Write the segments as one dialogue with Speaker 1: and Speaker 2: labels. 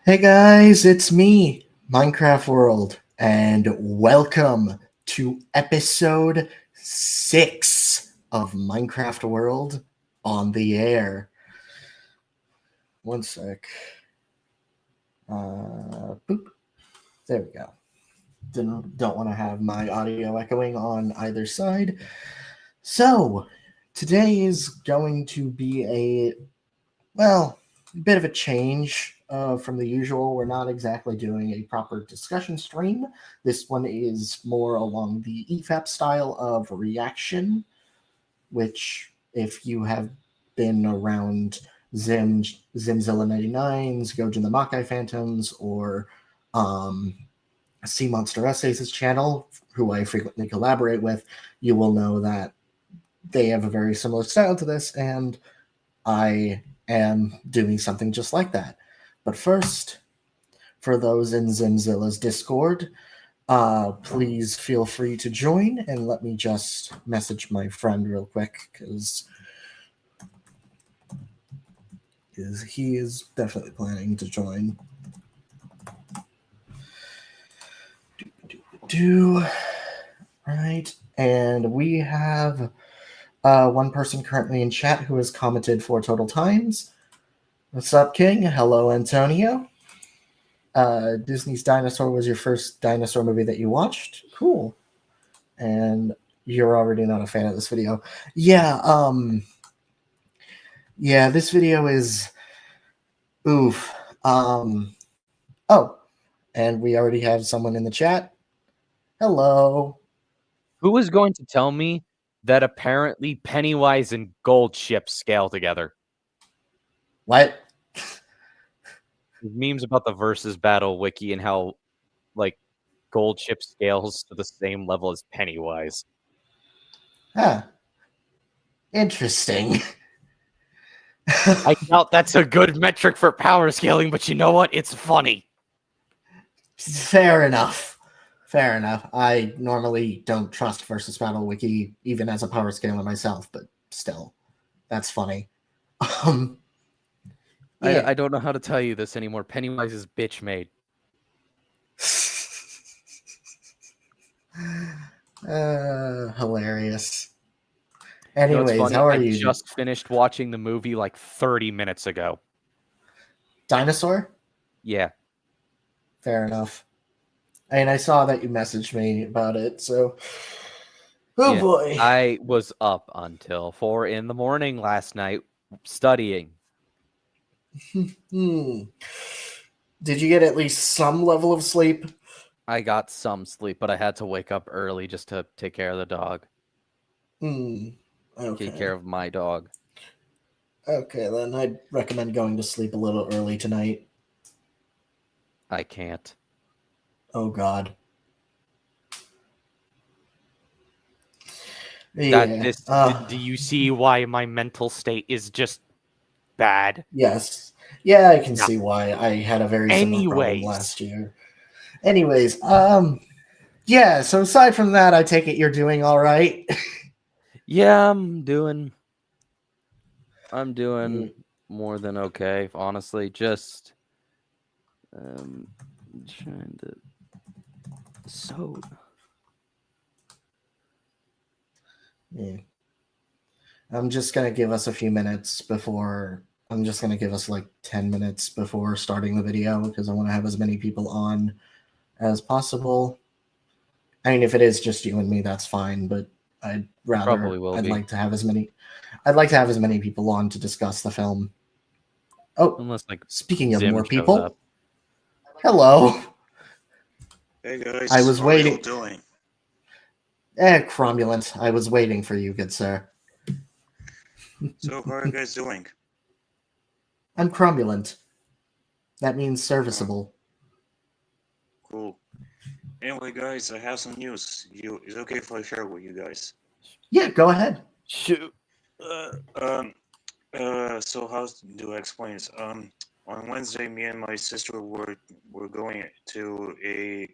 Speaker 1: Hey guys, it's me, Minecraft World, and welcome to episode 6 of Minecraft World on the air. One sec. Boop. There we go. Don't want to have my audio echoing on either side. So, today is going to be a bit of a change from the usual. We're not exactly doing a proper discussion stream. This one is more along the EFAP style of reaction, which, if you have been around Zimzilla 99's, Gojin the Makai Phantoms, or um, Sea Monster Essays' channel, who I frequently collaborate with, you will know that they have a very similar style to this, and I am doing something just like that. But first, for those in Zimzilla's Discord, please feel free to join, and let me just message my friend real quick because he is definitely planning to join. Right, and we have one person currently in chat who has commented 4 total times. What's up, King? Hello, Antonio. Disney's Dinosaur was your first dinosaur movie that you watched. Cool. And you're already not a fan of this video. Yeah, this video is oof. Oh, and we already have someone in the chat. Hello.
Speaker 2: Who is going to tell me that apparently Pennywise and Gold Ship scale together?
Speaker 1: What?
Speaker 2: Memes about the versus battle wiki and how, like, Gold Ship scales to the same level as Pennywise.
Speaker 1: Huh. Interesting.
Speaker 2: I doubt that's a good metric for power scaling, but you know what? It's funny.
Speaker 1: Fair enough. Fair enough. I normally don't trust versus battle wiki even as a power scaler myself, but still, that's funny. Yeah.
Speaker 2: I don't know how to tell you this anymore. Pennywise is bitch made.
Speaker 1: Hilarious.
Speaker 2: You know what's
Speaker 1: Anyways,
Speaker 2: funny?
Speaker 1: how are
Speaker 2: I
Speaker 1: you?
Speaker 2: just finished watching the movie like 30 minutes ago.
Speaker 1: Dinosaur?
Speaker 2: Yeah.
Speaker 1: Fair enough. And I saw that you messaged me about it, so oh
Speaker 2: Yeah.
Speaker 1: boy.
Speaker 2: I was up until 4 in the morning last night studying.
Speaker 1: Did you get at least some level of sleep?
Speaker 2: I got some sleep, but I had to wake up early just to take care of the dog.
Speaker 1: Okay.
Speaker 2: Take care of my dog.
Speaker 1: Okay, then I'd recommend going to sleep a little early tonight.
Speaker 2: I can't.
Speaker 1: Oh god. Yeah.
Speaker 2: Do you see why my mental state is just bad?
Speaker 1: Yes. Yeah, I can
Speaker 2: Yeah.
Speaker 1: see why I had a very similar problem
Speaker 2: Anyways.
Speaker 1: last year. Anyways, yeah, so aside from that, I take it you're doing all right.
Speaker 2: Yeah, I'm doing more than okay, honestly. Just trying to
Speaker 1: Yeah. I'm just going to give us a few minutes before. I'm just going to give us like 10 minutes before starting the video because I want to have as many people on as possible. I mean, if it is just you and me, that's fine, but I'd like to have as many people on to discuss the film. Oh,
Speaker 2: unless like
Speaker 1: speaking of
Speaker 2: Zim
Speaker 1: more
Speaker 2: shows
Speaker 1: people,
Speaker 2: up.
Speaker 1: Hello.
Speaker 3: Hey guys,
Speaker 1: I was
Speaker 3: how
Speaker 1: waiting.
Speaker 3: are you doing?
Speaker 1: Cromulent. I was waiting for you, good sir.
Speaker 3: So how are you guys doing?
Speaker 1: I'm cromulent. That means serviceable.
Speaker 3: Cool. Anyway, guys, I have some news. Is it okay if I share with you guys?
Speaker 1: Yeah, go ahead.
Speaker 2: Shoot.
Speaker 3: So how do I explain this? On Wednesday, me and my sister were going to a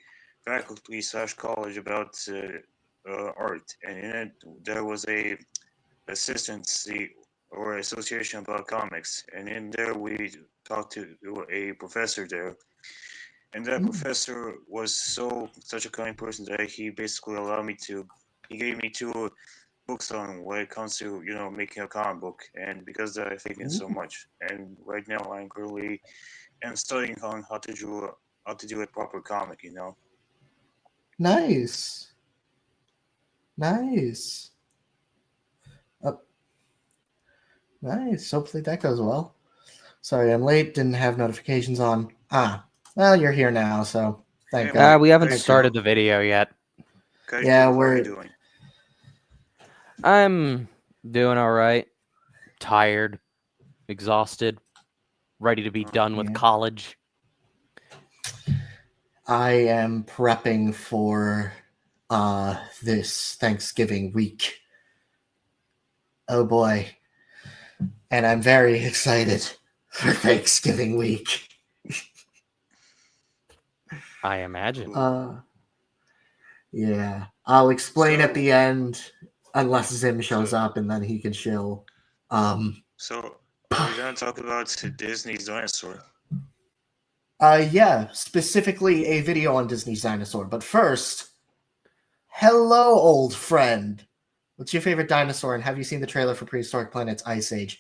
Speaker 3: faculty / college about art, and in it there was a assistancy or association about comics, and in there we talked to a professor there, and that professor was such a kind person that he basically allowed me to. He gave me two books on when it comes to making a comic book, and because of that I think it so much. And right now I'm currently am studying on how to do a proper comic.
Speaker 1: Nice. Nice. Nice. Hopefully that goes well. Sorry, I'm late. Didn't have notifications on. Well, you're here now, so thank
Speaker 3: Hey,
Speaker 1: God.
Speaker 3: Mike,
Speaker 2: We haven't
Speaker 3: how you
Speaker 2: started
Speaker 3: doing?
Speaker 2: the video yet.
Speaker 3: How
Speaker 1: Yeah,
Speaker 3: you
Speaker 1: we're
Speaker 3: doing?
Speaker 2: I'm doing all right. Tired, exhausted, ready to be done with
Speaker 1: yeah.
Speaker 2: college.
Speaker 1: I am prepping for this Thanksgiving week. Oh boy. And I'm very excited for Thanksgiving week.
Speaker 2: I imagine.
Speaker 1: Yeah. I'll explain at
Speaker 3: So,
Speaker 1: the end unless Zim shows
Speaker 3: so,
Speaker 1: up and then he can chill.
Speaker 3: so, are we gonna talk about Disney's Dinosaur?
Speaker 1: Yeah, specifically a video on Disney's Dinosaur. But first, hello, old friend. What's your favorite dinosaur, and have you seen the trailer for Prehistoric Planet's Ice Age?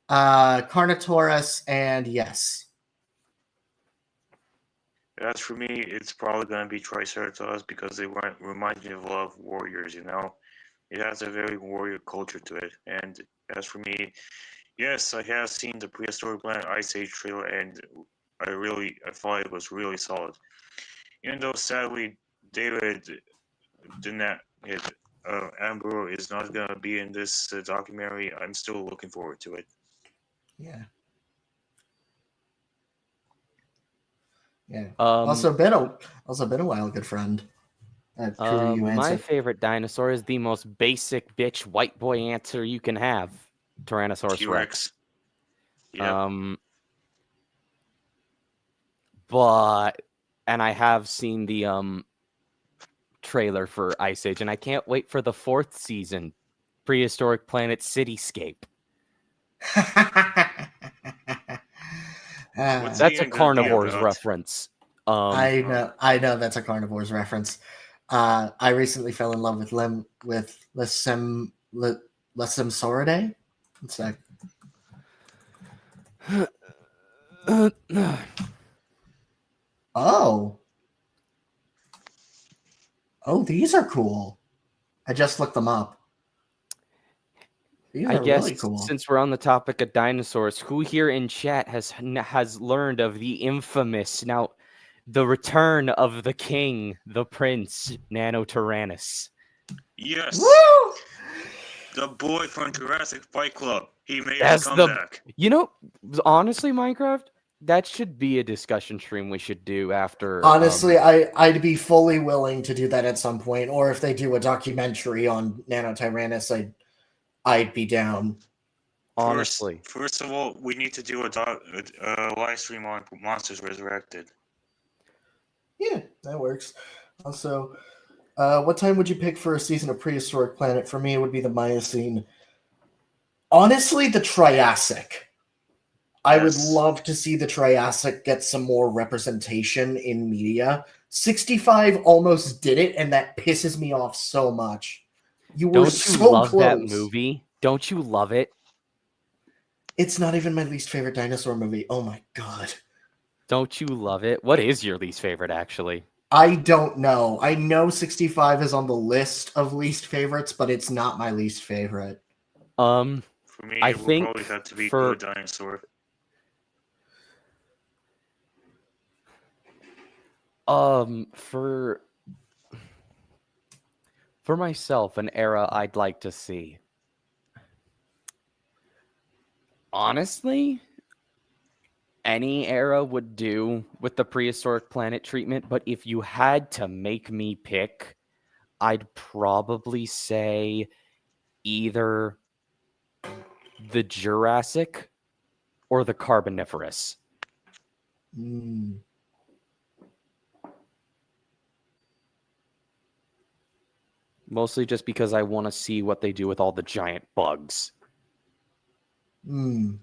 Speaker 1: Carnotaurus, and yes.
Speaker 3: As for me, it's probably gonna be Triceratops because they remind me of a lot of warriors. It has a very warrior culture to it. And as for me, yes, I have seen the Prehistoric Planet Ice Age trailer, and I thought it was really solid. Even though sadly David did not hit. Amber is not gonna be in this documentary. I'm still looking forward to it.
Speaker 1: Yeah. Yeah.
Speaker 2: Um,
Speaker 1: Also been a while, good friend. True, you
Speaker 2: my
Speaker 1: answer.
Speaker 2: favorite dinosaur is the most basic bitch white boy answer you can have. Tyrannosaurus Rex.
Speaker 3: T-Rex. Yep.
Speaker 2: And I have seen the trailer for Ice Age, and I can't wait for the 4th season, Prehistoric Planet Cityscape.
Speaker 3: What's
Speaker 2: That's a
Speaker 3: even gonna be
Speaker 2: carnivore's
Speaker 3: about?
Speaker 2: reference.
Speaker 1: I know that's a carnivore's reference. I recently fell in love with Lesemsauridae. What's that? Oh, these are cool. I just looked them up. These
Speaker 2: I
Speaker 1: are
Speaker 2: guess
Speaker 1: really cool.
Speaker 2: since we're on the topic of dinosaurs, who here in chat has learned of the infamous, now the return of the king, the prince, Nanotyrannus?
Speaker 3: Yes.
Speaker 1: Woo!
Speaker 3: The boy from Jurassic Fight Club. He made
Speaker 2: That's
Speaker 3: his comeback.
Speaker 2: Honestly, Minecraft, that should be a discussion stream we should do after.
Speaker 1: Honestly, I'd be fully willing to do that at some point, or if they do a documentary on Nanotyrannus, I'd be down.
Speaker 2: Honestly,
Speaker 3: First of all, we need to do a live stream on Monsters Resurrected.
Speaker 1: Yeah, that works. Also, what time would you pick for a season of Prehistoric Planet? For me, it would be the Miocene. Honestly, the Triassic. I would
Speaker 3: Yes.
Speaker 1: love to see the Triassic get some more representation in media. 65 almost did it, and that pisses me off so much. You were
Speaker 2: don't you
Speaker 1: so
Speaker 2: love
Speaker 1: close.
Speaker 2: that movie? Don't you love it?
Speaker 1: It's not even my least favorite dinosaur movie. Oh my god.
Speaker 2: Don't you love it? What is your least favorite, actually?
Speaker 1: I don't know. I know 65 is on the list of least favorites, but it's not my least favorite.
Speaker 3: For me,
Speaker 2: I
Speaker 3: it will
Speaker 2: think
Speaker 3: probably have to be
Speaker 2: for
Speaker 3: Good Dinosaur.
Speaker 2: for myself, an era I'd like to see. Honestly, any era would do with the Prehistoric Planet treatment, but if you had to make me pick, I'd probably say either the Jurassic or the Carboniferous. Mostly just because I want to see what they do with all the giant bugs.
Speaker 1: Mm,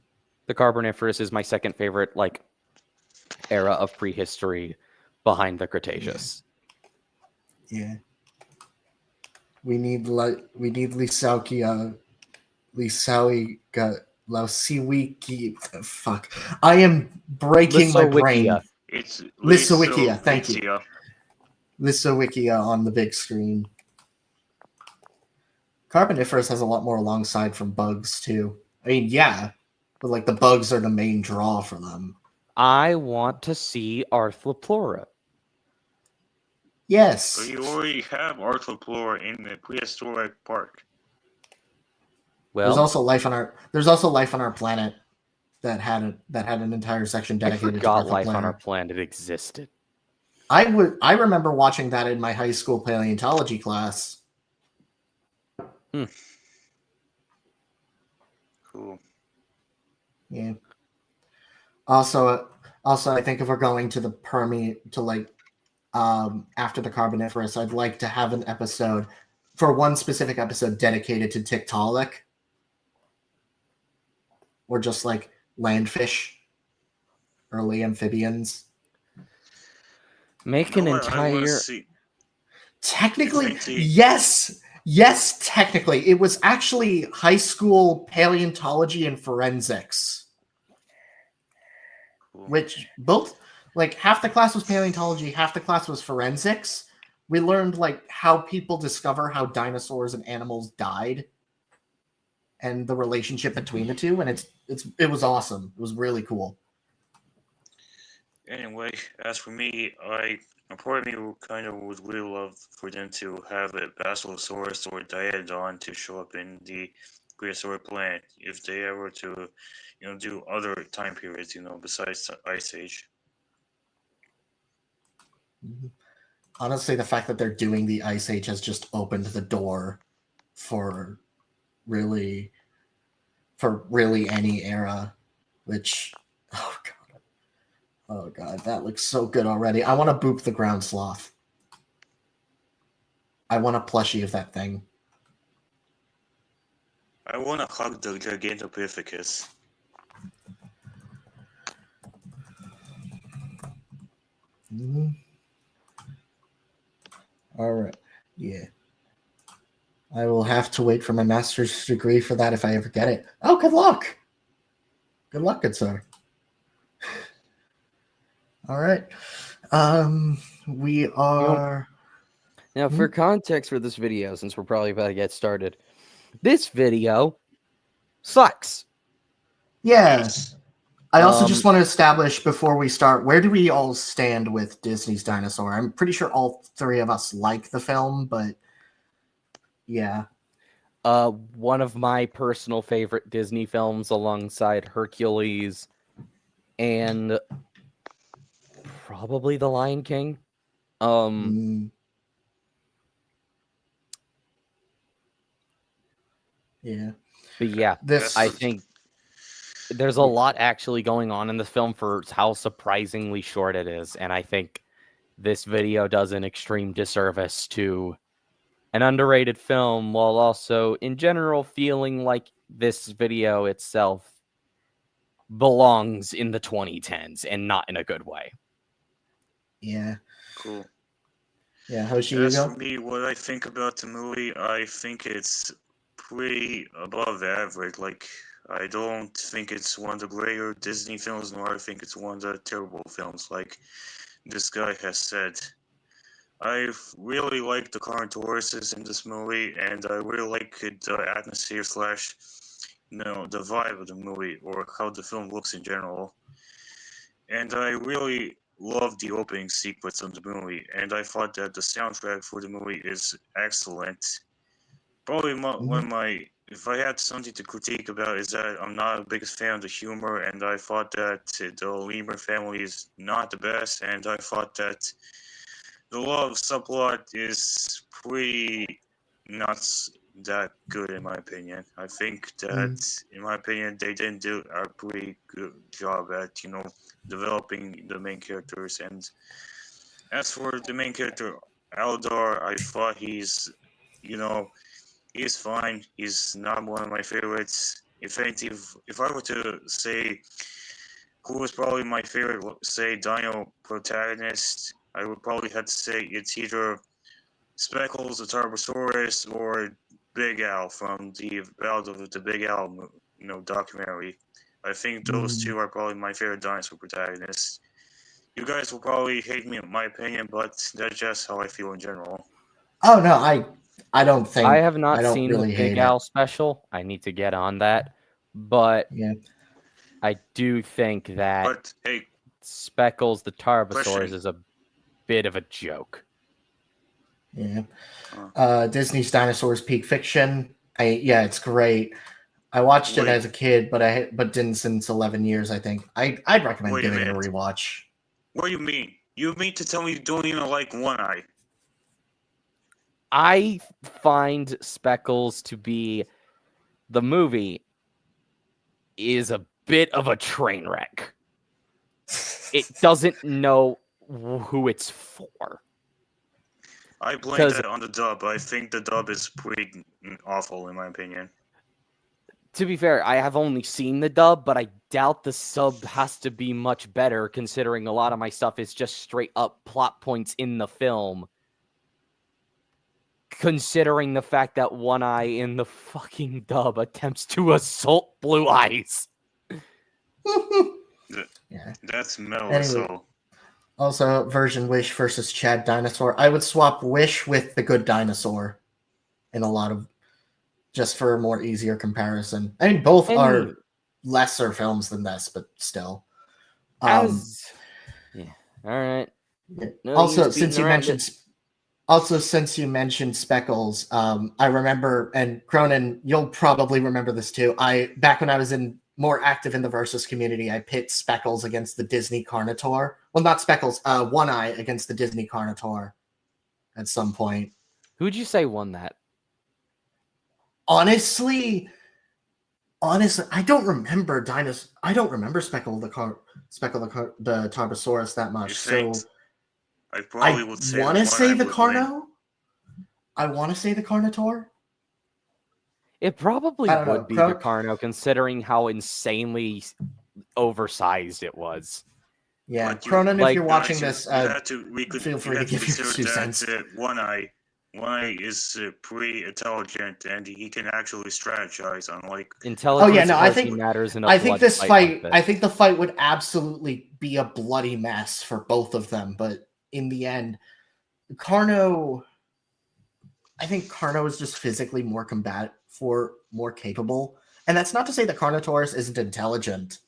Speaker 2: The Carboniferous is my second favorite, like, era of prehistory behind the Cretaceous.
Speaker 1: yeah. We need Lisaukia, Lausiwiki. Fuck. I am breaking my brain.
Speaker 2: Lissowikia.
Speaker 3: It's
Speaker 1: Lissawikia, thank you.
Speaker 3: Litsowikia.
Speaker 1: Lissawikia on the big screen. Carboniferous has a lot more alongside from bugs too. I mean, yeah, but like the bugs are the main draw for them.
Speaker 2: I want to see Arthroplura.
Speaker 1: Yes.
Speaker 3: But you already have Arthroplura in the prehistoric park.
Speaker 2: Well,
Speaker 1: There's also life on our planet that had an entire section
Speaker 2: I
Speaker 1: dedicated
Speaker 2: forgot
Speaker 1: to
Speaker 2: life on
Speaker 1: Arthroplura.
Speaker 2: our planet existed.
Speaker 1: I remember watching that in my high school paleontology class.
Speaker 3: Cool.
Speaker 1: Yeah. Also, I think if we're going to the Permian to like after the Carboniferous, I'd like to have an episode for one specific episode dedicated to Tiktaalik, or just like landfish, early amphibians.
Speaker 2: Make
Speaker 3: You
Speaker 2: an
Speaker 3: know what I want to
Speaker 2: entire.
Speaker 3: see?
Speaker 1: Technically,
Speaker 3: Technically-
Speaker 1: yes, technically, it was actually high school paleontology and forensics.
Speaker 3: Cool.
Speaker 1: Which both, like, half the class was paleontology, half the class was forensics. We learned like how people discover how dinosaurs and animals died and the relationship between the two, and it was awesome. It was really cool.
Speaker 3: Anyway, as for me, a part of me would really love for them to have a Basilosaurus or Diodon to show up in the prehistoric planet if they ever to, do other time periods, besides the Ice Age.
Speaker 1: Honestly, the fact that they're doing the Ice Age has just opened the door for really any era, which oh god, that looks so good already. I want to boop the ground sloth. I want a plushie of that thing.
Speaker 3: I want to hug the Gigantopithecus.
Speaker 1: Mm-hmm. All right, yeah. I will have to wait for my master's degree for that if I ever get it. Oh, good luck. Good luck, good sir. All right. We are...
Speaker 2: Now, for context for this video, since we're probably about to get started, this video sucks.
Speaker 1: Yeah.
Speaker 3: Yes.
Speaker 1: I also just want to establish before we start, where do we all stand with Disney's Dinosaur? I'm pretty sure all three of us like the film, but yeah.
Speaker 2: One of my personal favorite Disney films alongside Hercules and probably The Lion King.
Speaker 1: Yeah.
Speaker 2: But yeah, I think there's a lot actually going on in the film for how surprisingly short it is, and I think this video does an extreme disservice to an underrated film, while also, in general, feeling like this video itself belongs in the 2010s and not in a good way.
Speaker 1: Yeah.
Speaker 3: Cool.
Speaker 1: Yeah, Hoshi, you go?
Speaker 3: For me, what I think about the movie, I think it's pretty above average. Like, I don't think it's one of the greater Disney films, nor I think it's one of the terrible films, like this guy has said. I really like the Carnotauruses in this movie, and I really like the atmosphere slash, the vibe of the movie, or how the film looks in general. And I really love the opening sequence of the movie, and I thought that the soundtrack for the movie is excellent. Probably one of my, if I had something to critique about, is that I'm not the biggest fan of the humor, and I thought that the Lemur family is not the best, and I thought that the love subplot is pretty not that good in my opinion. I think that, in my opinion, they didn't do a pretty good job at, developing the main characters. And as for the main character, Aldar, I thought he's fine. He's not one of my favorites. if I were to say who was probably my favorite, say, Dino protagonist, I would probably have to say it's either Speckles, the Tarbosaurus, or Big Al from the Battle of the Big Al, documentary. I think those two are probably my favorite dinosaur protagonists. You guys will probably hate me in my opinion, but that's just how I feel in general.
Speaker 1: Oh no, I don't think
Speaker 2: I have not
Speaker 1: I don't
Speaker 2: seen
Speaker 1: really
Speaker 2: the Big
Speaker 1: hate
Speaker 2: Al
Speaker 1: it.
Speaker 2: special. I need to get on that. But
Speaker 1: Yeah.
Speaker 2: I do think that
Speaker 3: But hey,
Speaker 2: Speckles the Tarbosaurus
Speaker 3: question.
Speaker 2: is a bit of a joke.
Speaker 1: Yeah. Disney's Dinosaurs Peak Fiction. It's great. I watched it
Speaker 3: Wait.
Speaker 1: as a kid, but didn't since 11 years, I think. I'd recommend
Speaker 3: Wait a
Speaker 1: giving it a
Speaker 3: minute.
Speaker 1: rewatch.
Speaker 3: What do you mean? You mean to tell me you don't even like One Eye?
Speaker 2: I find Speckles to be the movie is a bit of a train wreck. It doesn't know who it's for.
Speaker 3: I blame that on the dub. I think the dub is pretty awful in my opinion.
Speaker 2: To be fair, I have only seen the dub, but I doubt the sub has to be much better considering a lot of my stuff is just straight up plot points in the film. Considering the fact that One Eye in the fucking dub attempts to assault Blue Eyes.
Speaker 1: Yeah.
Speaker 3: That's metal,
Speaker 1: Anyway.
Speaker 3: so.
Speaker 1: Also, version Wish versus Chad Dinosaur. I would swap Wish with the Good Dinosaur in a lot of, just for a more easier comparison. I mean, both are lesser films than this, but still.
Speaker 2: Yeah. All right. No
Speaker 1: also, since you mentioned Speckles, I remember, and Cronin, you'll probably remember this too. Back when I was more active in the Versus community, I pit Speckles against the Disney Carnotaur. Well, not Speckles, One Eye against the Disney Carnotaur at some point.
Speaker 2: Who'd you say won that?
Speaker 1: Honestly, I don't remember I don't remember Speckle the Tarbosaurus that much. So
Speaker 3: I probably would say
Speaker 1: want to say the Carno. I want to say the Carnotaur.
Speaker 2: It probably would be the Carno, considering how insanely oversized it was.
Speaker 1: Yeah, Cronin, if you're watching this, feel free to give your 2 cents.
Speaker 3: One Eye is pretty intelligent, and he can actually strategize. Unlike
Speaker 2: intelligence,
Speaker 1: I think
Speaker 2: matters in a
Speaker 1: I think this fight.
Speaker 2: Like
Speaker 1: I think the fight would absolutely be a bloody mess for both of them, but in the end, Carno. I think Carno is just physically more more capable. And that's not to say that Carnotaurus isn't intelligent.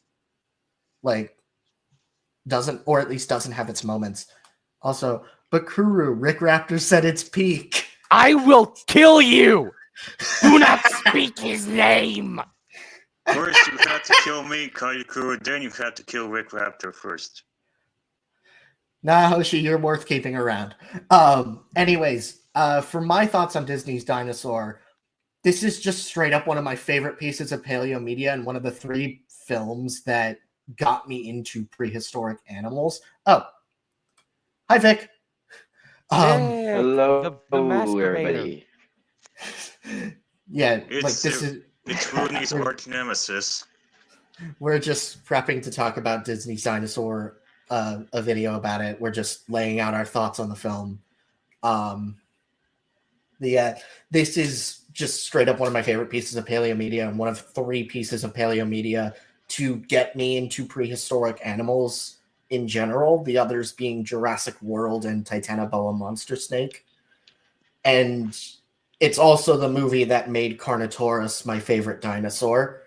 Speaker 1: Or at least doesn't have its moments. Also, Bakuru, Rick Raptor said it's peak.
Speaker 2: I will kill you! Do not speak his name!
Speaker 3: First, you have to kill me, Kaijikuru, then you have to kill Rick Raptor first.
Speaker 1: Nah, Hoshi, you're worth keeping around. Anyways, for my thoughts on Disney's Dinosaur, this is just straight up one of my favorite pieces of paleo media and one of the 3 films that got me into prehistoric animals. Oh, hi, Vic.
Speaker 4: Hello, everybody.
Speaker 1: Yeah, this is...
Speaker 3: It's Rooney's arch nemesis.
Speaker 1: We're just prepping to talk about Disney's Dinosaur, a video about it. We're just laying out our thoughts on the film. This is just straight up one of my favorite pieces of paleo media and one of 3 pieces of paleo media to get me into prehistoric animals in general, the others being Jurassic World and Titanoboa Monster Snake. And it's also the movie that made Carnotaurus my favorite dinosaur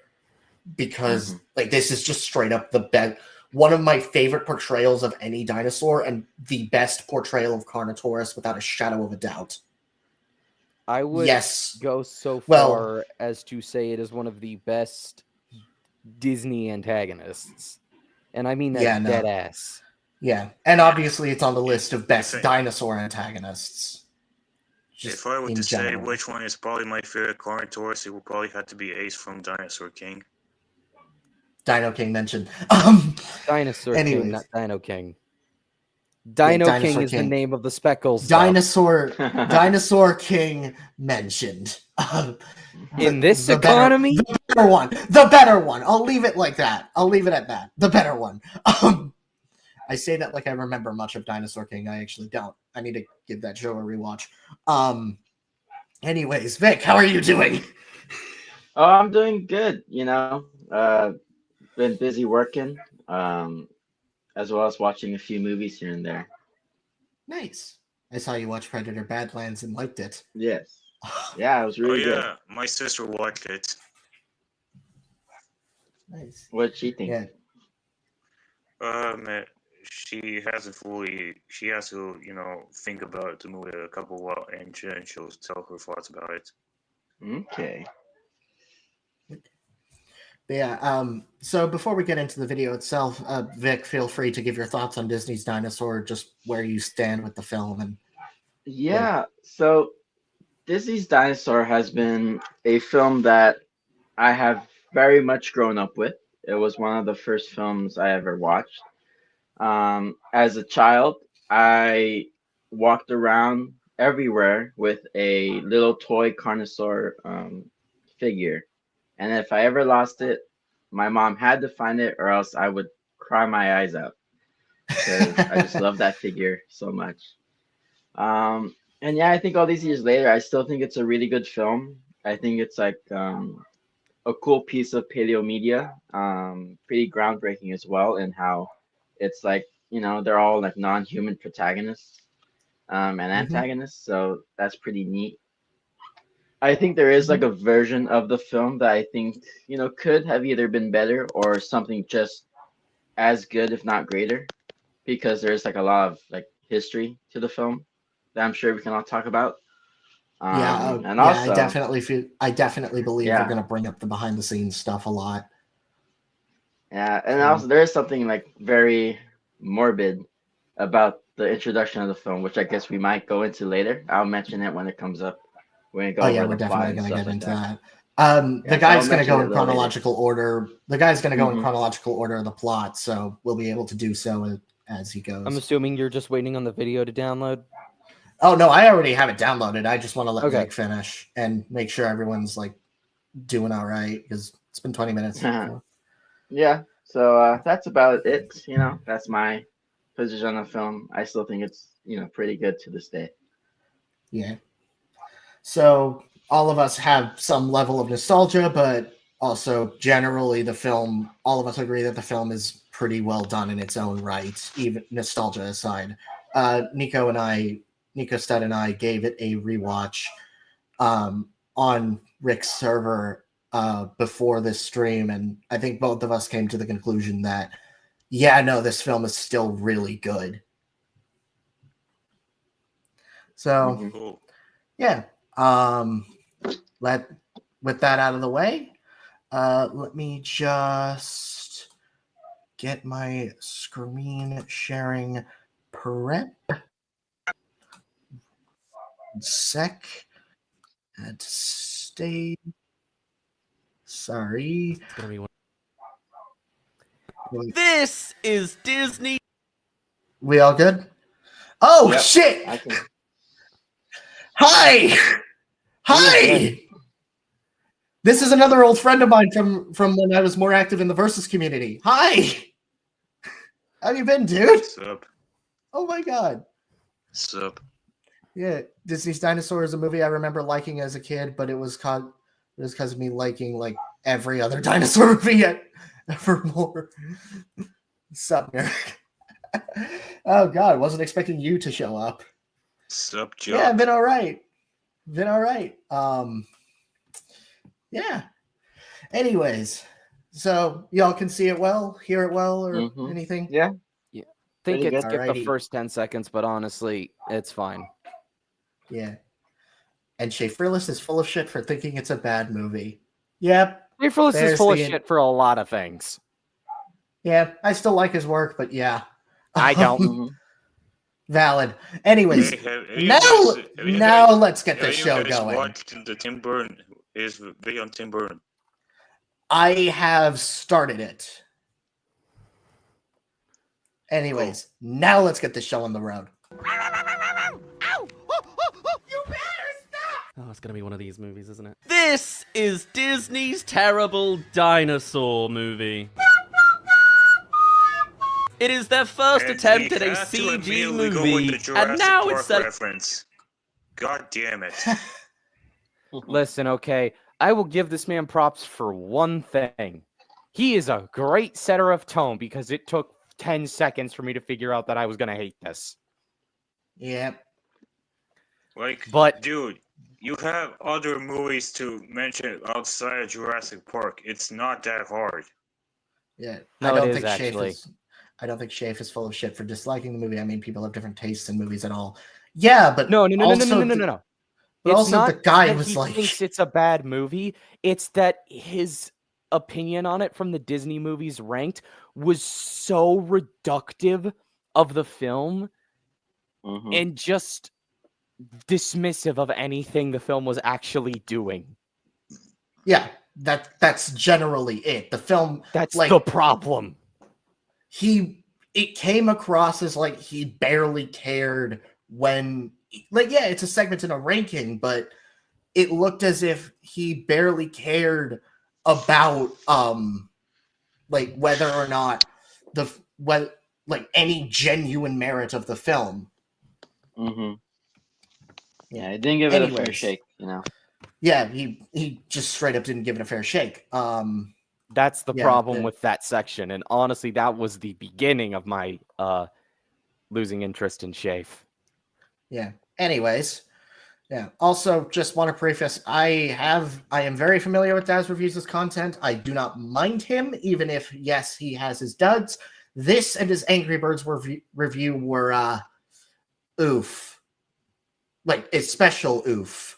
Speaker 1: because this is just straight up the best, one of my favorite portrayals of any dinosaur and the best portrayal of Carnotaurus without a shadow of a doubt.
Speaker 2: I would go so far as to say it is one of the best Disney antagonists. And I mean that dead ass.
Speaker 1: Yeah, and obviously it's on the list of best dinosaur antagonists.
Speaker 3: If I were to say which one is probably my favorite Carnotaurus, it would probably have to be Ace from Dinosaur King.
Speaker 1: Dino King mentioned.
Speaker 2: Dinosaur King, not Dino King. Dino King is the name of the Speckles.
Speaker 1: Dinosaur King mentioned.
Speaker 2: In this economy?
Speaker 1: The better one. The better one. I'll leave it like that. I'll leave it at that. The better one. I say that like I remember much of Dinosaur King. I actually don't. I need to give that show a rewatch. Anyways, Vic, how are you doing?
Speaker 4: Oh, I'm doing good, been busy working, as well as watching a few movies here and there.
Speaker 1: Nice. I saw you watch Predator Badlands and liked it.
Speaker 4: Yes. Yeah, it was
Speaker 3: Oh
Speaker 4: really good.
Speaker 3: yeah, my sister watched it.
Speaker 1: Nice.
Speaker 4: What did she think?
Speaker 1: Yeah.
Speaker 3: She hasn't fully. She has to, think about the movie a couple while, and then she'll tell her thoughts about it.
Speaker 4: Okay.
Speaker 1: But yeah, so before we get into the video itself, Vic, feel free to give your thoughts on Disney's Dinosaur, just where you stand with the film. And
Speaker 4: Yeah, so Disney's Dinosaur has been a film that I have very much grown up with. It was one of the first films I ever watched. As a child, I walked around everywhere with a little toy Carnosaur figure. And if I ever lost it, my mom had to find it, or else I would cry my eyes out because I just love that figure so much. And yeah, I think all these years later, I still think it's a really good film. I think it's like a cool piece of paleo media, pretty groundbreaking as well in how it's like, they're all like non-human protagonists and antagonists, so that's pretty neat. I think there is like a version of the film that I think, could have either been better or something just as good, if not greater, because there's like a lot of like history to the film that I'm sure we can all talk about. And also,
Speaker 1: I definitely believe
Speaker 4: Yeah.
Speaker 1: we're going to bring up the behind the scenes stuff a lot.
Speaker 4: yeah, and also there is something like very morbid about the introduction of the film, which I guess we might go into later. I'll mention it when it comes up. We're gonna go over
Speaker 1: We're
Speaker 4: the plot
Speaker 1: definitely
Speaker 4: and
Speaker 1: going to
Speaker 4: stuff
Speaker 1: get
Speaker 4: like
Speaker 1: into
Speaker 4: that.
Speaker 1: that. The
Speaker 4: Yeah, so
Speaker 1: guy's
Speaker 4: I'll
Speaker 1: going to go
Speaker 4: mention it
Speaker 1: in
Speaker 4: a little later.
Speaker 1: chronological order. The guy's going to go in
Speaker 4: Mhm.
Speaker 1: chronological order of the plot, so we'll be able to do so as he goes.
Speaker 2: I'm assuming you're just waiting on the video to download.
Speaker 1: Oh no, I already have it downloaded. I just want to let
Speaker 2: Okay.
Speaker 1: Vic finish and make sure everyone's like doing all right because it's been 20 minutes. So.
Speaker 4: Yeah, so that's about it. That's my position on the film. I still think it's pretty good to this day.
Speaker 1: Yeah. So all of us have some level of nostalgia, but also generally the film, all of us agree that the film is pretty well done in its own right, even nostalgia aside. Nico Stud and I gave it a rewatch on Rick's server before this stream, and I think both of us came to the conclusion that, yeah, no, this film is still really good. So,
Speaker 3: Cool.
Speaker 1: yeah. With that out of the way, let me just get my screen sharing prep. Sec at stay. Sorry.
Speaker 5: It's gonna be one. This is Disney.
Speaker 1: We all good? Oh
Speaker 4: Yep,
Speaker 1: shit!
Speaker 4: I can.
Speaker 1: Hi! Hi!
Speaker 4: good.
Speaker 1: This is another old friend of mine from when I was more active in the Versus community. Hi! How you been, dude?
Speaker 3: What's up?
Speaker 1: Oh my god.
Speaker 3: What's up?
Speaker 1: Yeah, Disney's Dinosaur is a movie I remember liking as a kid, but it was because of me liking like every other dinosaur movie yet ever more. Sup, Eric? Oh god, wasn't expecting you to show up.
Speaker 3: Sup, Joe?
Speaker 1: Yeah, I've been all right. Yeah. Anyways, so y'all can see it well, hear it well, or anything?
Speaker 4: Yeah.
Speaker 2: Think
Speaker 4: Pretty
Speaker 2: it's
Speaker 4: good.
Speaker 2: get the
Speaker 1: Alrighty.
Speaker 2: first 10 seconds, but honestly, it's fine.
Speaker 1: Yeah. And Shea Frillis is full of shit for thinking it's a bad movie. Yep.
Speaker 2: April is
Speaker 1: There's
Speaker 2: full of
Speaker 1: the-
Speaker 2: shit for a lot of things.
Speaker 1: Yeah, I still like his work, but yeah.
Speaker 2: I don't.
Speaker 4: Mhm.
Speaker 1: Valid. Anyways,
Speaker 3: Hey, have you
Speaker 1: now
Speaker 3: guys-
Speaker 1: let's get
Speaker 3: have
Speaker 1: this
Speaker 3: you
Speaker 1: show
Speaker 3: guys
Speaker 1: going.
Speaker 3: watched the Tim Burton? Is video on Tim Burton?
Speaker 1: I have started it. Anyways, now let's get this show on the road.
Speaker 5: Oh, it's gonna be one of these movies, isn't it? This is Disney's Terrible Dinosaur movie. It is their first
Speaker 3: And
Speaker 5: attempt
Speaker 3: we
Speaker 5: at a
Speaker 3: had to
Speaker 5: CG
Speaker 3: immediately go with
Speaker 5: movie,
Speaker 3: the
Speaker 5: and
Speaker 3: Jurassic
Speaker 5: now
Speaker 3: Park
Speaker 5: it's set.
Speaker 3: reference. God damn it.
Speaker 2: Listen, okay, I will give this man props for one thing. He is a great setter of tone because it took 10 seconds for me to figure out that I was going to hate this.
Speaker 1: Yep.
Speaker 3: Like,
Speaker 2: But
Speaker 3: dude, you have other movies to mention outside of Jurassic Park. It's not that hard.
Speaker 1: Yeah.
Speaker 2: No, it is, actually.
Speaker 1: I don't think Shafe is full of shit for disliking the movie. I mean, people have different tastes in movies and all. Yeah, but
Speaker 2: no.
Speaker 1: But
Speaker 2: It's
Speaker 1: also
Speaker 2: not
Speaker 1: the guy
Speaker 2: that
Speaker 1: was
Speaker 2: he
Speaker 1: like,
Speaker 2: thinks it's a bad movie. It's that his opinion on it from the Disney movies ranked was so reductive of the film and just dismissive of anything the film was actually doing.
Speaker 1: yeah, that's generally it. The film,
Speaker 2: That's
Speaker 1: like,
Speaker 2: the problem.
Speaker 1: It came across as like he barely cared when, like, yeah, it's a segment in a ranking, but it looked as if he barely cared about like whether or not like any genuine merit of the film.
Speaker 4: Yeah, I didn't give it a fair
Speaker 1: Anyways.
Speaker 4: shake, you know.
Speaker 1: Yeah, he just straight up didn't give it a fair shake.
Speaker 2: That's the
Speaker 1: Yeah,
Speaker 2: problem with that section. And honestly, that was the beginning of my losing interest in Shafe.
Speaker 1: Yeah. Anyways, yeah. Also, just want to preface: I am very familiar with Daz Reviews' content. I do not mind him, even if yes, he has his duds. This and his Angry Birds review were oof, like a special oof.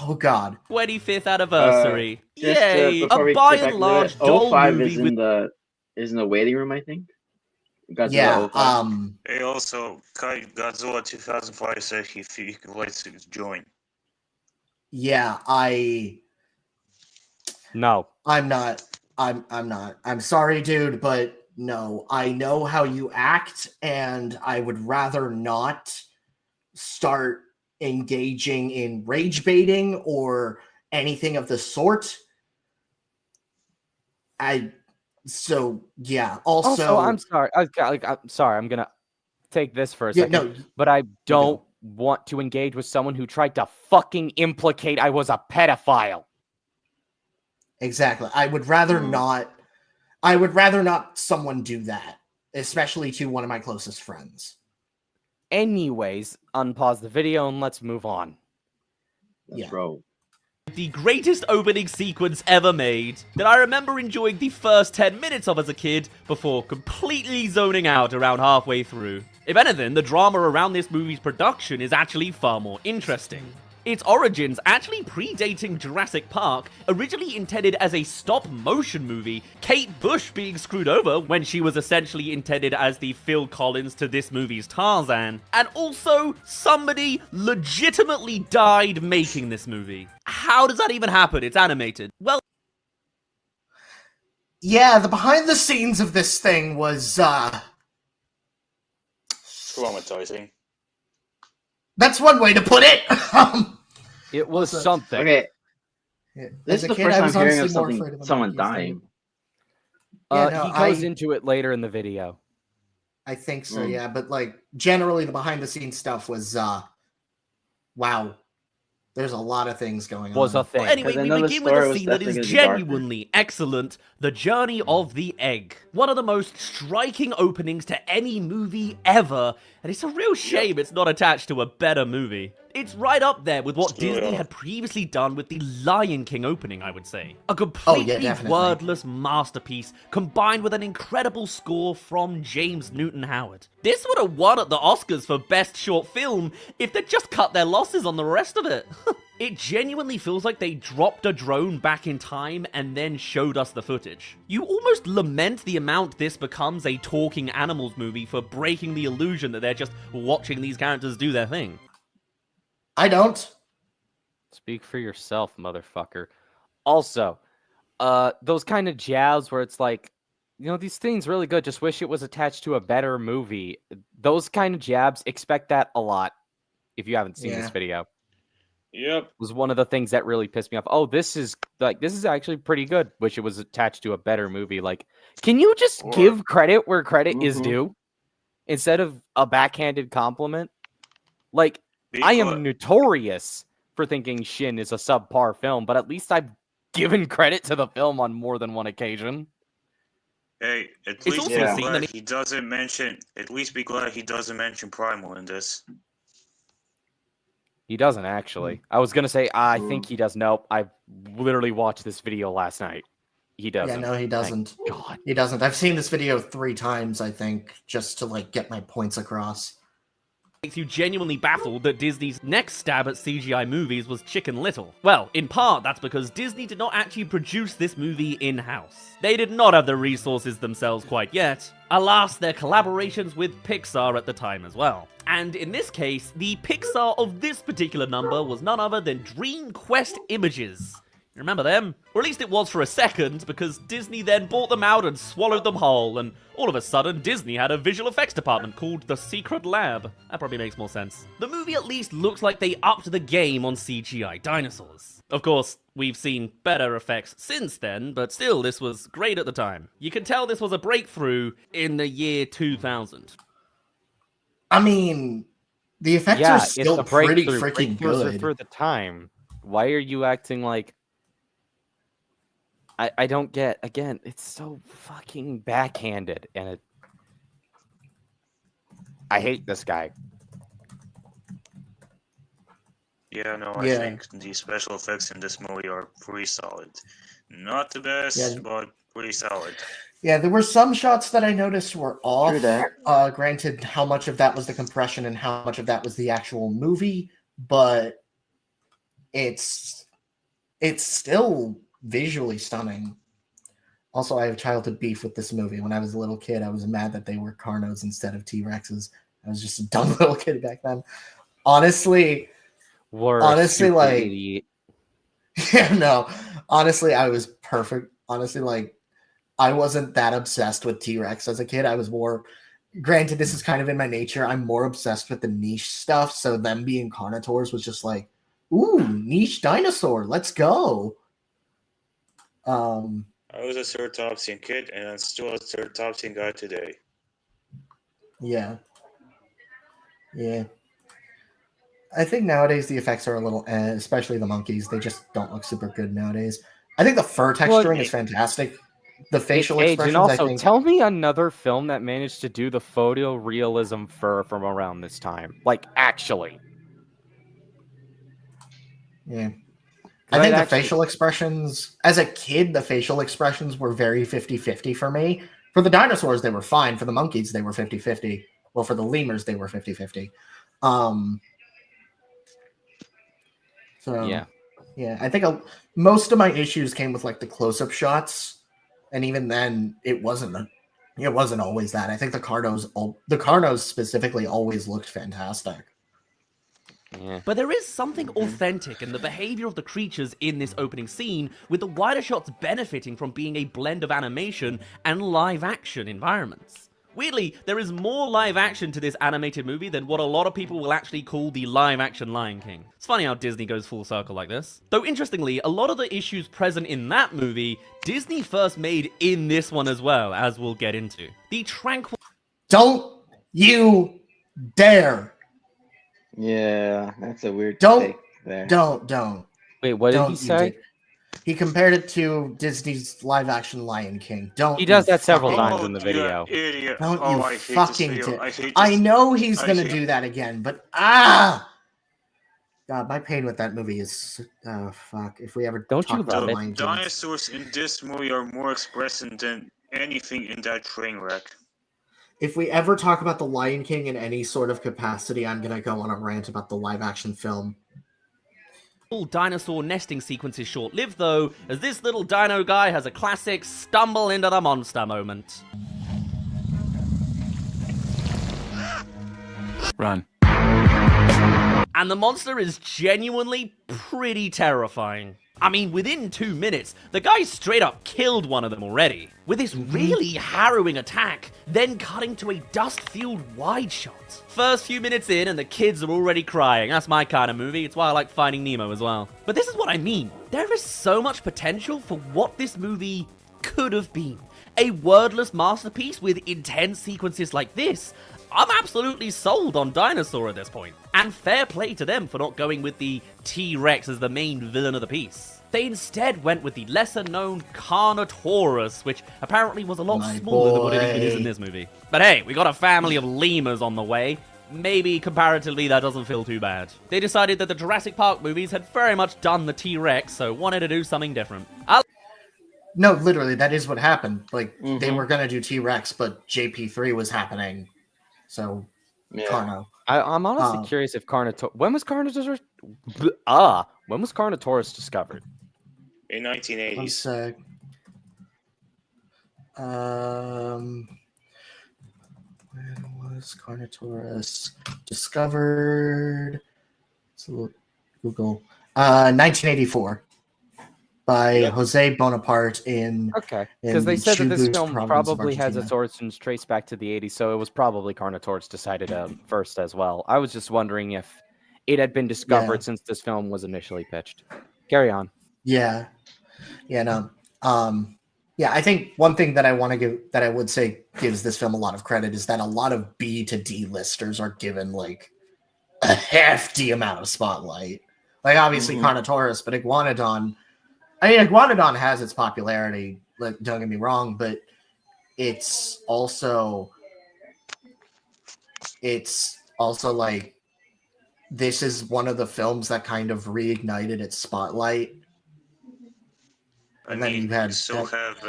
Speaker 1: Oh God.
Speaker 5: 25th anniversary.
Speaker 4: Just
Speaker 5: Yay!
Speaker 4: before
Speaker 5: A
Speaker 4: we
Speaker 5: by
Speaker 4: get back
Speaker 5: and
Speaker 4: into it,
Speaker 5: large doll
Speaker 4: 05
Speaker 5: movie
Speaker 4: is
Speaker 5: with
Speaker 4: in the waiting room, I think. Godzilla
Speaker 1: Yeah.
Speaker 4: 05.
Speaker 3: Hey, also, Godzilla 2005 said he would like to join.
Speaker 1: Yeah.
Speaker 2: No.
Speaker 1: I'm not. I'm sorry, dude, but no. I know how you act, and I would rather not start engaging in rage baiting or anything of the sort. So yeah. Also,
Speaker 2: I'm sorry. I'm sorry. I'm gonna take this for a
Speaker 1: yeah,
Speaker 2: second.
Speaker 1: no,
Speaker 2: But I don't
Speaker 1: go.
Speaker 2: want to engage with someone who tried to fucking implicate I was a pedophile.
Speaker 1: Exactly. I would rather not. I would rather not someone do that, especially to one of my closest friends.
Speaker 2: Anyways, unpause the video and let's move on.
Speaker 4: Let's roll.
Speaker 5: the greatest opening sequence ever made that I remember enjoying the first 10 minutes of as a kid before completely zoning out around halfway through. If anything, the drama around this movie's production is actually far more interesting. Its origins actually predating Jurassic Park, originally intended as a stop-motion movie, Kate Bush being screwed over when she was essentially intended as the Phil Collins to this movie's Tarzan, and also somebody legitimately died making this movie. How does that even happen? It's animated. Well,
Speaker 1: yeah, the behind the scenes of this thing was
Speaker 3: Traumatizing.
Speaker 1: that's one way to put it.
Speaker 2: It was
Speaker 1: Also-
Speaker 2: something.
Speaker 4: Okay,
Speaker 1: Yeah,
Speaker 4: this
Speaker 1: as
Speaker 4: is
Speaker 1: a
Speaker 4: the
Speaker 1: kid,
Speaker 4: first
Speaker 1: I
Speaker 4: time
Speaker 1: was
Speaker 4: hearing of
Speaker 1: honestly more afraid of
Speaker 4: someone
Speaker 1: monkeys than-
Speaker 4: dying.
Speaker 1: Yeah, no,
Speaker 2: He goes into it later in the video.
Speaker 1: I think so, yeah. But like generally the behind the scenes stuff was wow. There's a lot of things going
Speaker 2: Was
Speaker 1: on.
Speaker 2: a thing.
Speaker 5: well, anyway,
Speaker 4: Because I
Speaker 5: we
Speaker 4: know the
Speaker 5: begin with
Speaker 4: story
Speaker 5: a
Speaker 4: was
Speaker 5: scene that
Speaker 4: definitely
Speaker 5: is
Speaker 4: gonna be darker.
Speaker 5: genuinely excellent, The Journey of the Egg. One of the most striking openings to any movie ever, and it's a real shame it's not attached to a better movie. It's right up there with what
Speaker 3: Screw it
Speaker 5: Disney
Speaker 3: up.
Speaker 5: had previously done with the Lion King opening, I would say. A completely
Speaker 1: definitely.
Speaker 5: wordless masterpiece, combined with an incredible score from James Newton Howard. This would have won at the Oscars for Best Short Film if they'd just cut their losses on the rest of it. It genuinely feels like they dropped a drone back in time and then showed us the footage. You almost lament the amount this becomes a talking animals movie for breaking the illusion that they're just watching these characters do their thing.
Speaker 1: I don't.
Speaker 2: Speak for yourself, motherfucker. Also, those kind of jabs where it's like, you know, these things really good, just wish it was attached to a better movie. Those kind of jabs, expect that a lot if you haven't seen this
Speaker 1: Yeah.
Speaker 2: video.
Speaker 3: Yep.
Speaker 2: Was one of the things that really pissed me off. Oh, this is actually pretty good. Wish it was attached to a better movie. Like, can you just
Speaker 3: Or-
Speaker 2: give credit where credit is
Speaker 4: Mhm.
Speaker 2: due instead of a backhanded compliment? Like, I
Speaker 3: Because-
Speaker 2: am notorious for thinking Shin is a subpar film, but at least I've given credit to the film on more than one occasion.
Speaker 3: Hey, at
Speaker 5: It's
Speaker 3: least
Speaker 5: also
Speaker 3: be
Speaker 4: a
Speaker 5: scene
Speaker 3: glad
Speaker 5: that
Speaker 3: he doesn't mention. At least be glad he doesn't mention Primal in this.
Speaker 2: He doesn't actually. I was gonna say I think he does. Nope. I literally watched this video last night. He doesn't.
Speaker 1: Yeah, no, he
Speaker 2: Thank
Speaker 1: doesn't.
Speaker 2: God.
Speaker 1: He doesn't. I've seen this video 3 times, I think, just to like get my points across.
Speaker 5: makes you genuinely baffled that Disney's next stab at CGI movies was Chicken Little. Well, in part, that's because Disney did not actually produce this movie in-house. They did not have the resources themselves quite yet. Alas, their collaborations with Pixar at the time as well. And in this case, the Pixar of this particular number was none other than Dream Quest Images. You remember them? Or at least it was for a second, because Disney then bought them out and swallowed them whole, and all of a sudden Disney had a visual effects department called the Secret Lab. That probably makes more sense. The movie at least looks like they upped the game on CGI dinosaurs. Of course, we've seen better effects since then, but still, this was great at the time. You can tell this was a breakthrough in the year 2000.
Speaker 1: I mean, the effects
Speaker 2: Yeah,
Speaker 1: are
Speaker 2: it's
Speaker 1: still
Speaker 2: a
Speaker 1: pretty
Speaker 2: breakthrough.
Speaker 1: freaking
Speaker 2: Breakthroughs are
Speaker 1: good.
Speaker 2: for the time. Why are you acting like? I don't get. Again, it's so fucking backhanded, and I hate this guy.
Speaker 3: Yeah, no, I
Speaker 1: Yeah.
Speaker 3: think the special effects in this movie are pretty solid. Not the best,
Speaker 1: Yeah.
Speaker 3: but pretty solid.
Speaker 1: Yeah, there were some shots that I noticed were off.
Speaker 4: True that.
Speaker 1: Granted, how much of that was the compression and how much of that was the actual movie, but it's still visually stunning. Also, I have childhood beef with this movie. When I was a little kid, I was mad that they were Carnos instead of T-Rexes. I was just a dumb little kid back then. Honestly,
Speaker 2: Honestly,
Speaker 1: like-
Speaker 2: idiot.
Speaker 1: yeah, no. Honestly, I was perfect. Honestly, like, I wasn't that obsessed with T-Rex as a kid. I was more, granted, this is kind of in my nature. I'm more obsessed with the niche stuff. So them being Carnotaurs was just like, ooh, niche dinosaur. Let's go.
Speaker 3: I was a Ceratopsian kid, and I'm still a Ceratopsian guy today.
Speaker 1: Yeah. Yeah. I think nowadays the effects are a little, especially the monkeys. They just don't look super good nowadays. I think the fur texturing is fantastic. The facial
Speaker 2: Age,
Speaker 1: expressions,
Speaker 2: and also,
Speaker 1: I think.
Speaker 2: tell me another film that managed to do the photorealism fur from around this time. Like, actually.
Speaker 1: Yeah.
Speaker 2: Right,
Speaker 1: I think the
Speaker 2: actually-
Speaker 1: facial expressions, as a kid, the facial expressions were very 50-50 for me. For the dinosaurs, they were fine. For the monkeys, they were 50-50. Well, for the lemurs, they were 50-50. So, yeah, I think most of my issues came with like the close-up shots, and even then, it wasn't always that. I think the Carnos specifically always looked fantastic.
Speaker 2: Yeah.
Speaker 5: But there is something authentic in the behavior of the creatures in this opening scene, with the wider shots benefiting from being a blend of animation and live-action environments. Weirdly, there is more live-action to this animated movie than what a lot of people will actually call the live-action Lion King. It's funny how Disney goes full circle like this. Though interestingly, a lot of the issues present in that movie, Disney first made in this one as well, as we'll get into. The tranquil...
Speaker 1: Don't you dare!
Speaker 4: Yeah, that's a weird
Speaker 1: Don't-
Speaker 4: take there.
Speaker 1: Don't.
Speaker 2: Wait, what did
Speaker 1: Don't
Speaker 2: he
Speaker 1: you
Speaker 2: say?
Speaker 1: dare. He compared it to Disney's live-action Lion King. Don't.
Speaker 2: He does
Speaker 1: you
Speaker 2: that several
Speaker 1: fucking-
Speaker 2: times in the video.
Speaker 3: You idiot.
Speaker 1: Don't
Speaker 3: Oh,
Speaker 1: you
Speaker 3: I hate this
Speaker 1: fucking
Speaker 3: video.
Speaker 1: dare.
Speaker 3: I hate this.
Speaker 1: I know he's
Speaker 3: I
Speaker 1: gonna
Speaker 3: hate-
Speaker 1: do that again, but God, my pain with that movie is fuck. If we ever
Speaker 2: Don't
Speaker 1: talk
Speaker 2: you
Speaker 1: about
Speaker 2: love
Speaker 3: The
Speaker 2: it?
Speaker 1: Lion King,
Speaker 3: dinosaurs in this movie are more expressive than anything in that train wreck.
Speaker 1: if we ever talk about the Lion King in any sort of capacity, I'm gonna go on a rant about the live-action film.
Speaker 5: dinosaur nesting sequence is short-lived though, as this little dino guy has a classic stumble into the monster moment.
Speaker 6: Run.
Speaker 5: And the monster is genuinely pretty terrifying. I mean, within 2 minutes, the guy straight up killed one of them already, with this really harrowing attack, then cutting to a dust-fueled wide shot. First few minutes in, and the kids are already crying. That's my kind of movie. It's why I like Finding Nemo as well. But this is what I mean. There is so much potential for what this movie could have been. A wordless masterpiece with intense sequences like this. I'm absolutely sold on Dinosaur at this point. And fair play to them for not going with the T-Rex as the main villain of the piece. They instead went with the lesser-known Carnotaurus, which apparently was a lot smaller than what it even is in this movie. But hey, we got a family of lemurs on the way. Maybe comparatively that doesn't feel too bad. They decided that the Jurassic Park movies had very much done the T-Rex, so wanted to do something different.
Speaker 1: No, literally, that is what happened. Like, they were going to do T-Rex, but JP3 was happening. So, Carno.
Speaker 2: I'm honestly curious if Carnotaurus... When was Carnotaurus discovered?
Speaker 3: In 1980s.
Speaker 1: One sec. When was Carnotaurus discovered? Let's look. Google. 1984. By Jose Bonaparte in...
Speaker 2: Okay, because they said that this
Speaker 1: Chubut
Speaker 2: film
Speaker 1: province of
Speaker 2: probably has
Speaker 1: Argentina.
Speaker 2: its origins traced back to the 80s, so it was probably Carnotaurus decided first as well. I was just wondering if it had been discovered since this film was initially pitched. Carry on.
Speaker 1: Yeah. No. I think one thing that I would say gives this film a lot of credit is that a lot of B to D listers are given like a hefty amount of spotlight. Like obviously Carnotaurus, but Iguanodon. I mean, Iguanodon has its popularity. Like, don't get me wrong, but it's also like this is one of the films that kind of reignited its spotlight. And then you still have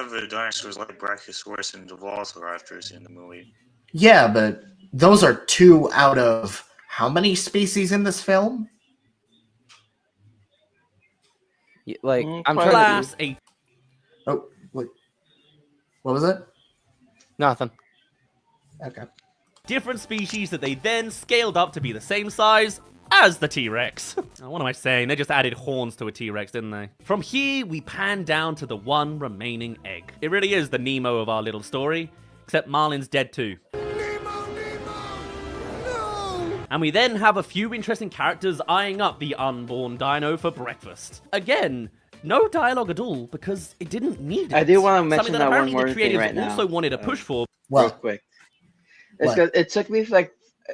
Speaker 1: the
Speaker 3: dinosaurs like Brachiosaurus and the Velociraptors in the movie.
Speaker 1: Yeah, but those are 2 out of how many species in this film?
Speaker 2: Like, I'm
Speaker 5: trying
Speaker 2: trying
Speaker 5: to...
Speaker 1: Oh, wait. What was it?
Speaker 2: Nothing.
Speaker 1: Okay.
Speaker 5: Different species that they then scaled up to be the same size as the T-Rex. What am I saying? They just added horns to a T-Rex, didn't they? From here, we pan down to the one remaining egg. It really is the Nemo of our little story, except Marlin's dead too. Nemo! No! And we then have a few interesting characters eyeing up the unborn dino for breakfast. Again, no dialogue at all, because it didn't need it.
Speaker 4: I do want to mention
Speaker 5: something
Speaker 4: that
Speaker 5: apparently
Speaker 4: one more
Speaker 5: the
Speaker 4: thing
Speaker 5: creatives
Speaker 4: right now.
Speaker 5: also wanted to push for.
Speaker 4: Real quick. It's because it took me like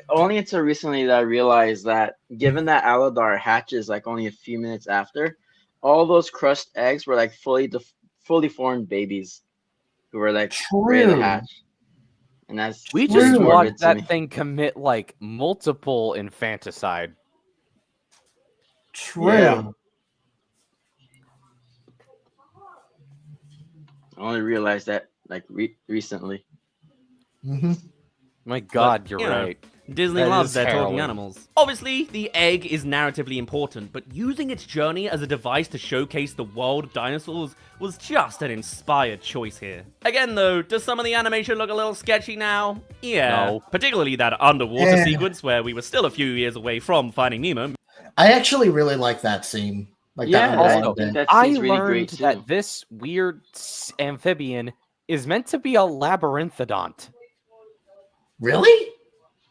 Speaker 4: only until recently that I realized that given that Aladar hatches like only a few minutes after, all those crushed eggs were like fully formed babies who were like ready to hatch. And that's
Speaker 2: we just watched
Speaker 4: that
Speaker 2: that thing commit like multiple infanticide.
Speaker 1: True.
Speaker 4: Yeah. I only realized that like recently.
Speaker 2: My God, you're
Speaker 5: you know,
Speaker 2: right.
Speaker 5: Disney
Speaker 2: That
Speaker 5: loves
Speaker 2: is
Speaker 5: their
Speaker 2: harrowing.
Speaker 5: talking animals. Obviously, the egg is narratively important, but using its journey as a device to showcase the world of dinosaurs was just an inspired choice here. Again though, does some of the animation look a little sketchy now? Yeah.
Speaker 2: No.
Speaker 5: Particularly that underwater sequence where we were still a few years away from Finding Nemo.
Speaker 1: I actually really like that scene. Like that
Speaker 4: I
Speaker 1: underwater
Speaker 4: think
Speaker 1: bit.
Speaker 4: that
Speaker 2: I
Speaker 4: scene's really
Speaker 2: learned
Speaker 4: great too.
Speaker 2: that this weird amphibian is meant to be a labyrinthodont.
Speaker 1: Really?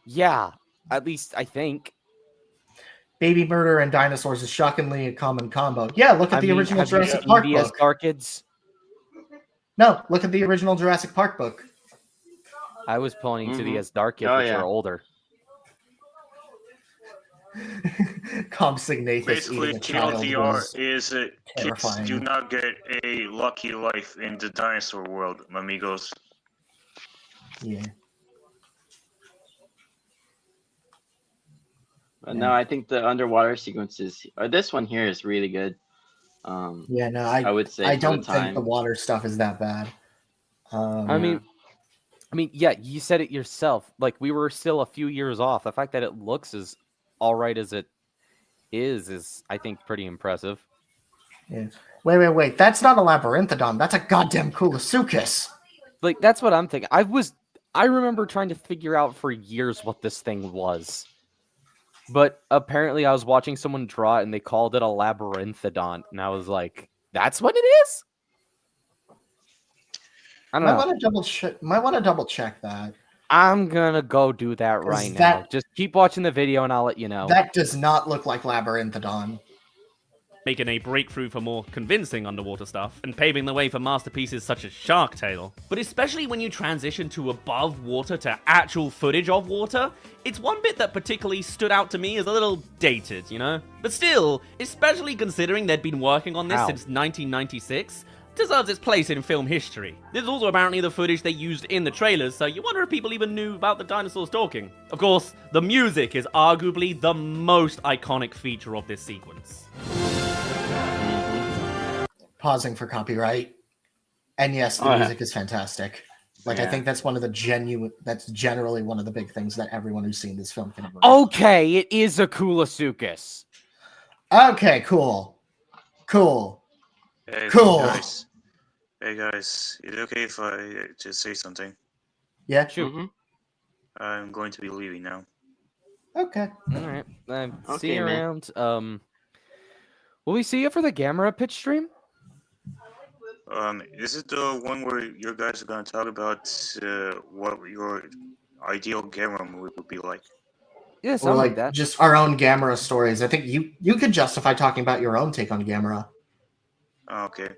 Speaker 2: Yeah, at least I think.
Speaker 1: Baby murder and dinosaurs is shockingly a common combo. Yeah, look at the original
Speaker 2: have you
Speaker 1: Jurassic
Speaker 2: seen
Speaker 1: Park
Speaker 2: DS
Speaker 1: book.
Speaker 2: Darkids?
Speaker 1: No, look at the original Jurassic Park book.
Speaker 2: I was pointing to the Darkids,
Speaker 4: Oh,
Speaker 2: which
Speaker 4: yeah.
Speaker 2: are older.
Speaker 1: Compsognathus
Speaker 3: Basically,
Speaker 1: eating a child
Speaker 3: TLDR
Speaker 1: was
Speaker 3: is kids
Speaker 1: terrifying.
Speaker 3: do not get a lucky life in the dinosaur world, amigos.
Speaker 1: Yeah.
Speaker 4: But no, I think the underwater sequences, or this one here, is really good.
Speaker 1: Yeah, no,
Speaker 4: I would say
Speaker 1: I
Speaker 4: for
Speaker 1: don't
Speaker 4: the
Speaker 1: think
Speaker 4: time.
Speaker 1: the water stuff is that bad.
Speaker 2: I mean, yeah, you said it yourself. Like, we were still a few years off. The fact that it looks as all right as it is I think, pretty impressive.
Speaker 1: Yeah. Wait. That's not a labyrinthodon. That's a goddamn Coolosuchus.
Speaker 2: Like, that's what I'm thinking. I remember trying to figure out for years what this thing was. But apparently, I was watching someone draw it, and they called it a labyrinthodont, and I was like, "That's what it is." I don't
Speaker 1: Might
Speaker 2: know.
Speaker 1: want to double check. Might want to double check that.
Speaker 2: I'm gonna go do that right now.
Speaker 1: that-
Speaker 2: Just keep watching the video, and I'll let you know.
Speaker 1: That does not look like Labyrinthodon.
Speaker 5: Making a breakthrough for more convincing underwater stuff, and paving the way for masterpieces such as Shark Tale. But especially when you transition to above water to actual footage of water, it's one bit that particularly stood out to me as a little dated, you know? But still, especially considering they'd been working on this
Speaker 2: Ow.
Speaker 5: since 1996, deserves its place in film history. This is also apparently the footage they used in the trailers, so you wonder if people even knew about the dinosaurs talking. Of course, the music is arguably the most iconic feature of this sequence.
Speaker 1: Pausing for copyright. And yes, the
Speaker 4: Oh, yeah.
Speaker 1: music is fantastic. Like, I
Speaker 4: Yeah.
Speaker 1: think that's one of the that's generally one of the big things that everyone who's seen this film can agree.
Speaker 2: Okay, it is a Kulasukis.
Speaker 1: Okay, cool. Cool.
Speaker 3: Hey,
Speaker 1: Cool.
Speaker 3: guys. Hey guys, is it okay if I just say something?
Speaker 1: Yeah.
Speaker 2: Shoot.
Speaker 4: Mhm.
Speaker 3: I'm going to be leaving now.
Speaker 1: Okay.
Speaker 2: All right. See
Speaker 4: Okay,
Speaker 2: you
Speaker 4: man.
Speaker 2: around. Will we see you for the Gamera pitch stream?
Speaker 3: Is it the one where you guys are going to talk about what your ideal Gamera movie would be like?
Speaker 2: Yeah,
Speaker 1: Or
Speaker 2: something like
Speaker 1: like
Speaker 2: that.
Speaker 1: just our own Gamera stories. I think you could justify talking about your own take on Gamera.
Speaker 3: Okay.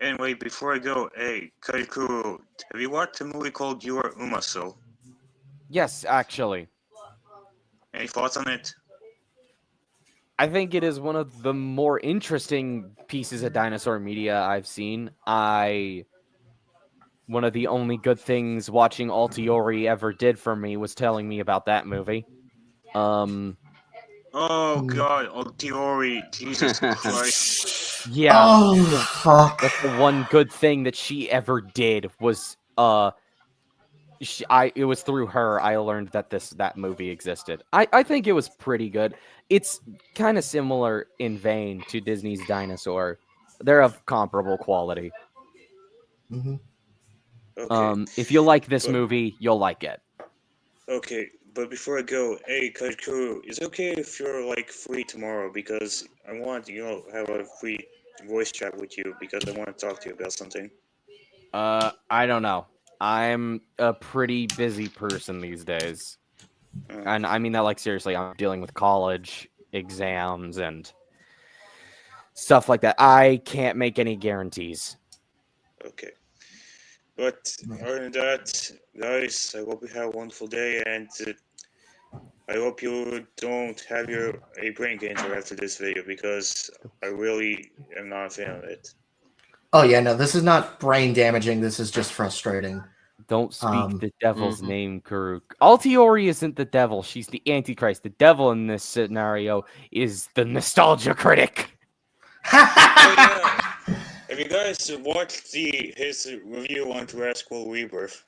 Speaker 3: Anyway, before I go, hey, Kaikuru, have you watched a movie called You Are Umaso?
Speaker 2: Yes, actually.
Speaker 3: Any thoughts on it?
Speaker 2: I think it is one of the more interesting pieces of dinosaur media I've seen. One of the only good things watching Altiori ever did for me was telling me about that movie.
Speaker 3: Oh god, Altiori, Jesus Christ.
Speaker 2: Yeah,
Speaker 1: Oh fuck.
Speaker 2: that's the one good thing that she ever did was it was through her I learned that that movie existed. I think it was pretty good. It's kind of similar in vein to Disney's Dinosaur. They're of comparable quality.
Speaker 1: Mm-hmm.
Speaker 3: Okay,
Speaker 2: If you like this
Speaker 3: But-
Speaker 2: movie, you'll like it.
Speaker 3: okay, but before I go, hey, Kaikuru, is it okay if you're like free tomorrow? Because I want, have a free voice chat with you because I want to talk to you about something.
Speaker 2: I don't know. I'm a pretty busy person these days. And I mean that like seriously, I'm dealing with college exams and stuff like that. I can't make any guarantees.
Speaker 3: Okay. But other than that, guys, I hope you have a wonderful day, and I hope you don't have a brain cancer after this video, because I really am not a fan of it.
Speaker 1: Oh yeah, no, this is not brain damaging. This is just frustrating.
Speaker 2: Don't speak the devil's
Speaker 4: mhm.
Speaker 2: name, Karuk. Altiori isn't the devil. She's the Antichrist. The devil in this scenario is the nostalgia critic.
Speaker 3: Oh yeah, have you guys watched his review on Jurassic World Rebirth?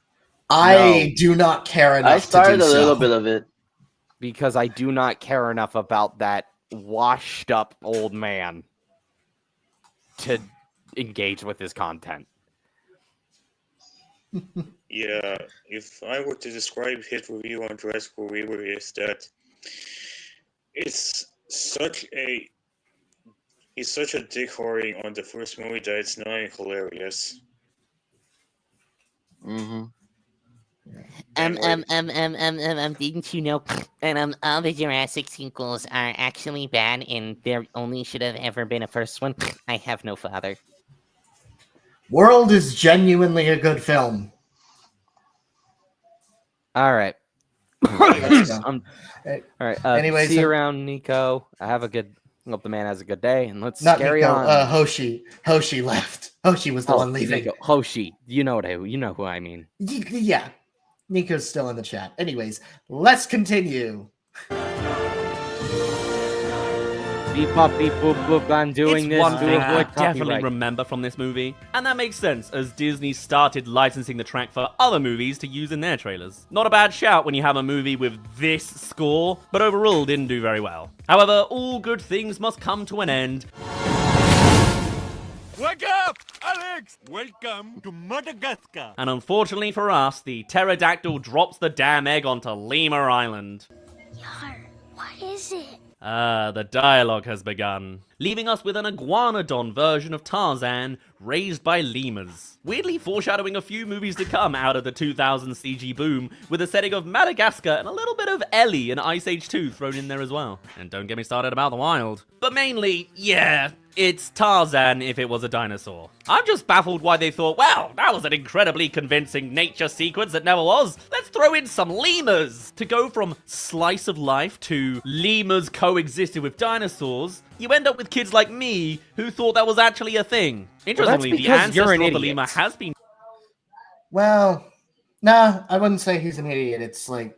Speaker 1: I do not care enough
Speaker 4: I started
Speaker 1: to do
Speaker 4: a little
Speaker 1: so.
Speaker 4: bit of it.
Speaker 2: Because I do not care enough about that washed up old man to engage with his content.
Speaker 3: Yeah, if I were to describe his review on Jurassic World Rebirth, is that it's he's such a dick horning on the first movie that it's not even hilarious.
Speaker 4: Mm-hmm.
Speaker 6: Didn't you know? And all the Jurassic sequels are actually bad, and there only should have ever been a first one. I have no father.
Speaker 1: World is genuinely a good film.
Speaker 2: All right.
Speaker 1: Let's go.
Speaker 2: All right.
Speaker 1: Anyways,
Speaker 2: see you around, Nico. Hope the man has a good day, and let's
Speaker 1: Not
Speaker 2: carry
Speaker 1: Nico,
Speaker 2: on.
Speaker 1: Hoshi. Hoshi left. Hoshi was the one leaving.
Speaker 2: Nico. Hoshi. You know who I mean.
Speaker 1: Yeah. Nico's still in the chat. Anyways, let's continue.
Speaker 2: Beep pop beep boop boop. I'm doing
Speaker 5: It's
Speaker 2: this.
Speaker 5: one
Speaker 2: to
Speaker 5: thing I
Speaker 2: avoid
Speaker 5: definitely
Speaker 2: copyright.
Speaker 5: remember from this movie, and that makes sense as Disney started licensing the track for other movies to use in their trailers. Not a bad shout when you have a movie with this score, but overall didn't do very well. However, all good things must come to an end.
Speaker 7: Wake up, Alex! Welcome to Madagascar.
Speaker 5: And unfortunately for us, the pterodactyl drops the damn egg onto Lemur Island.
Speaker 8: Yar, What is it?
Speaker 5: The dialogue has begun, leaving us with an iguanodon version of Tarzan raised by lemurs. Weirdly foreshadowing a few movies to come out of the 2000 CG boom, with a setting of Madagascar and a little bit of Ellie and Ice Age 2 thrown in there as well. And don't get me started about the wild. But mainly, yeah, it's Tarzan if it was a dinosaur. I'm just baffled why they thought, well, that was an incredibly convincing nature sequence that never was. Let's throw in some lemurs. To go from slice of life to lemurs coexisted with dinosaurs, you end up with kids like me who thought that was actually a thing. Interestingly, the ancestor of the lemur has been...
Speaker 1: Well, nah, I wouldn't say he's an idiot. It's like,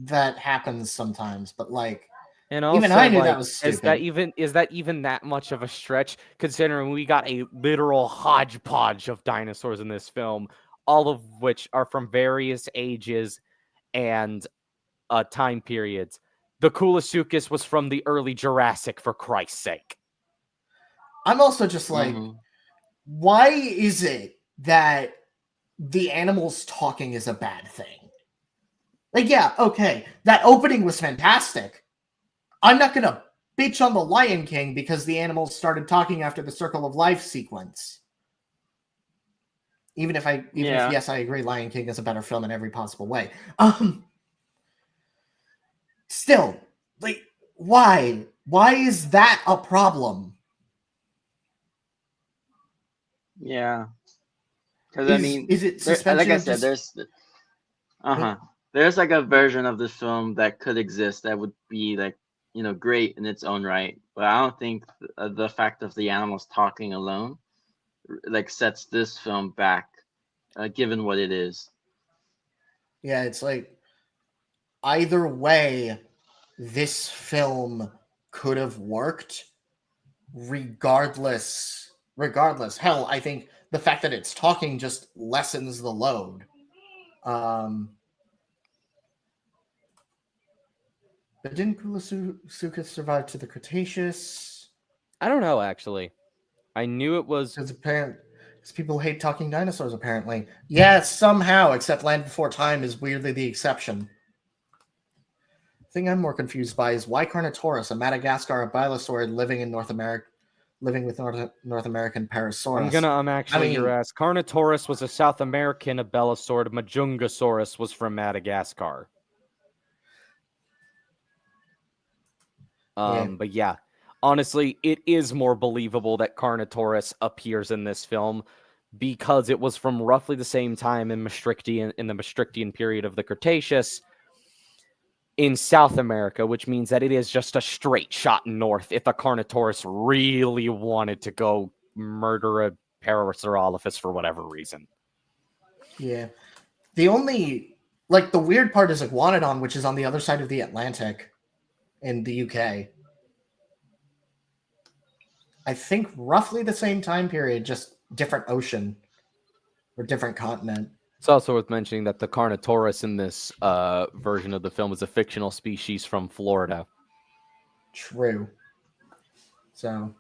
Speaker 1: that happens sometimes, but like,
Speaker 2: And also,
Speaker 1: even I knew
Speaker 2: like,
Speaker 1: that was stupid.
Speaker 2: Is that even that much of a stretch, considering we got a literal hodgepodge of dinosaurs in this film, all of which are from various ages and time periods. The Koolasuchus was from the early Jurassic, for Christ's sake.
Speaker 1: I'm also just like, why is it that the animals talking is a bad thing? Like, yeah, okay, that opening was fantastic. I'm not gonna bitch on the Lion King because the animals started talking after the Circle of Life sequence. Even if yes, I agree, Lion King is a better film in every possible way. Still, like, why? Why is that a problem?
Speaker 4: Yeah. Because I mean,
Speaker 1: is it
Speaker 4: suspension? Like I said, there's like a version of this film that could exist that would be like, you know, great in its own right. But I don't think the fact of the animals talking alone like sets this film back, given what it is.
Speaker 1: Yeah, it's like either way, this film could have worked regardless. Hell, I think the fact that it's talking just lessens the load. But didn't Koolasuchus survive to the Cretaceous?
Speaker 2: I don't know, actually. I knew it was...
Speaker 1: Because people hate talking dinosaurs, apparently. Yeah, somehow, except Land Before Time is weirdly the exception. The thing I'm more confused by is why Carnotaurus, a Madagascar abyssosaurid living in North America, living with North American Parasaurus.
Speaker 2: I'm actually your ass. Carnotaurus was a South American abelosaurid. Majungasaurus was from Madagascar. But yeah, honestly, it is more believable that Carnotaurus appears in this film because it was from roughly the same time in the Maastrichtian period of the Cretaceous in South America, which means that it is just a straight shot north if the Carnotaurus really wanted to go murder a Parasaurolophus for whatever reason.
Speaker 1: Yeah. The only, like, the weird part is Iguanodon, which is on the other side of the Atlantic in the UK. I think roughly the same time period, just different ocean or different continent.
Speaker 2: It's also worth mentioning that the Carnotaurus in this version of the film is a fictional species from Florida.
Speaker 1: True. So...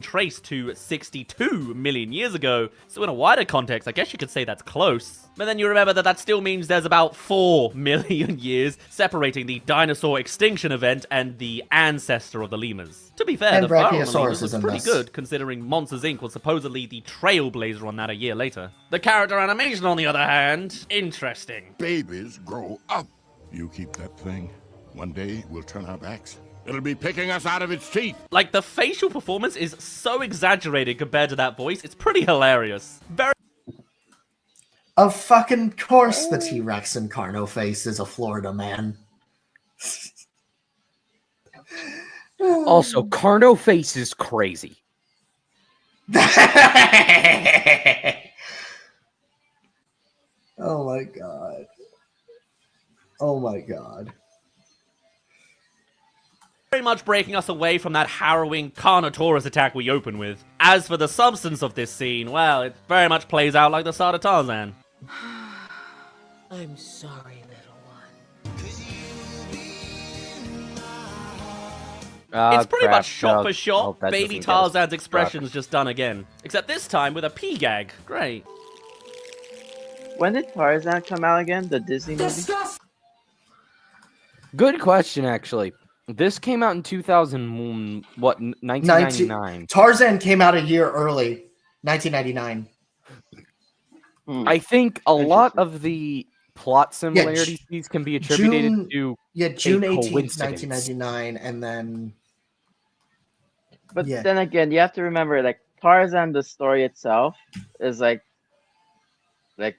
Speaker 5: traced to 62 million years ago, so in a wider context, I guess you could say that's close. But then you remember that still means there's about 4 million years separating the dinosaur extinction event and the ancestor of the lemurs. To be fair, the fur on the lemurs was pretty good, considering Monsters, Inc. was supposedly the trailblazer on that a year later. The character animation, on the other hand, interesting.
Speaker 7: Babies grow up. You keep that thing. One day we'll turn our backs. It'll be picking us out of its teeth.
Speaker 5: Like, the facial performance is so exaggerated compared to that voice, it's pretty hilarious.
Speaker 1: Of fucking course the T-Rex in Carnoface is a Florida man.
Speaker 2: Also, Carnoface is crazy.
Speaker 1: Oh my god. Oh my god.
Speaker 5: Very much breaking us away from that harrowing Carnotaurus attack we open with. As for the substance of this scene, well, it very much plays out like the start of Tarzan.
Speaker 8: I'm sorry, little one.
Speaker 5: It's pretty much shot for shot, baby Tarzan's expression's just done again. Except this time with a pee gag. Great.
Speaker 4: When did Tarzan come out again? The Disney movie?
Speaker 2: Good question, actually. This came out in 2000, what, 1999.
Speaker 1: Tarzan came out a year early, 1999.
Speaker 2: I think a lot
Speaker 4: Interesting.
Speaker 2: of the plot similarities these can be attributed to
Speaker 1: June 18th,
Speaker 2: coincidence.
Speaker 1: 1999, and then
Speaker 4: But
Speaker 1: yeah.
Speaker 4: then again, you have to remember, like Tarzan, the story itself is like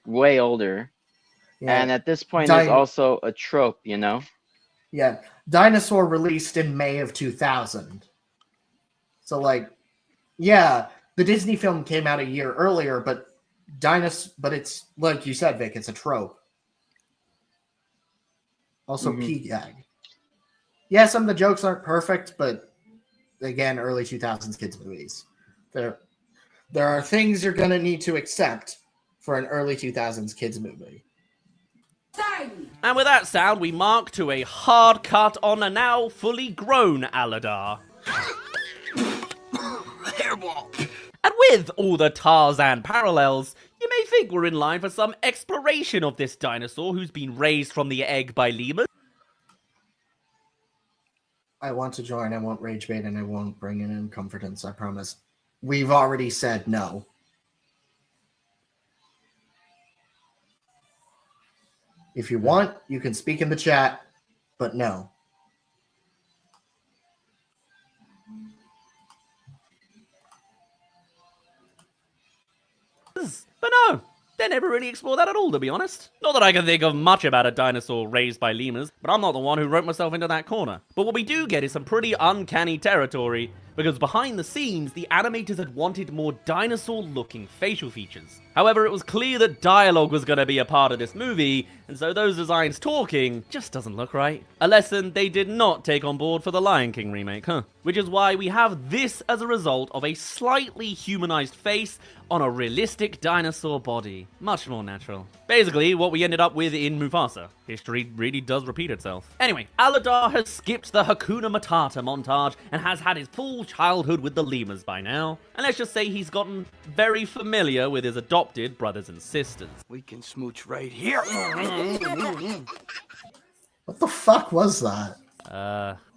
Speaker 4: way older,
Speaker 1: yeah,
Speaker 4: and at this point,
Speaker 1: Din-
Speaker 4: it's also a trope, you know.
Speaker 1: yeah, Dinosaur released in May of 2000. So like, yeah, the Disney film came out a year earlier, but but it's like you said, Vic, it's a trope. Also,
Speaker 4: Mhm.
Speaker 1: P-gag. Yeah, some of the jokes aren't perfect, but again, early 2000s kids movies. There are things you're gonna need to accept for an early 2000s kids movie.
Speaker 5: And with that sound, we mark to a hard cut on a now fully grown Aladar. And with all the Tarzan parallels, you may think we're in line for some exploration of this dinosaur who's been raised from the egg by lemurs.
Speaker 1: I want to join, I won't rage bait, and I won't bring in incompetence, I promise. We've already said no. If you want, you can speak in the chat, but no.
Speaker 5: But no, they never really explore that at all, to be honest. Not that I can think of much about a dinosaur raised by lemurs, but I'm not the one who wrote myself into that corner. But what we do get is some pretty uncanny territory, because behind the scenes, the animators had wanted more dinosaur-looking facial features. However, it was clear that dialogue was going to be a part of this movie, and so those designs talking just doesn't look right. A lesson they did not take on board for the Lion King remake, huh? Which is why we have this as a result of a slightly humanized face on a realistic dinosaur body. Much more natural. Basically, what we ended up with in Mufasa. History really does repeat itself. Anyway, Aladar has skipped the Hakuna Matata montage and has had his full childhood with the lemurs by now. And let's just say he's gotten very familiar with his adopted brothers and sisters.
Speaker 9: We can smooch right here.
Speaker 1: What the fuck was that?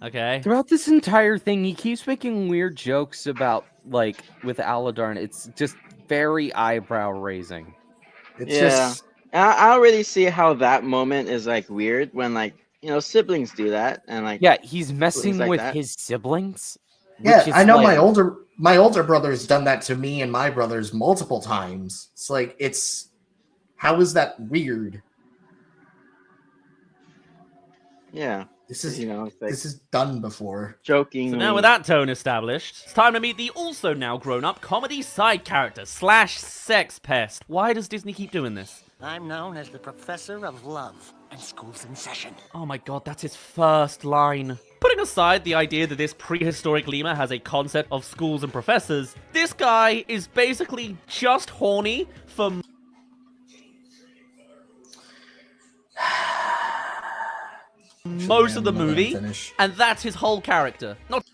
Speaker 5: Okay.
Speaker 2: Throughout this entire thing, he keeps making weird jokes about, like, with Aladar, and it's just very eyebrow raising.
Speaker 1: It's
Speaker 4: Yeah.
Speaker 1: just
Speaker 4: I don't really see how that moment is like weird when, like, you know, siblings do that, and like
Speaker 2: Yeah, he's messing
Speaker 4: like
Speaker 2: with
Speaker 4: that.
Speaker 2: his siblings.
Speaker 1: yeah.
Speaker 2: which is
Speaker 1: I know
Speaker 2: like-
Speaker 1: my older brother's done that to me and my brothers multiple times. It's like how is that weird?
Speaker 4: yeah,
Speaker 1: This is
Speaker 4: you know, it's like
Speaker 1: this is done before.
Speaker 4: joking.
Speaker 5: So now with that tone established, it's time to meet the also now grown-up comedy side character / sex pest. Why does Disney keep doing this?
Speaker 8: I'm known as the Professor of Love, and school's in session.
Speaker 5: Oh my god, that's his first line. Putting aside the idea that this prehistoric lemur has a concept of schools and professors, this guy is basically just horny for most of the
Speaker 1: Let him
Speaker 5: movie,
Speaker 1: finish.
Speaker 5: and that's his whole character. Not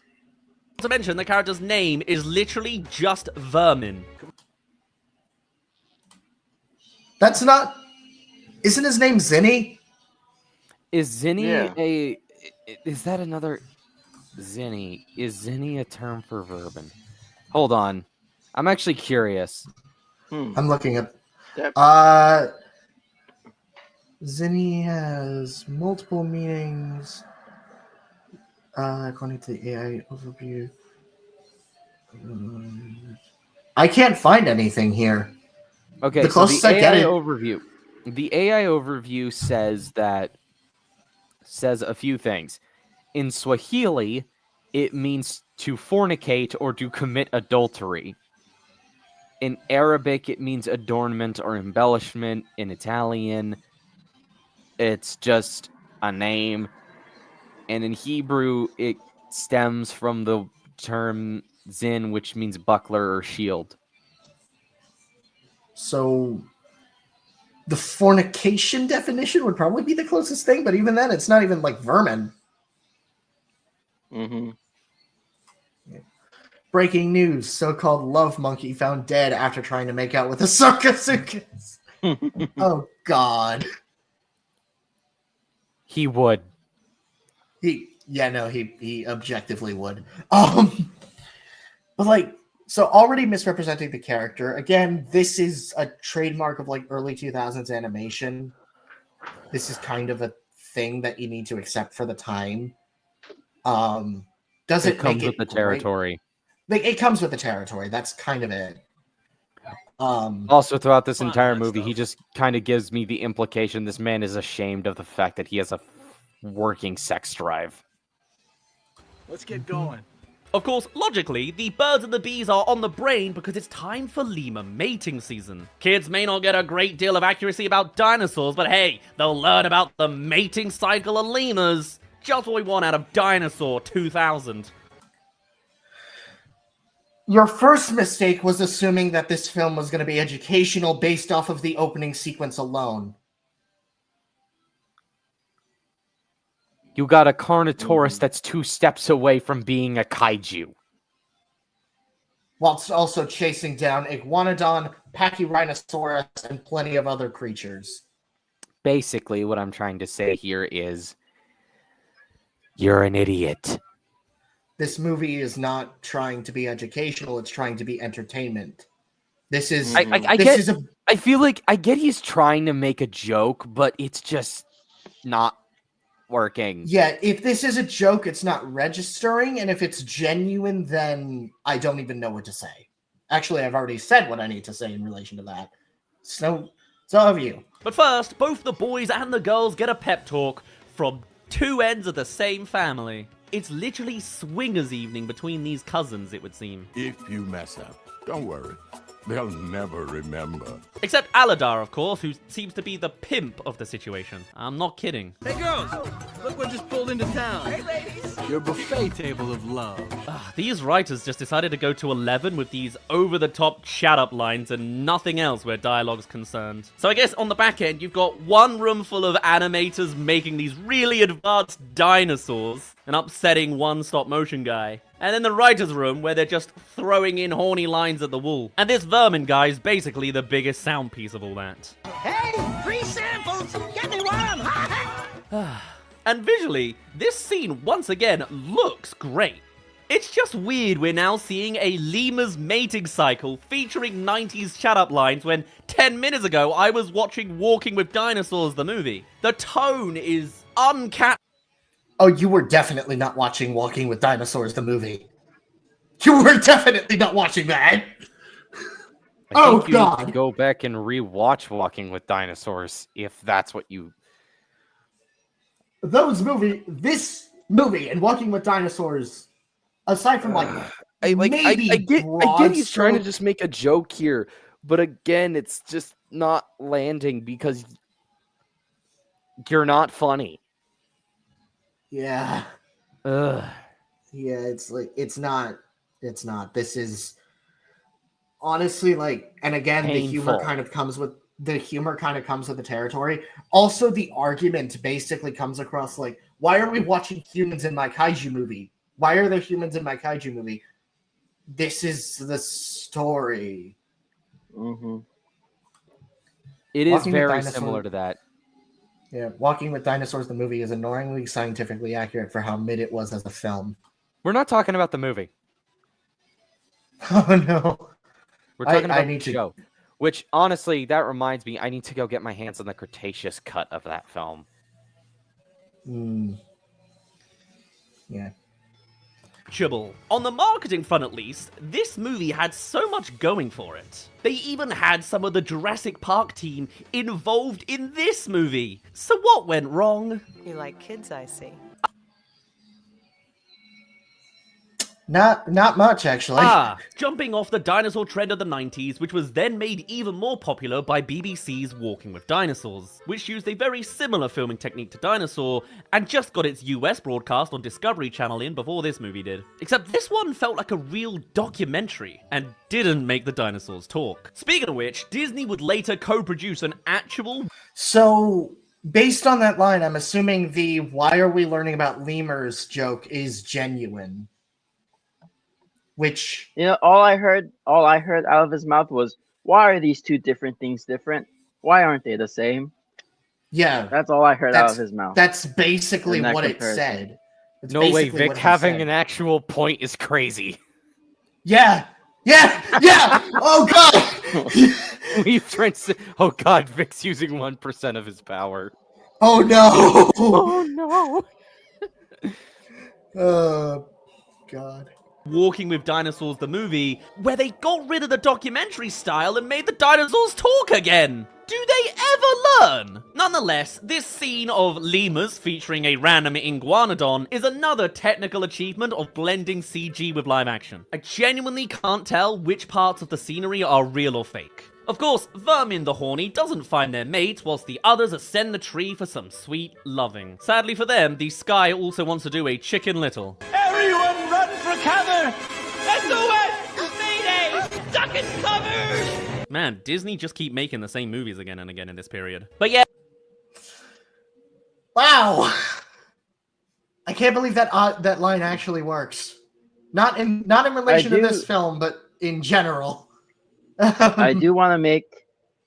Speaker 5: to mention, the character's name is literally just Vermin.
Speaker 1: That's not. Isn't his name Zinni?
Speaker 2: Is Zinni
Speaker 4: Yeah.
Speaker 2: Is that another... Zinni. Is Zinni a term for vermin? Hold on. I'm actually curious.
Speaker 1: I'm looking at.
Speaker 4: Yep.
Speaker 1: Zinni has multiple meanings. According to the AI overview. I can't find anything here.
Speaker 2: Okay,
Speaker 1: The
Speaker 2: so
Speaker 1: closest
Speaker 2: the
Speaker 1: I get
Speaker 2: AI
Speaker 1: it-
Speaker 2: overview. The AI overview says a few things. In Swahili, it means to fornicate or to commit adultery. In Arabic, it means adornment or embellishment. In Italian, it's just a name. And in Hebrew, it stems from the term zin, which means buckler or shield.
Speaker 1: So the fornication definition would probably be the closest thing, but even then, it's not even like vermin.
Speaker 4: Mm-hmm.
Speaker 1: Breaking news: so-called love monkey found dead after trying to make out with a circus. Oh God!
Speaker 2: He would.
Speaker 1: He objectively would. But like, so already misrepresenting the character. Again, this is a trademark of like early 2000s animation. This is kind of a thing that you need to accept for the time. Does it
Speaker 2: comes
Speaker 1: make
Speaker 2: with
Speaker 1: it
Speaker 2: the
Speaker 1: great?
Speaker 2: territory.
Speaker 1: Like, it comes with the territory. That's kind of it.
Speaker 2: Also, throughout this entire movie, he just kind of gives me the implication this man is ashamed of the fact that he has a working sex drive.
Speaker 9: Let's get going.
Speaker 5: Of course, logically, the birds and the bees are on the brain because it's time for lemur mating season. Kids may not get a great deal of accuracy about dinosaurs, but hey, they'll learn about the mating cycle of lemurs. Just what we want out of Dinosaur 2000.
Speaker 1: Your first mistake was assuming that this film was going to be educational based off of the opening sequence alone.
Speaker 2: You got a Carnotaurus that's 2 steps away from being a kaiju.
Speaker 1: Whilst also chasing down Iguanodon, Pachyrhinosaurus, and plenty of other creatures.
Speaker 2: Basically, what I'm trying to say here is, you're an idiot.
Speaker 1: This movie is not trying to be educational, it's trying to be entertainment. This is...
Speaker 2: I feel like, I get he's trying to make a joke, but it's just not working.
Speaker 1: Yeah, if this is a joke, it's not registering, and if it's genuine, then I don't even know what to say. Actually, I've already said what I need to say in relation to that. So have you.
Speaker 5: But first, both the boys and the girls get a pep talk from 2 ends of the same family. It's literally swingers evening between these cousins, it would seem.
Speaker 7: If you mess up, don't worry. They'll never remember.
Speaker 5: Except Aladar, of course, who seems to be the pimp of the situation. I'm not kidding.
Speaker 9: Hey, girls! Look what just pulled into town. Hey, ladies! Your buffet table of love.
Speaker 5: These writers just decided to go to 11 with these over-the-top chat-up lines and nothing else where dialogue's concerned. So I guess on the back end, you've got one room full of animators making these really advanced dinosaurs and upsetting one stop-motion guy. And then the writer's room, where they're just throwing in horny lines at the wall. And this vermin guy is basically the biggest sound piece of all that.
Speaker 8: Hey, free samples! Get me one!
Speaker 5: And visually, this scene, once again, looks great. It's just weird we're now seeing a lemur's mating cycle featuring 90s chat-up lines when 10 minutes ago I was watching Walking with Dinosaurs, the movie. The tone is uncat.
Speaker 1: Oh, you were definitely not watching Walking with Dinosaurs, the movie. You were definitely not watching that.
Speaker 2: I think you
Speaker 1: God!
Speaker 2: need to go back and rewatch Walking with Dinosaurs if that's what you.
Speaker 1: This movie, and Walking with Dinosaurs, aside from
Speaker 2: I get he's trying to just make a joke here, but again, it's just not landing because you're not funny.
Speaker 1: Yeah.
Speaker 2: Ugh.
Speaker 1: Yeah, it's not. This is honestly and again,
Speaker 2: painful.
Speaker 1: the humor kind of comes with the territory. Also, the argument basically comes across why are we watching humans in my kaiju movie? Why are there humans in my kaiju movie? This is the story.
Speaker 4: Mm-hmm.
Speaker 2: It is very similar to that.
Speaker 1: Yeah, Walking with Dinosaurs, the movie, is annoyingly scientifically accurate for how mid it was as a film.
Speaker 2: We're not talking about the movie.
Speaker 1: Oh, no.
Speaker 2: We're talking about the show. Which, honestly, that reminds me, I need to go get my hands on the Cretaceous cut of that film.
Speaker 1: Yeah.
Speaker 5: On the marketing front, at least, this movie had so much going for it. They even had some of the Jurassic Park team involved in this movie. So what went wrong?
Speaker 10: You like kids, I see.
Speaker 1: Not much, actually.
Speaker 5: Jumping off the dinosaur trend of the 90s, which was then made even more popular by BBC's Walking with Dinosaurs, which used a very similar filming technique to Dinosaur, and just got its US broadcast on Discovery Channel in before this movie did. Except this one felt like a real documentary, and didn't make the dinosaurs talk. Speaking of which, Disney would later co-produce an actual...
Speaker 1: So, based on that line, I'm assuming the "why are we learning about lemurs" joke is genuine. Which,
Speaker 4: all I heard out of his mouth was, "Why are these two different things different? Why aren't they the same?"
Speaker 1: Yeah,
Speaker 4: that's all I heard out of his mouth.
Speaker 1: That's basically what it said. It's
Speaker 2: No way,
Speaker 1: basically
Speaker 2: Vic
Speaker 1: what he
Speaker 2: having
Speaker 1: said.
Speaker 2: an actual point is crazy.
Speaker 1: Yeah! Oh god!
Speaker 2: We've oh god, Vic's using 1% of his power.
Speaker 1: Oh no!
Speaker 2: Oh no!
Speaker 1: Oh god.
Speaker 5: Walking with Dinosaurs, the movie, where they got rid of the documentary style and made the dinosaurs talk again. Do they ever learn? Nonetheless, this scene of lemurs featuring a random iguanodon is another technical achievement of blending CG with live action. I genuinely can't tell which parts of the scenery are real or fake. Of course, Vermin the Horny doesn't find their mate whilst the others ascend the tree for some sweet loving. Sadly for them, the Sky also wants to do a Chicken Little.
Speaker 9: Everyone run for cover! SOS! Mayday! Duck and cover!
Speaker 5: Man, Disney just keep making the same movies again and again in this period. But yeah.
Speaker 1: Wow! I can't believe that that line actually works. Not in relation to this film, but in general.
Speaker 4: I do want to make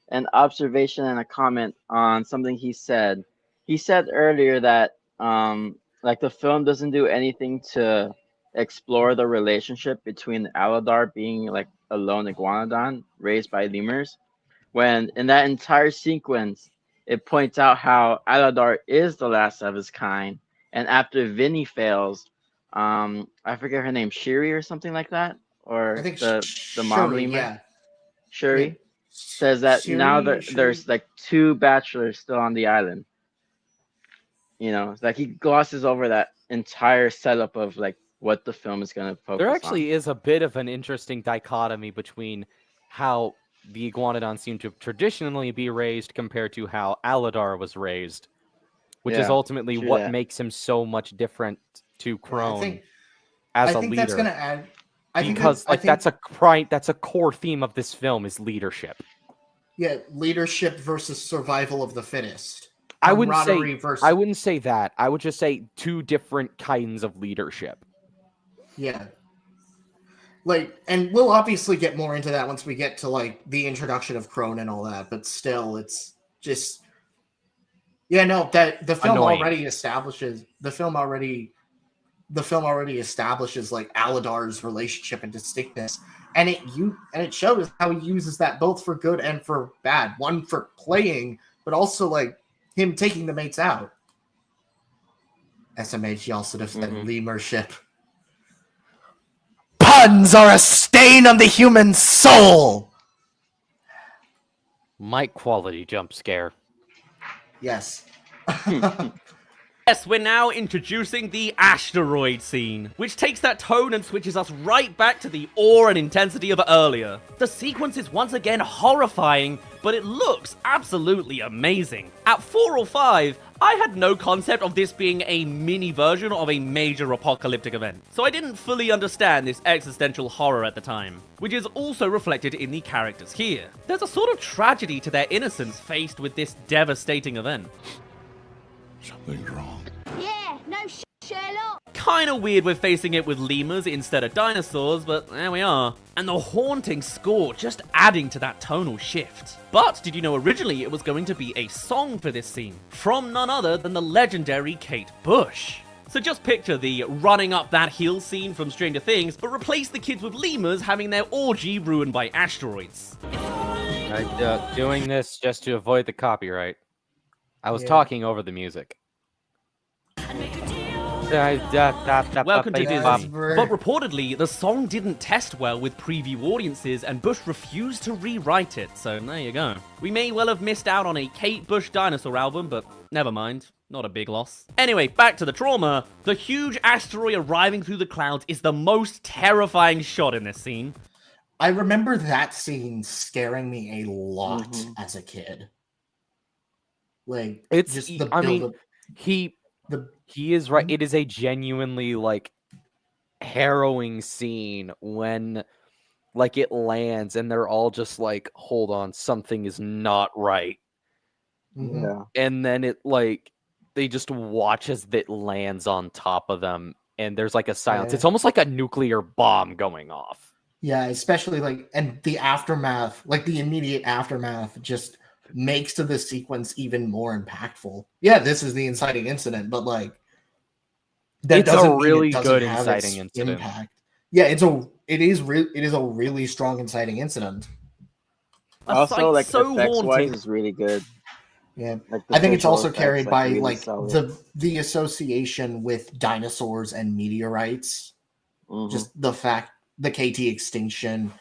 Speaker 4: an observation and a comment on something he said. He said earlier that like the film doesn't do anything to explore the relationship between Aladar being like a lone iguanodon raised by lemurs, when in that entire sequence it points out how Aladar is the last of his kind, and after Vinny fails, I forget her name, Shiri or something like that, or
Speaker 1: I think
Speaker 4: the mom
Speaker 1: Shuri,
Speaker 4: lemur.
Speaker 1: yeah.
Speaker 4: Shuri
Speaker 1: Yeah.
Speaker 4: says that
Speaker 1: Shuri,
Speaker 4: now
Speaker 1: Shuri.
Speaker 4: there's like 2 bachelors still on the island. You know, it's like he glosses over that entire setup of like what the film is going to focus
Speaker 2: There
Speaker 4: on.
Speaker 2: actually is a bit of an interesting dichotomy between how the Iguanodon seem to traditionally be raised compared to how Aladar was raised, which is
Speaker 4: Yeah,
Speaker 2: ultimately
Speaker 4: true
Speaker 2: what
Speaker 4: that.
Speaker 2: makes him so much different to Crone
Speaker 1: I
Speaker 2: as a
Speaker 1: think
Speaker 2: leader.
Speaker 1: that's gonna add.
Speaker 2: Because that's a core theme of this film is leadership.
Speaker 1: Yeah, leadership versus survival of the fittest.
Speaker 2: I wouldn't say that. I would just say 2 different kinds of leadership.
Speaker 1: Yeah. Like, and we'll obviously get more into that once we get to like the introduction of Crone and all that, but still it's just that the film already establishes like Aladar's relationship and distinctness, and it shows how he uses that both for good and for bad. One for playing, but also like him taking the mates out. SMH also said lemurship. Puns are a stain on the human soul.
Speaker 2: Mike quality jump scare.
Speaker 1: Yes.
Speaker 5: Yes, we're now introducing the asteroid scene, which takes that tone and switches us right back to the awe and intensity of earlier. The sequence is once again horrifying, but it looks absolutely amazing. At 4 or 5, I had no concept of this being a mini version of a major apocalyptic event, so I didn't fully understand this existential horror at the time, which is also reflected in the characters here. There's a sort of tragedy to their innocence faced with this devastating event.
Speaker 7: Something's wrong.
Speaker 10: Yeah, no Sherlock.
Speaker 5: Kinda weird we're facing it with lemurs instead of dinosaurs, but there we are. And the haunting score just adding to that tonal shift. But did you know originally it was going to be a song for this scene? From none other than the legendary Kate Bush. So just picture the running up that hill scene from Stranger Things, but replace the kids with lemurs having their orgy ruined by asteroids.
Speaker 2: Doing this just to avoid the copyright. I was talking over the music.
Speaker 5: Welcome to Disney. But reportedly, the song didn't test well with preview audiences, and Bush refused to rewrite it, so there you go. We may well have missed out on a Kate Bush dinosaur album, but never mind. Not a big loss. Anyway, back to the trauma. The huge asteroid arriving through the clouds is the most terrifying shot in this scene.
Speaker 1: I remember that scene scaring me a lot as a kid. Like,
Speaker 2: it's
Speaker 1: just the
Speaker 2: I mean,
Speaker 1: build-up.
Speaker 2: he is right. It is a genuinely like harrowing scene when like it lands and they're all just like, hold on, something is not right.
Speaker 4: Yeah.
Speaker 2: And then it like they just watch as it lands on top of them and there's like a silence.
Speaker 1: Yeah.
Speaker 2: It's almost like a nuclear bomb going off.
Speaker 1: Yeah, especially like, and the aftermath, like the immediate aftermath just makes to the sequence even more impactful. Yeah, this is the inciting incident, but like that
Speaker 2: It's a
Speaker 1: doesn't mean
Speaker 2: really
Speaker 1: it doesn't
Speaker 2: good
Speaker 1: have
Speaker 2: inciting
Speaker 1: its
Speaker 2: incident.
Speaker 1: impact. Yeah, it is a really strong inciting incident.
Speaker 5: A
Speaker 4: Also,
Speaker 5: sight
Speaker 4: like
Speaker 5: so
Speaker 4: effects
Speaker 5: haunting.
Speaker 4: wise, is really good.
Speaker 1: Yeah,
Speaker 4: Like the
Speaker 1: I think it's
Speaker 4: visual
Speaker 1: also
Speaker 4: effects,
Speaker 1: carried by
Speaker 4: really
Speaker 1: like
Speaker 4: solid.
Speaker 1: the association with dinosaurs and meteorites.
Speaker 4: Mhm.
Speaker 1: Just the fact the KT extinction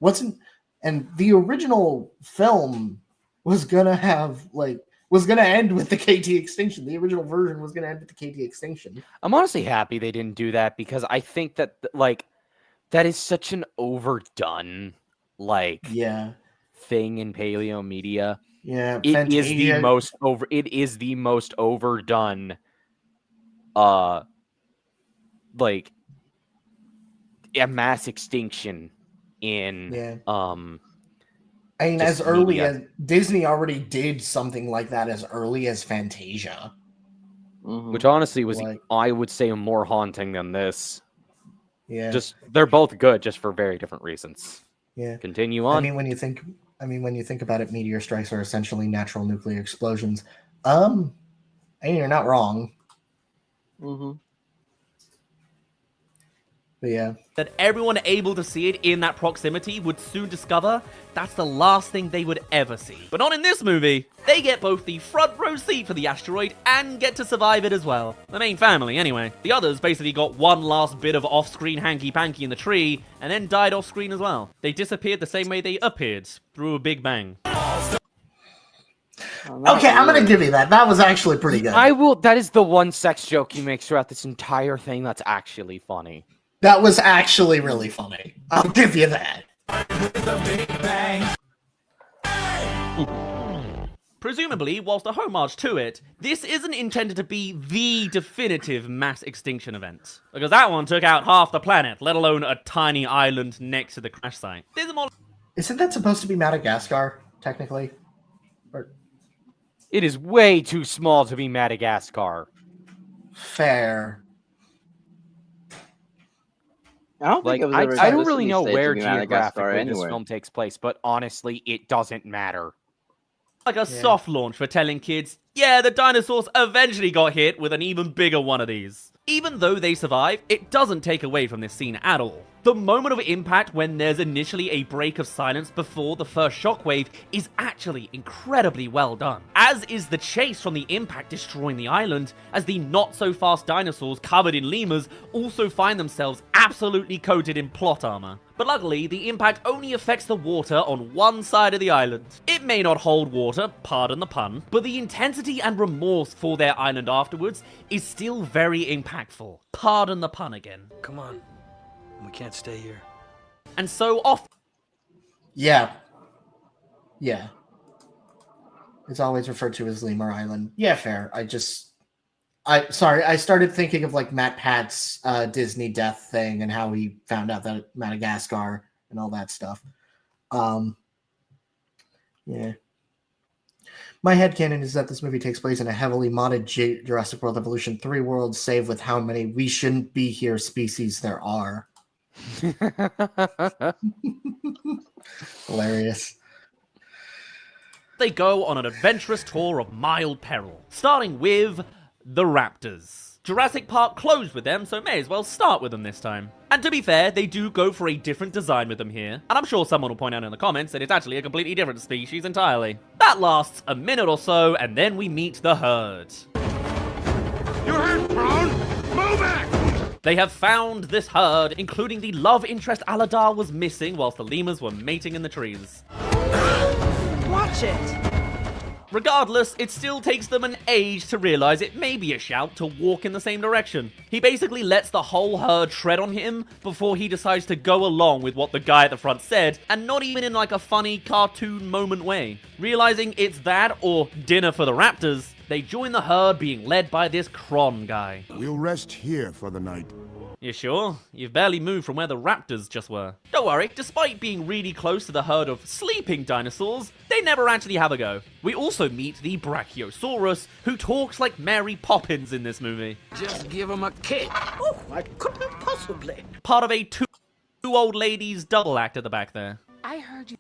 Speaker 1: wasn't, and the original film was gonna end with the KT extinction. The original version was gonna end with the KT extinction.
Speaker 2: I'm honestly happy they didn't do that because I think that like that is such an overdone
Speaker 1: Yeah,
Speaker 2: thing in paleo media.
Speaker 1: yeah.
Speaker 2: It is the
Speaker 1: Fantasia.
Speaker 2: most overdone like a mass extinction in
Speaker 1: Yeah.
Speaker 2: just
Speaker 1: as early
Speaker 2: media.
Speaker 1: as Disney already did something like that as early as Fantasia.
Speaker 2: Which honestly was,
Speaker 1: Like-
Speaker 2: I would say, more haunting than this.
Speaker 1: Yeah.
Speaker 2: Just they're both good, just for very different reasons.
Speaker 1: Yeah.
Speaker 2: Continue on.
Speaker 1: I mean, when you think about it, meteor strikes are essentially natural nuclear explosions. And you're not wrong.
Speaker 4: Mm-hmm.
Speaker 1: But yeah.
Speaker 5: That everyone able to see it in that proximity would soon discover that's the last thing they would ever see. But not in this movie. They get both the front row seat for the asteroid and get to survive it as well. The main family, anyway. The others basically got one last bit of off-screen hanky-panky in the tree and then died off-screen as well. They disappeared the same way they appeared, through a big bang.
Speaker 1: Okay, I'm gonna give you that. That was actually pretty good.
Speaker 2: I will. That is the one sex joke he makes throughout this entire thing that's actually funny.
Speaker 1: That was actually really funny. I'll give you that.
Speaker 5: Presumably, whilst a homage to it, this isn't intended to be the definitive mass extinction event. Because that one took out half the planet, let alone a tiny island next to the crash site. This is more...
Speaker 1: Isn't that supposed to be Madagascar, technically? Or...
Speaker 2: It is way too small to be Madagascar.
Speaker 1: Fair.
Speaker 4: I don't think
Speaker 2: Like,
Speaker 4: it was ever
Speaker 2: I don't really
Speaker 4: explicitly
Speaker 2: know
Speaker 4: stated to
Speaker 2: where
Speaker 4: be Madagascar
Speaker 2: geographically this
Speaker 4: anywhere.
Speaker 2: film takes place, but honestly, it doesn't matter.
Speaker 5: like a soft launch for telling kids, yeah, the dinosaurs eventually got hit with an even bigger one of these. Even though they survive, it doesn't take away from this scene at all. The moment of impact when there's initially a break of silence before the first shockwave is actually incredibly well done. As is the chase from the impact destroying the island, as the not-so-fast dinosaurs covered in lemurs also find themselves absolutely coated in plot armor. But luckily, the impact only affects the water on one side of the island. It may not hold water, pardon the pun, but the intensity and remorse for their island afterwards is still very impactful. Pardon the pun again.
Speaker 9: Come on. We can't stay here.
Speaker 5: And so off.
Speaker 1: Yeah. Yeah. It's always referred to as Lemur Island. Yeah, fair. I started thinking of like Matt Pat's Disney death thing and how he found out that Madagascar and all that stuff. Yeah. My headcanon is that this movie takes place in a heavily modded Jurassic World Evolution 3 world, save with how many we shouldn't be here species there are. Hilarious.
Speaker 5: They go on an adventurous tour of mild peril, starting with the raptors. Jurassic Park closed with them, so may as well start with them this time. And to be fair, they do go for a different design with them here, and I'm sure someone will point out in the comments that it's actually a completely different species entirely. That lasts a minute or so, and then we meet the herd.
Speaker 7: You're hurt, prone! Move it!
Speaker 5: They have found this herd, including the love interest Aladar was missing whilst the lemurs were mating in the trees.
Speaker 11: Watch it!
Speaker 5: Regardless, it still takes them an age to realize it may be a shout to walk in the same direction. He basically lets the whole herd tread on him before he decides to go along with what the guy at the front said, and not even in like a funny cartoon moment way. Realizing it's that or dinner for the raptors, they join the herd being led by this Kron guy.
Speaker 7: We'll rest here for the night.
Speaker 5: You sure? You've barely moved from where the raptors just were. Don't worry, despite being really close to the herd of sleeping dinosaurs, they never actually have a go. We also meet the Brachiosaurus, who talks like Mary Poppins in this movie.
Speaker 9: Just give him a kick.
Speaker 11: Oh, I couldn't possibly.
Speaker 5: Part of a two old ladies double act at the back there.
Speaker 11: I heard you.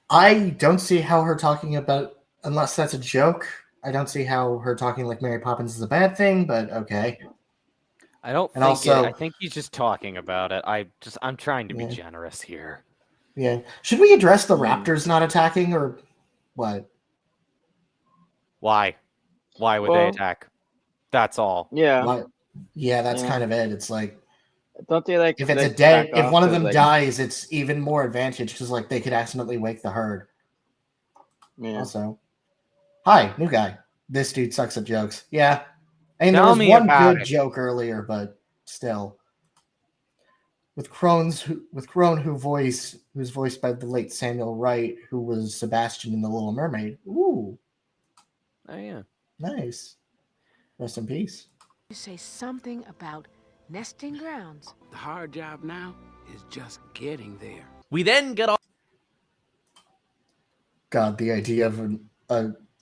Speaker 1: I don't see how her talking about, unless that's a joke, I don't see how her talking like Mary Poppins is a bad thing, but okay.
Speaker 2: I don't
Speaker 1: And
Speaker 2: think
Speaker 1: also-
Speaker 2: I think he's just talking about it. I'm trying to be
Speaker 1: Yeah.
Speaker 2: generous here.
Speaker 1: Yeah. Should we address the raptors not attacking, or what?
Speaker 2: Why? Why would they attack? That's all.
Speaker 4: Yeah.
Speaker 1: What? Yeah, that's
Speaker 4: Yeah.
Speaker 1: kind of it. It's like,
Speaker 4: Don't they like
Speaker 1: if it's
Speaker 4: like,
Speaker 1: a dead,
Speaker 4: back
Speaker 1: if
Speaker 4: off
Speaker 1: one of
Speaker 4: as,
Speaker 1: them
Speaker 4: like,
Speaker 1: dies, it's even more advantage because like they could accidentally wake the herd.
Speaker 4: Yeah.
Speaker 1: Also, hi, new guy. This dude sucks at jokes. Yeah, and there
Speaker 2: Tell
Speaker 1: was
Speaker 2: me
Speaker 1: one
Speaker 2: about
Speaker 1: good
Speaker 2: it.
Speaker 1: joke earlier, but still, with Crone, who's voiced by the late Samuel Wright, who was Sebastian in The Little Mermaid. Ooh,
Speaker 2: Oh yeah.
Speaker 1: nice. Rest in peace.
Speaker 11: You say something about nesting grounds.
Speaker 9: The hard job now is just getting there.
Speaker 5: We then get off.
Speaker 1: God, the idea of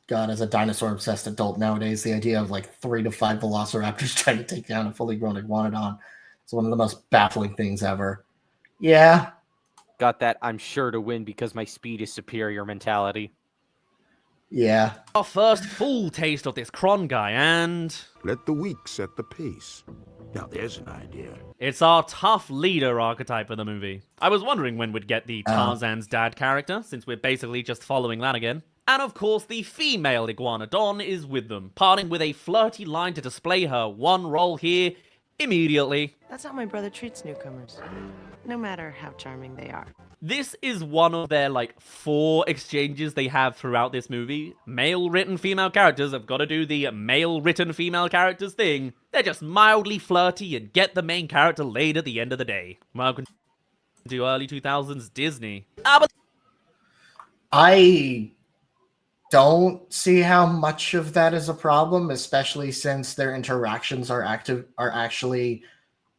Speaker 1: God, as a dinosaur-obsessed adult nowadays, the idea of like 3 to 5 velociraptors trying to take down a fully grown iguanodon is one of the most baffling things ever. Yeah.
Speaker 2: Got that I'm sure to win because my speed is superior mentality.
Speaker 1: Yeah.
Speaker 5: Our first full taste of this Kron guy, and
Speaker 7: Let the weak set the pace. Now there's an idea.
Speaker 5: it's our tough leader archetype of the movie. I was wondering when we'd get the Tarzan's dad character, since we're basically just following that again. And of course, the female iguanodon is with them, parting with a flirty line to display her one role here immediately.
Speaker 12: That's how my brother treats newcomers, no matter how charming they are.
Speaker 5: This is one of their, 4 exchanges they have throughout this movie. Male-written female characters have got to do the male-written female characters thing. They're just mildly flirty and get the main character laid at the end of the day. Welcome to early 2000s Disney.
Speaker 1: I don't see how much of that is a problem, especially since their interactions are actually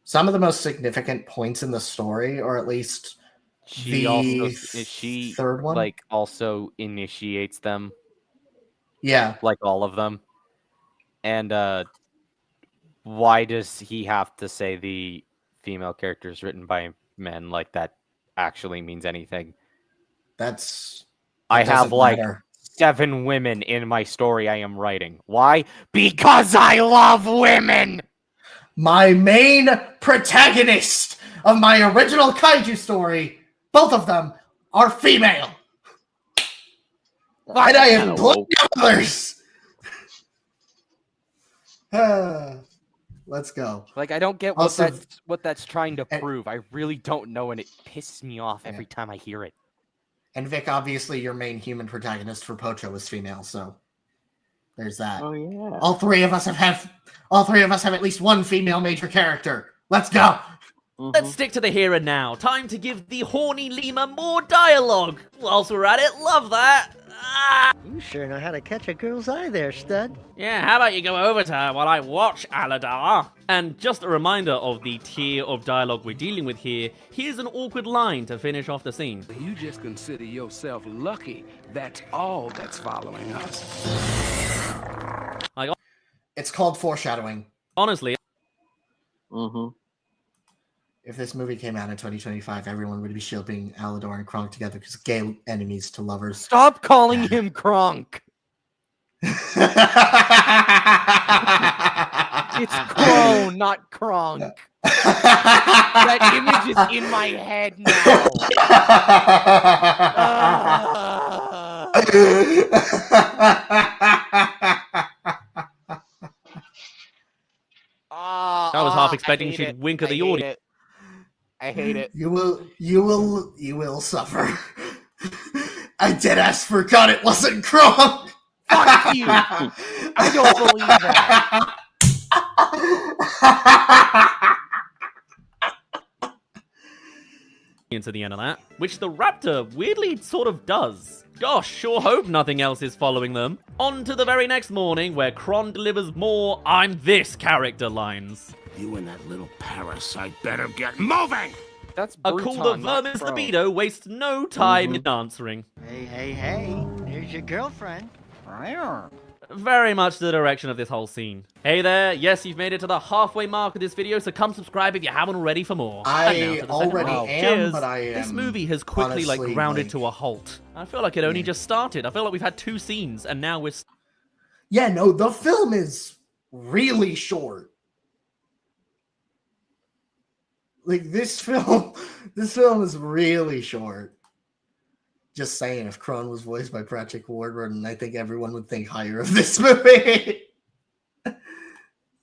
Speaker 1: some of the most significant points in the story, or at least
Speaker 2: She
Speaker 1: third one?
Speaker 2: also initiates them.
Speaker 1: Yeah.
Speaker 2: Like all of them. And why does he have to say the female characters written by men like that actually means anything?
Speaker 1: I
Speaker 2: have
Speaker 1: matter.
Speaker 2: 7 women in my story I am writing. Why? Because I love women!
Speaker 1: My main protagonist of my original kaiju story, both of them are female. And I employ others. Let's go.
Speaker 2: I don't get
Speaker 1: Also,
Speaker 2: what that's trying to prove. I really don't know, and it pisses me off every time I hear it.
Speaker 1: And Vic, obviously your main human protagonist for Pocho is female, so there's that.
Speaker 4: Oh yeah.
Speaker 1: All three of us have at least one female major character. Let's go.
Speaker 5: Let's stick to the here and now. Time to give the horny lemur more dialogue. Whilst we're at it, love that.
Speaker 8: You sure know how to catch a girl's eye there, stud.
Speaker 5: Yeah, how about you go over to her while I watch Aladar? And just a reminder of the tier of dialogue we're dealing with here, here's an awkward line to finish off the scene.
Speaker 9: You just consider yourself lucky. That's all that's following us.
Speaker 1: It's called foreshadowing.
Speaker 5: Honestly.
Speaker 1: If this movie came out in 2025, everyone would be shipping Alador and Kronk together because gay enemies to lovers.
Speaker 2: Stop calling him Kronk! It's Crone, not Kronk. That image is in my head now.
Speaker 5: I was half expecting she'd wink at the audience.
Speaker 2: I hate it.
Speaker 1: You will suffer. I did ask for God, it wasn't Kronk.
Speaker 2: Fuck you! I don't believe that.
Speaker 5: Into the end of that, which the raptor weirdly sort of does. Gosh, sure hope nothing else is following them. On to the very next morning, where Kron delivers more "I'm this" character lines.
Speaker 7: You and that little parasite better get moving!
Speaker 2: That's
Speaker 5: A call that Vermin's libido wastes no time in answering.
Speaker 8: Hey, there's your girlfriend.
Speaker 5: Very much the direction of this whole scene. Hey there, yes, you've made it to the halfway mark of this video, so come subscribe if you haven't already for more.
Speaker 1: I already am,
Speaker 5: Cheers.
Speaker 1: but I am
Speaker 5: This movie has quickly grounded to a halt. I feel like it only just started. I feel like we've had 2 scenes, and now we're...
Speaker 1: Yeah, no, the film is really short. Like this film is really short. Just saying, if Kron was voiced by Patrick Warburton, I think everyone would think higher of this movie.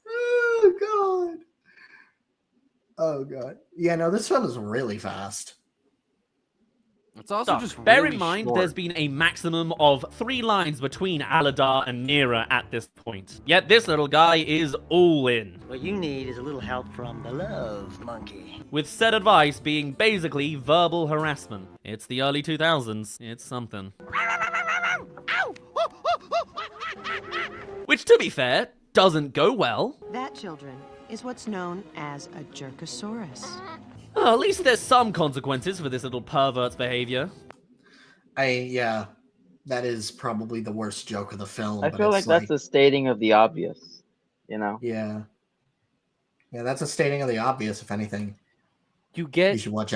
Speaker 1: Oh god. Oh god. Yeah, no, this film is really fast.
Speaker 13: It's also
Speaker 5: So,
Speaker 13: just
Speaker 5: bear
Speaker 13: really
Speaker 5: in mind,
Speaker 13: short.
Speaker 5: there's been a maximum of 3 lines between Aladar and Nira at this point. Yet this little guy is all in.
Speaker 8: What you need is a little help from the love monkey.
Speaker 5: With said advice being basically verbal harassment. It's the early 2000s. It's something. Which, to be fair, doesn't go well.
Speaker 12: That, children, is what's known as a jerkosaurus.
Speaker 5: At least there's some consequences for this little pervert's behavior.
Speaker 1: Yeah, that is probably the worst joke of the film.
Speaker 4: I
Speaker 1: but
Speaker 4: feel like
Speaker 1: it's
Speaker 4: that's the stating of the obvious, you know?
Speaker 1: Yeah. Yeah, that's a stating of the obvious, if anything.
Speaker 2: You get...
Speaker 1: You should watch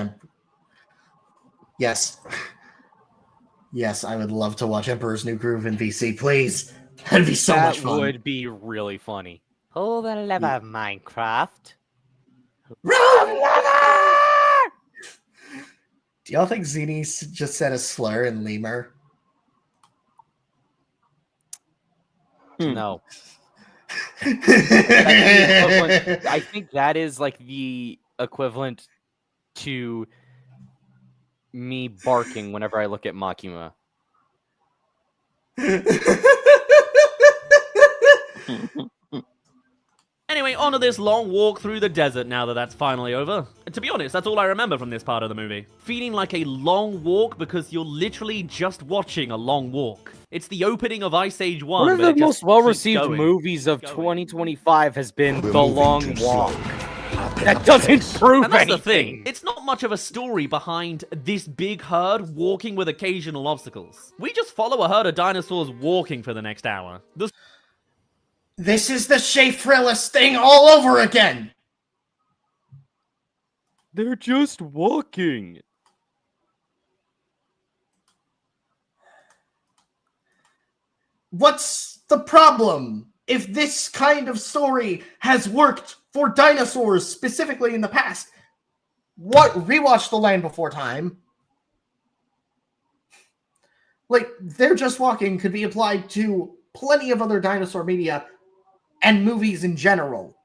Speaker 1: Yes. Yes, I would love to watch Emperor's New Groove in VC, please. That'd be so much fun.
Speaker 2: That would be really funny.
Speaker 6: Pull the lever, Minecraft.
Speaker 1: Run, lever! Do y'all think Zini just said a slur in lemur?
Speaker 2: No. I think that is like the equivalent to me barking whenever I look at Makima.
Speaker 5: Anyway, on to this long walk through the desert now that that's finally over. And to be honest, that's all I remember from this part of the movie. Feeling like a long walk because you're literally just watching a long walk. It's the opening of Ice Age 1.
Speaker 2: One of
Speaker 5: but
Speaker 2: the
Speaker 5: it just
Speaker 2: most well-received
Speaker 5: keeps going.
Speaker 2: movies of 2025 has been
Speaker 7: We're
Speaker 2: The
Speaker 7: moving
Speaker 2: Long
Speaker 7: too
Speaker 2: Walk.
Speaker 7: slow.
Speaker 2: That doesn't prove
Speaker 5: And that's
Speaker 2: anything.
Speaker 5: the thing. It's not much of a story behind this big herd walking with occasional obstacles. We just follow a herd of dinosaurs walking for the next hour.
Speaker 1: This is the Shea Frillis thing all over again!
Speaker 2: They're just walking.
Speaker 1: What's the problem? If this kind of story has worked for dinosaurs specifically in the past, rewatch The Land Before Time. Like, They're Just Walking could be applied to plenty of other dinosaur media and movies in general.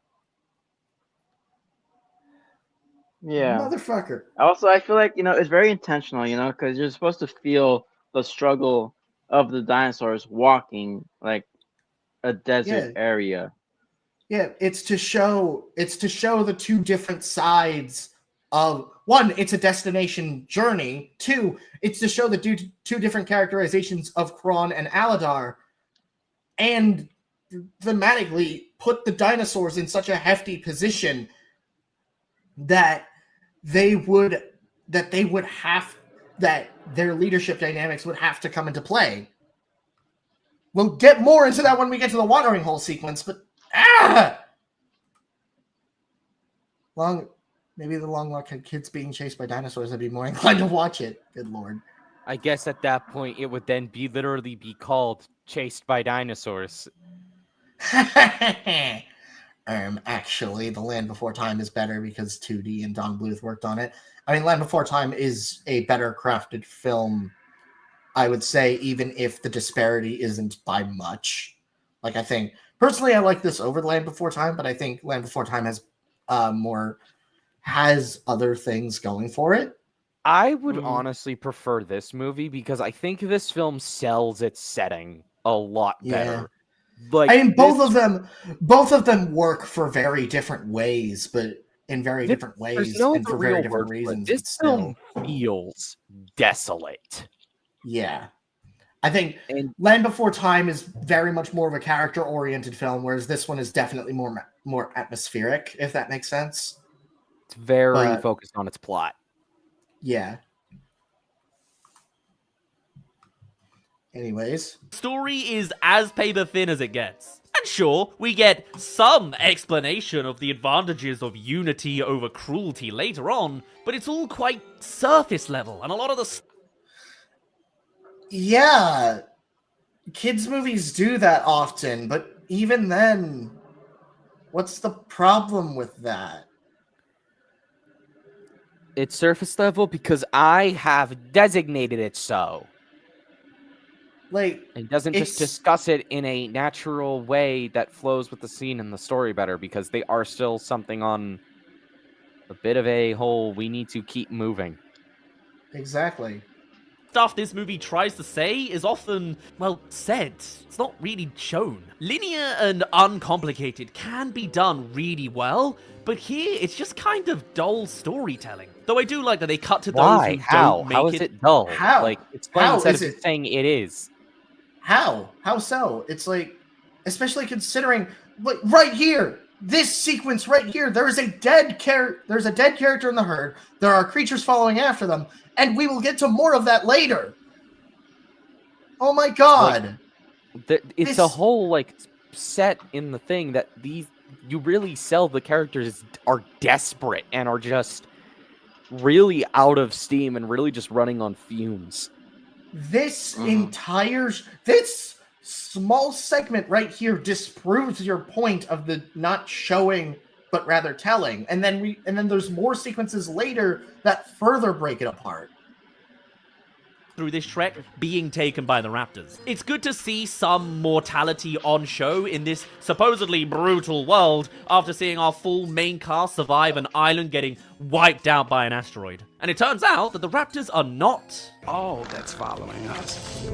Speaker 4: Yeah.
Speaker 1: Motherfucker.
Speaker 4: Also, I feel like, it's very intentional, because you're supposed to feel the struggle of the dinosaurs walking, like, a desert area.
Speaker 1: Yeah, it's to show the two different sides of, one, it's a destination journey. Two, it's to show the two different characterizations of Kron and Aladar, and thematically put the dinosaurs in such a hefty position that their leadership dynamics would have to come into play. We'll get more into that when we get to the watering hole sequence, but maybe the long walk had kids being chased by dinosaurs. I'd be more inclined to watch it. Good lord.
Speaker 2: I guess at that point it would then literally be called Chased by Dinosaurs.
Speaker 1: Actually, The Land Before Time is better because 2D and Don Bluth worked on it. I mean, Land Before Time is a better crafted film, I would say, even if the disparity isn't by much. Like, I think, personally, I like this over Land Before Time, but I think Land Before Time has other things going for it.
Speaker 2: I would honestly prefer this movie because I think this film sells its setting a lot better. Like,
Speaker 1: I mean, both of them work for very different ways, but in very different ways and for very different reasons.
Speaker 2: This film feels desolate.
Speaker 1: Yeah. I think Land Before Time is very much more of a character-oriented film, whereas this one is definitely more atmospheric, if that makes sense.
Speaker 2: It's very focused on its plot.
Speaker 1: Yeah. Anyways.
Speaker 5: Story is as paper thin as it gets. And sure, we get some explanation of the advantages of unity over cruelty later on, but it's all quite surface level, and a lot of the...
Speaker 1: Yeah. kids movies do that often, but even then, what's the problem with that?
Speaker 2: It's surface level because I have designated it so.
Speaker 1: Like,
Speaker 2: It doesn't just
Speaker 1: it's-
Speaker 2: discuss it in a natural way that flows with the scene and the story better, because they are still something on a bit of a whole, we need to keep moving.
Speaker 1: Exactly.
Speaker 5: Stuff this movie tries to say is often, well, said. It's not really shown. Linear and uncomplicated can be done really well, but here it's just kind of dull storytelling. Though I do like that they cut to those who don't make
Speaker 2: How is it dull?
Speaker 1: How?
Speaker 2: Like, explain
Speaker 1: How
Speaker 2: instead
Speaker 1: is
Speaker 2: of
Speaker 1: it-
Speaker 2: just saying it is.
Speaker 1: How? How so? It's like, especially considering, like, right here, this sequence right here, there's a dead character in the herd. There are creatures following after them, and we will get to more of that later. Oh my god!
Speaker 2: It's a whole, like, set in the thing that you really sell the characters are desperate and are just really out of steam and really just running on fumes.
Speaker 1: This this small segment right here disproves your point of the not showing but rather telling, and then there's more sequences later that further break it apart.
Speaker 5: Through this trek being taken by the raptors. It's good to see some mortality on show in this supposedly brutal world after seeing our full main cast survive an island getting wiped out by an asteroid. And it turns out that the raptors are not
Speaker 9: all that's following us.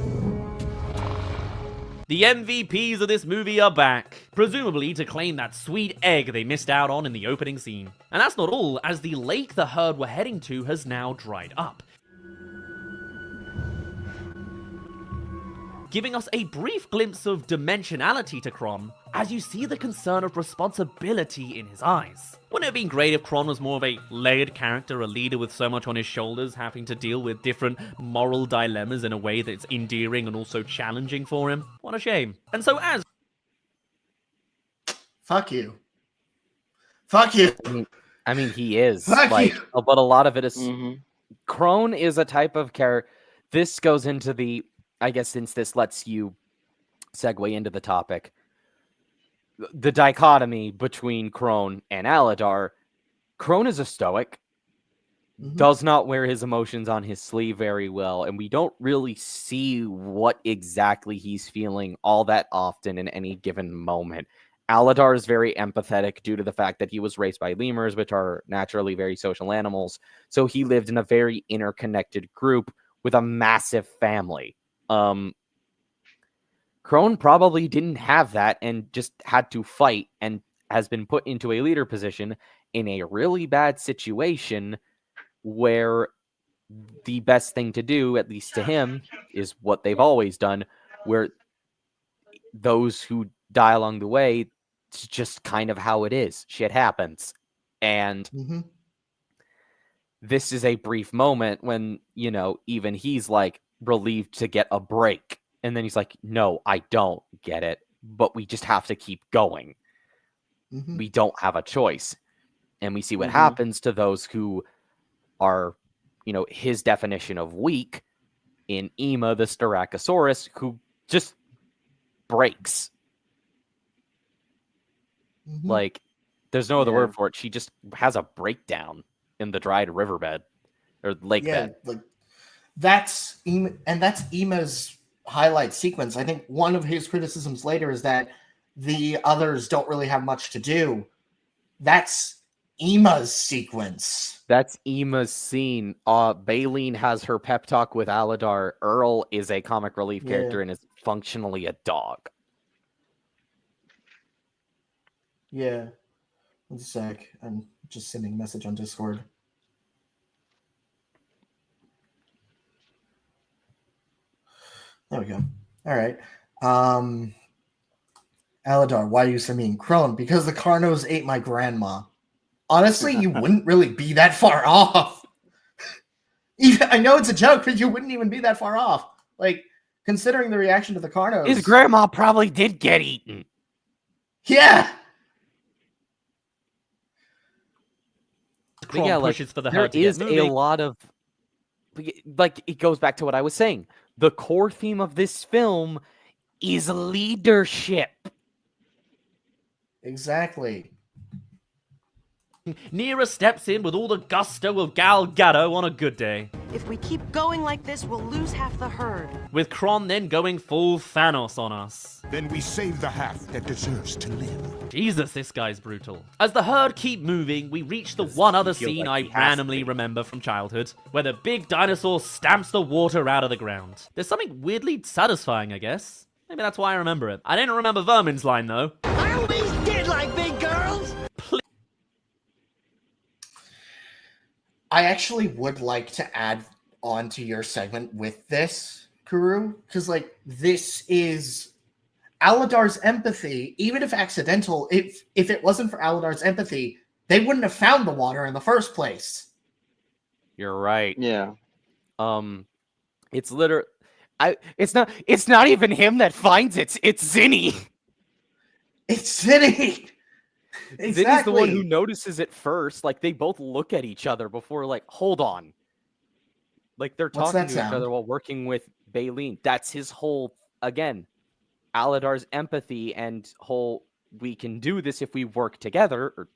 Speaker 5: The MVPs of this movie are back, presumably to claim that sweet egg they missed out on in the opening scene. And that's not all, as the lake the herd were heading to has now dried up, giving us a brief glimpse of dimensionality to Kron, as you see the concern of responsibility in his eyes. Wouldn't it have been great if Kron was more of a layered character, a leader with so much on his shoulders, having to deal with different moral dilemmas in a way that's endearing and also challenging for him? What a shame. And so as...
Speaker 1: Fuck you. Fuck you.
Speaker 2: I mean, he is.
Speaker 1: Fuck
Speaker 2: like,
Speaker 1: you.
Speaker 2: but a lot of it is... Crone is a type of character... This goes into the... I guess since this lets you segue into the topic, the dichotomy between Crone and Aladar. Crone is a stoic, does not wear his emotions on his sleeve very well, and we don't really see what exactly he's feeling all that often in any given moment. Aladar is very empathetic due to the fact that he was raised by lemurs, which are naturally very social animals, so he lived in a very interconnected group with a massive family. Crone probably didn't have that and just had to fight and has been put into a leader position in a really bad situation where the best thing to do, at least to him, is what they've always done, where those who die along the way, it's just kind of how it is. Shit happens. And this is a brief moment when, you know, even he's like, relieved to get a break, and then he's like, no, I don't get it, but we just have to keep going. We don't have a choice. And we see what happens to those who are, you know, his definition of weak in Ema the Styracosaurus, who just breaks. Like, there's no other word for it. She just has a breakdown in the dried riverbed or lake bed.
Speaker 1: Like, that's Ema's highlight sequence. I think one of his criticisms later is that the others don't really have much to do. That's Ema's sequence.
Speaker 2: That's Ema's scene. Baleen has her pep talk with Aladar. Earl is a comic relief character and is functionally a dog.
Speaker 1: Yeah. One sec. I'm just sending a message on Discord. There we go. All right. Aladar, why are you so mean? Crone, because the Carnos ate my grandma. Honestly, you wouldn't really be that far off. I know it's a joke, but you wouldn't even be that far off. Like, considering the reaction to the Carnos.
Speaker 6: His grandma probably did get eaten.
Speaker 1: Yeah.
Speaker 2: But yeah, like, there is a lot of, like, it goes back to what I was saying. The core theme of this film is leadership.
Speaker 1: Exactly.
Speaker 5: Nera steps in with all the gusto of Gal Gadot on a good day,
Speaker 12: If we keep going like this, we'll lose half the herd.
Speaker 5: with Kron then going full Thanos on us.
Speaker 7: Then we save the half that deserves to live.
Speaker 5: Jesus, this guy's brutal. As the herd keep moving, we reach the one other
Speaker 2: feel
Speaker 5: scene
Speaker 2: like he
Speaker 5: I
Speaker 2: has to
Speaker 5: randomly
Speaker 2: be.
Speaker 5: remember from childhood, where the big dinosaur stamps the water out of the ground. There's something weirdly satisfying, I guess. Maybe that's why I remember it. I didn't remember Vermin's line, though.
Speaker 8: I always did like big girls.
Speaker 1: I actually would like to add on to your segment with this, Kuru, because, like, this is Aladar's empathy. Even if accidental, if it wasn't for Aladar's empathy, they wouldn't have found the water in the first place.
Speaker 2: You're right.
Speaker 4: Yeah.
Speaker 2: It's literally, it's not even him that finds it. It's Zinni.
Speaker 1: It's Zinni. Exactly.
Speaker 2: Zinni's the one who notices it first. Like, they both look at each other before, like, hold on. Like, they're
Speaker 1: What's
Speaker 2: talking
Speaker 1: that
Speaker 2: to
Speaker 1: sound?
Speaker 2: each other while working with Baleen. That's his whole, again, Aladar's empathy and whole, we can do this if we work together, or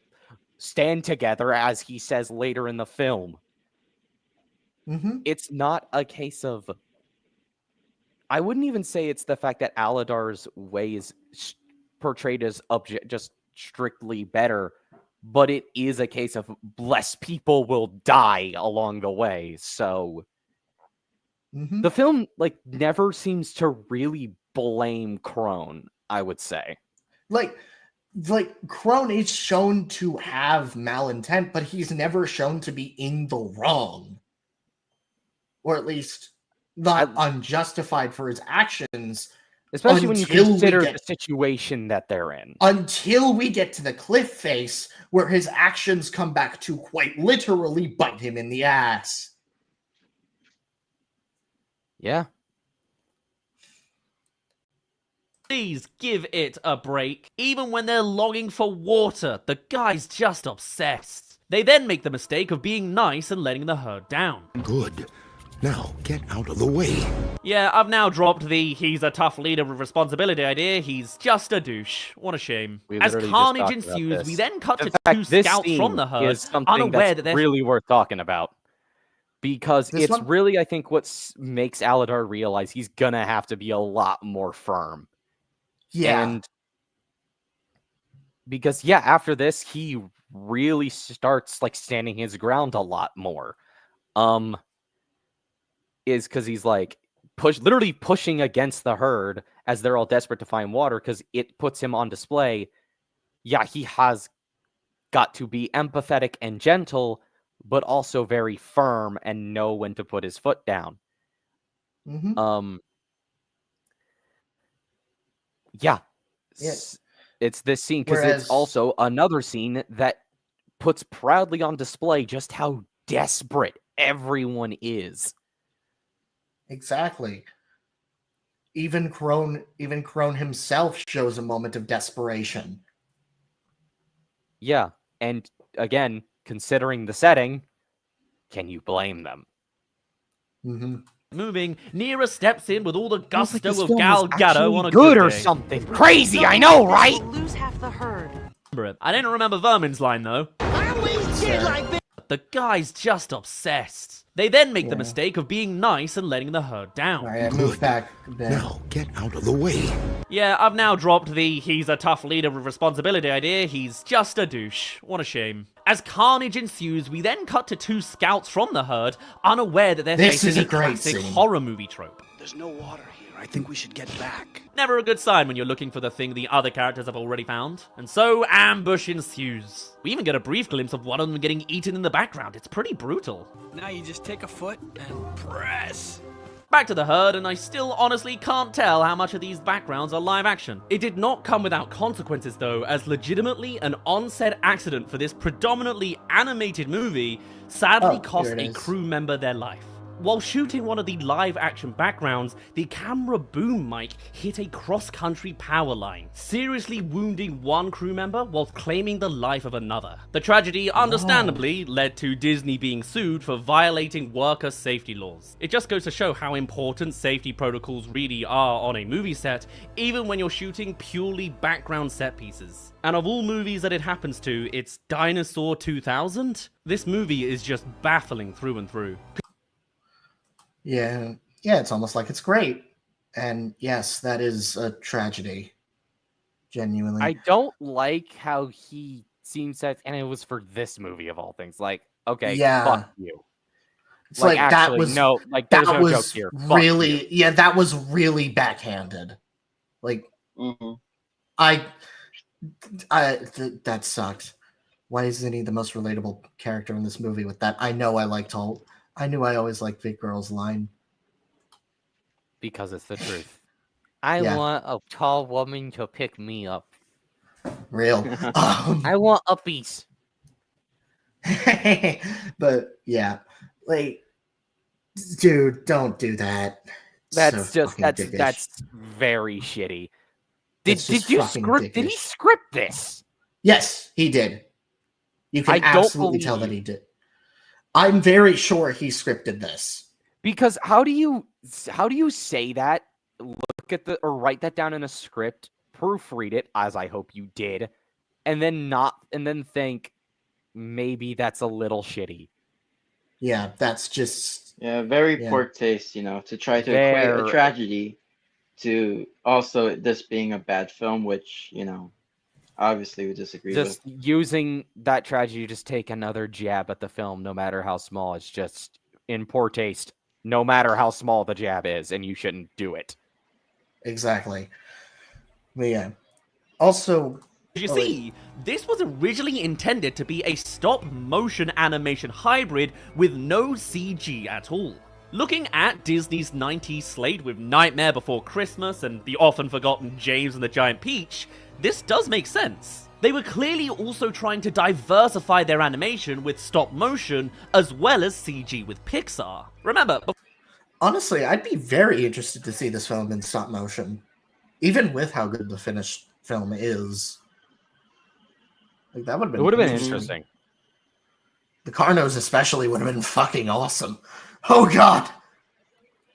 Speaker 2: stand together, as he says later in the film.
Speaker 1: Mm-hmm.
Speaker 2: It's not a case of, I wouldn't even say it's the fact that Aladar's way is portrayed as just strictly better, but it is a case of less people will die along the way. So
Speaker 1: Mm-hmm.
Speaker 2: the film, like, never seems to really blame Crone, I would say.
Speaker 1: Like Crone is shown to have malintent, but he's never shown to be in the wrong, or at least not unjustified for his actions.
Speaker 2: Especially when you
Speaker 1: until we
Speaker 2: consider
Speaker 1: get-
Speaker 2: the situation that they're in.
Speaker 1: Until we get to the cliff face, where his actions come back to quite literally bite him in the ass.
Speaker 2: Yeah.
Speaker 5: Please give it a break. Even when they're longing for water, the guy's just obsessed. They then make the mistake of being nice and letting the herd down.
Speaker 7: Good. Now, get out of the way.
Speaker 5: Yeah, I've now dropped the he's a tough leader with responsibility idea. He's just a douche. What a shame.
Speaker 2: We
Speaker 5: As
Speaker 2: literally just
Speaker 5: carnage
Speaker 2: talked about
Speaker 5: ensues,
Speaker 2: this.
Speaker 5: we then cut
Speaker 2: In
Speaker 5: to
Speaker 2: fact,
Speaker 5: two
Speaker 2: this
Speaker 5: scouts
Speaker 2: scene
Speaker 5: from the herd,
Speaker 2: is something
Speaker 5: unaware
Speaker 2: that's
Speaker 5: that they're
Speaker 2: really worth talking about. Because
Speaker 1: This
Speaker 2: it's
Speaker 1: one?
Speaker 2: really, I think, what makes Aladar realize he's gonna have to be a lot more firm.
Speaker 1: Yeah.
Speaker 2: And because, yeah, after this, he really starts, like, standing his ground a lot more. Is because he's, like, literally pushing against the herd as they're all desperate to find water, because it puts him on display. Yeah, he has got to be empathetic and gentle, but also very firm and know when to put his foot down.
Speaker 1: Mm-hmm.
Speaker 2: Yeah.
Speaker 1: Yeah.
Speaker 2: It's this scene, because
Speaker 1: Whereas-
Speaker 2: it's also another scene that puts proudly on display just how desperate everyone is.
Speaker 1: Exactly. Even Crone himself shows a moment of desperation.
Speaker 2: Yeah, and again, considering the setting, can you blame them?
Speaker 1: Mm-hmm.
Speaker 5: moving. Nera steps in with all the
Speaker 2: Feels like
Speaker 5: gusto
Speaker 2: this
Speaker 5: of
Speaker 2: film
Speaker 5: Gal
Speaker 2: is
Speaker 5: Gadot
Speaker 2: actually
Speaker 5: on a
Speaker 2: good
Speaker 5: good
Speaker 2: or
Speaker 5: day.
Speaker 2: something. Crazy, I know, right?
Speaker 12: We'll lose half the herd.
Speaker 5: Remember it. I didn't remember Vermin's line, though.
Speaker 8: I always did like big.
Speaker 5: The guy's just obsessed. They then make the
Speaker 1: Yeah.
Speaker 5: mistake of being nice and letting the herd down.
Speaker 1: All right, I moved back a bit.
Speaker 7: Now, get out of the way.
Speaker 5: Yeah, I've now dropped the he's a tough leader with responsibility idea. He's just a douche. What a shame. As carnage ensues, we then cut to two scouts from the herd, unaware that they're
Speaker 1: This
Speaker 5: facing
Speaker 1: is a
Speaker 5: a
Speaker 1: great
Speaker 5: classic
Speaker 1: scene.
Speaker 5: horror movie trope.
Speaker 9: There's no water here. I think we should get back.
Speaker 5: Never a good sign when you're looking for the thing the other characters have already found. And so, ambush ensues. We even get a brief glimpse of one of them getting eaten in the background. It's pretty brutal.
Speaker 9: Now you just take a foot and press.
Speaker 5: Back to the herd, and I still honestly can't tell how much of these backgrounds are live action. It did not come without consequences though, as legitimately an on-set accident for this predominantly animated movie sadly
Speaker 1: Oh,
Speaker 5: cost
Speaker 1: here it
Speaker 5: a
Speaker 1: is.
Speaker 5: crew member their life. While shooting one of the live-action backgrounds, the camera boom mic hit a cross-country power line, seriously wounding one crew member whilst claiming the life of another. The tragedy, understandably, led to Disney being sued for violating worker safety laws. It just goes to show how important safety protocols really are on a movie set, even when you're shooting purely background set pieces. And of all movies that it happens to, it's Dinosaur 2000? This movie is just baffling through and through.
Speaker 1: Yeah, it's almost like it's great. And yes, that is a tragedy. Genuinely.
Speaker 2: I don't like how he seems that, and it was for this movie of all things. Like, okay, fuck you.
Speaker 1: It's like actually, that was
Speaker 2: no, like there's no joke here.
Speaker 1: Really, yeah, that was really backhanded. Like, that sucked. Why isn't he the most relatable character in this movie? With that, I knew I always liked Big Girl's line.
Speaker 2: Because it's the truth. I want a tall woman to pick me up.
Speaker 1: Real.
Speaker 2: I want uppies.
Speaker 1: But yeah, like, dude, don't do that.
Speaker 2: That's very shitty. Did he script this?
Speaker 1: Yes, he did. You can absolutely tell that he did. I'm very sure he scripted this.
Speaker 2: Because how do you say that? Look at or write that down in a script, proofread it, as I hope you did, and then think maybe that's a little shitty.
Speaker 1: Yeah, that's just
Speaker 4: very poor taste, to try to equate a tragedy to also this being a bad film, which, obviously we disagree with.
Speaker 2: Just using that tragedy to just take another jab at the film, no matter how small, it's just in poor taste, no matter how small the jab is, and you shouldn't do it.
Speaker 1: Exactly. But yeah. Also,
Speaker 5: you see, this was originally intended to be a stop-motion animation hybrid with no CG at all. Looking at Disney's 90s slate with Nightmare Before Christmas and the often forgotten James and the Giant Peach, this does make sense. They were clearly also trying to diversify their animation with stop-motion as well as CG with Pixar. Remember,
Speaker 1: honestly, I'd be very interested to see this film in stop motion, even with how good the finished film is. Like, that would have been
Speaker 2: interesting.
Speaker 1: The Carnos especially would have been fucking awesome. Oh god.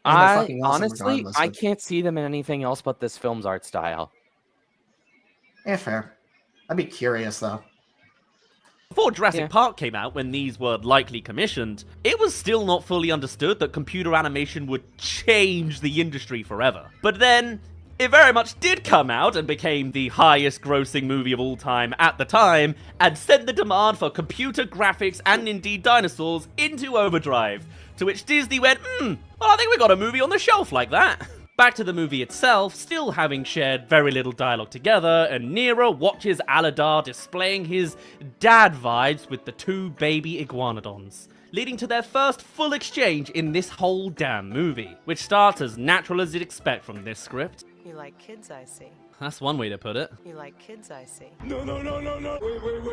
Speaker 2: Honestly, I can't see them in anything else but this film's art style.
Speaker 1: Yeah, fair. I'd be curious though.
Speaker 5: Before Jurassic Park came out, when these were likely commissioned, it was still not fully understood that computer animation would change the industry forever. But then, it very much did come out and became the highest grossing movie of all time at the time, and sent the demand for computer graphics and indeed dinosaurs into overdrive. To which Disney went, well, I think we got a movie on the shelf like that. Back to the movie itself, still having shared very little dialogue together, and Nero watches Aladar displaying his dad vibes with the two baby iguanodons, leading to their first full exchange in this whole damn movie, which starts as natural as you'd expect from this script.
Speaker 12: You like kids, I see.
Speaker 5: That's one way to put it.
Speaker 12: You like kids, I see.
Speaker 7: No.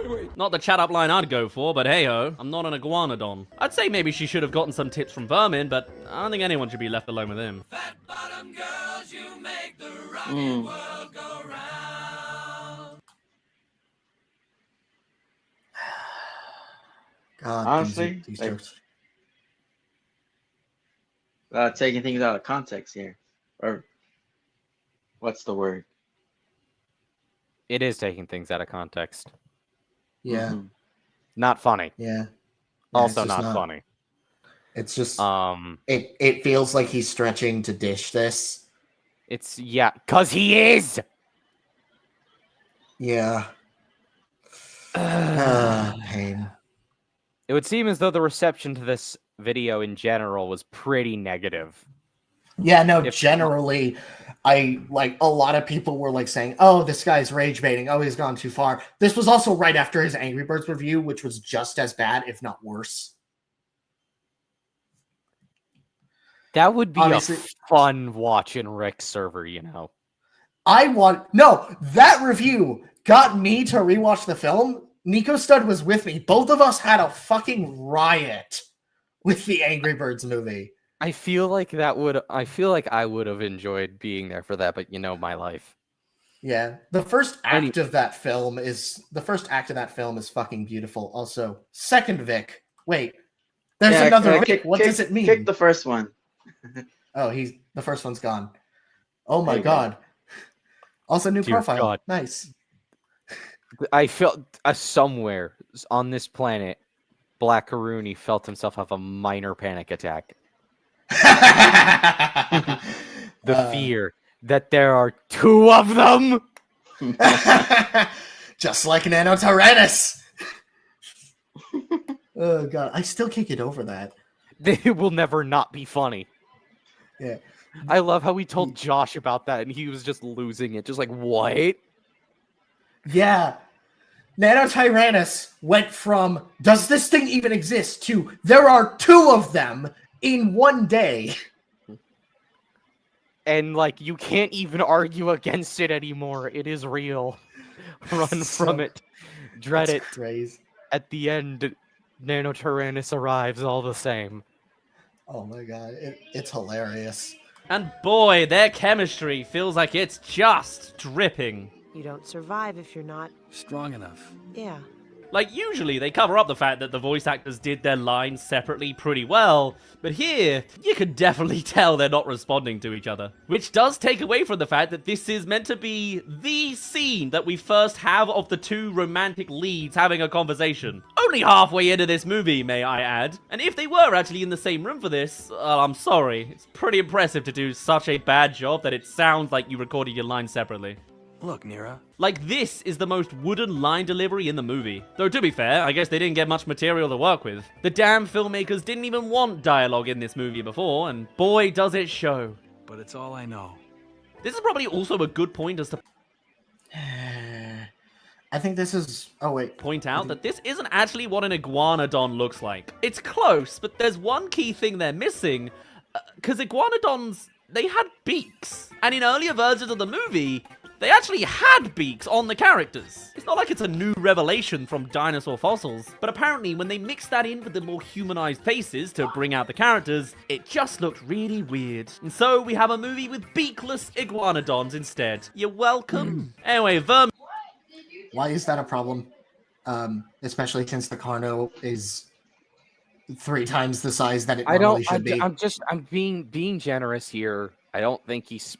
Speaker 7: Wait.
Speaker 5: Not the chat-up line I'd go for, but hey-ho, I'm not an iguanodon. I'd say maybe she should have gotten some tips from Vermin, but I don't think anyone should be left alone with him. Fat bottom girls, you make the rockin' world go round.
Speaker 1: God,
Speaker 4: honestly,
Speaker 1: these jokes.
Speaker 4: Taking things out of context here. Or, what's the word?
Speaker 2: It is taking things out of context.
Speaker 1: Yeah.
Speaker 2: Not funny.
Speaker 1: Yeah.
Speaker 2: Also not funny.
Speaker 1: It's just it feels like he's stretching to dish this.
Speaker 2: It's cause he is.
Speaker 1: Yeah. Pain.
Speaker 2: It would seem as though the reception to this video in general was pretty negative.
Speaker 1: Yeah, no, generally, a lot of people were like saying, oh, this guy's rage baiting. Oh, he's gone too far. This was also right after his Angry Birds review, which was just as bad, if not worse.
Speaker 2: That would be honestly a fun watch in Rick's server,
Speaker 1: That review got me to rewatch the film. Nico Stud was with me. Both of us had a fucking riot with the Angry Birds movie.
Speaker 2: I feel like I would have enjoyed being there for that, but you know my life.
Speaker 1: Yeah, the first act of that film is fucking beautiful. Also, second Vic. Wait, there's another Vic. What does it mean?
Speaker 4: Kick the first one.
Speaker 1: Oh, the first one's gone. Oh my god. Also, new
Speaker 2: Dear
Speaker 1: profile.
Speaker 2: God.
Speaker 1: Nice.
Speaker 2: I felt somewhere on this planet, Black Karuni felt himself have a minor panic attack. The fear that there are two of them.
Speaker 1: Just like Nanotyrannus. Oh god, I still can't get over that.
Speaker 2: They will never not be funny.
Speaker 1: Yeah.
Speaker 2: I love how we told Josh about that and he was just losing it. Just like, what?
Speaker 1: Yeah. Nanotyrannus went from, does this thing even exist, to, there are two of them in one day.
Speaker 2: And, like, you can't even argue against it anymore. It is real. Run from it. Dread it.
Speaker 1: Crazy.
Speaker 2: At the end, Nanotyrannus arrives all the same.
Speaker 1: Oh my god, it's hilarious.
Speaker 5: And boy, their chemistry feels like it's just dripping.
Speaker 12: You don't survive if you're not
Speaker 9: strong enough.
Speaker 12: Yeah.
Speaker 5: Like, usually they cover up the fact that the voice actors did their lines separately pretty well, but here, you can definitely tell they're not responding to each other. Which does take away from the fact that this is meant to be the scene that we first have of the two romantic leads having a conversation. Only halfway into this movie, may I add. And if they were actually in the same room for this, I'm sorry. It's pretty impressive to do such a bad job that it sounds like you recorded your lines separately.
Speaker 9: Look, Nira.
Speaker 5: Like, this is the most wooden line delivery in the movie. Though, to be fair, I guess they didn't get much material to work with. The damn filmmakers didn't even want dialogue in this movie before, and boy, does it show.
Speaker 9: But it's all I know.
Speaker 5: This is probably also a good point as to
Speaker 1: I think this is... Oh, wait.
Speaker 5: Point out that this isn't actually what an iguanodon looks like. It's close, but there's one key thing they're missing. Because iguanodons, they had beaks. And in earlier versions of the movie, they actually had beaks on the characters. It's not like it's a new revelation from dinosaur fossils, but apparently when they mixed that in with the more humanized faces to bring out the characters, it just looked really weird. And so we have a movie with beakless iguanodons instead. You're welcome. Anyway,
Speaker 1: Why is that a problem? Especially since the Carno is 3 times the size that it normally should be.
Speaker 2: I'm being generous here. I don't think he's...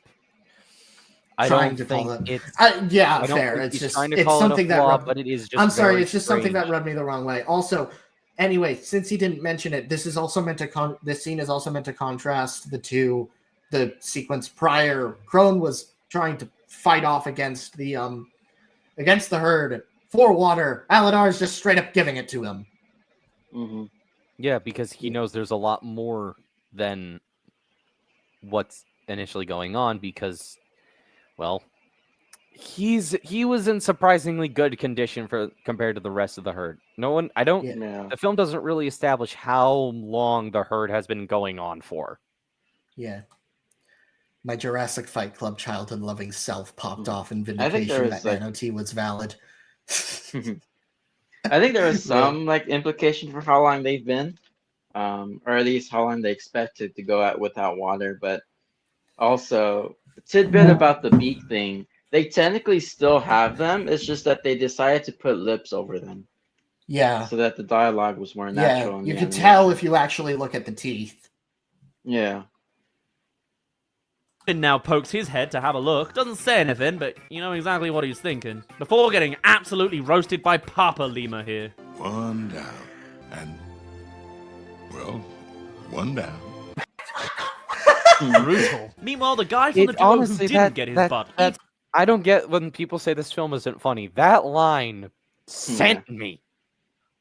Speaker 1: Trying to call it. Yeah, fair. It's just something that.
Speaker 2: But it is just.
Speaker 1: I'm sorry. It's just something that rubbed me the wrong way. Also, anyway, since he didn't mention it, this is also meant to. This scene is also meant to contrast the sequence prior. Crone was trying to fight off against the herd for water. Aladar is just straight up giving it to him.
Speaker 4: Mm-hmm.
Speaker 2: Yeah, because he knows there's a lot more than what's initially going on. Because, well, he was in surprisingly good condition compared to the rest of the herd. The film doesn't really establish how long the herd has been going on for.
Speaker 1: Yeah. My Jurassic Fight Club childhood loving self popped off in vindication that Nano T was valid.
Speaker 4: I think there was some implication for how long they've been, or at least how long they expected to go out without water. But also, a tidbit about the beak thing: they technically still have them. It's just that they decided to put lips over them.
Speaker 1: Yeah.
Speaker 4: So that the dialogue was more natural.
Speaker 1: Yeah, you can tell if you actually look at the teeth.
Speaker 4: Yeah.
Speaker 5: And now pokes his head to have a look. Doesn't say anything, but you know exactly what he's thinking. Before getting absolutely roasted by Papa Lima here.
Speaker 7: One down. And, well, one down.
Speaker 5: Brutal. Meanwhile, the guy from the duo who didn't get his butt.
Speaker 2: I don't get when people say this film isn't funny. That line sent me.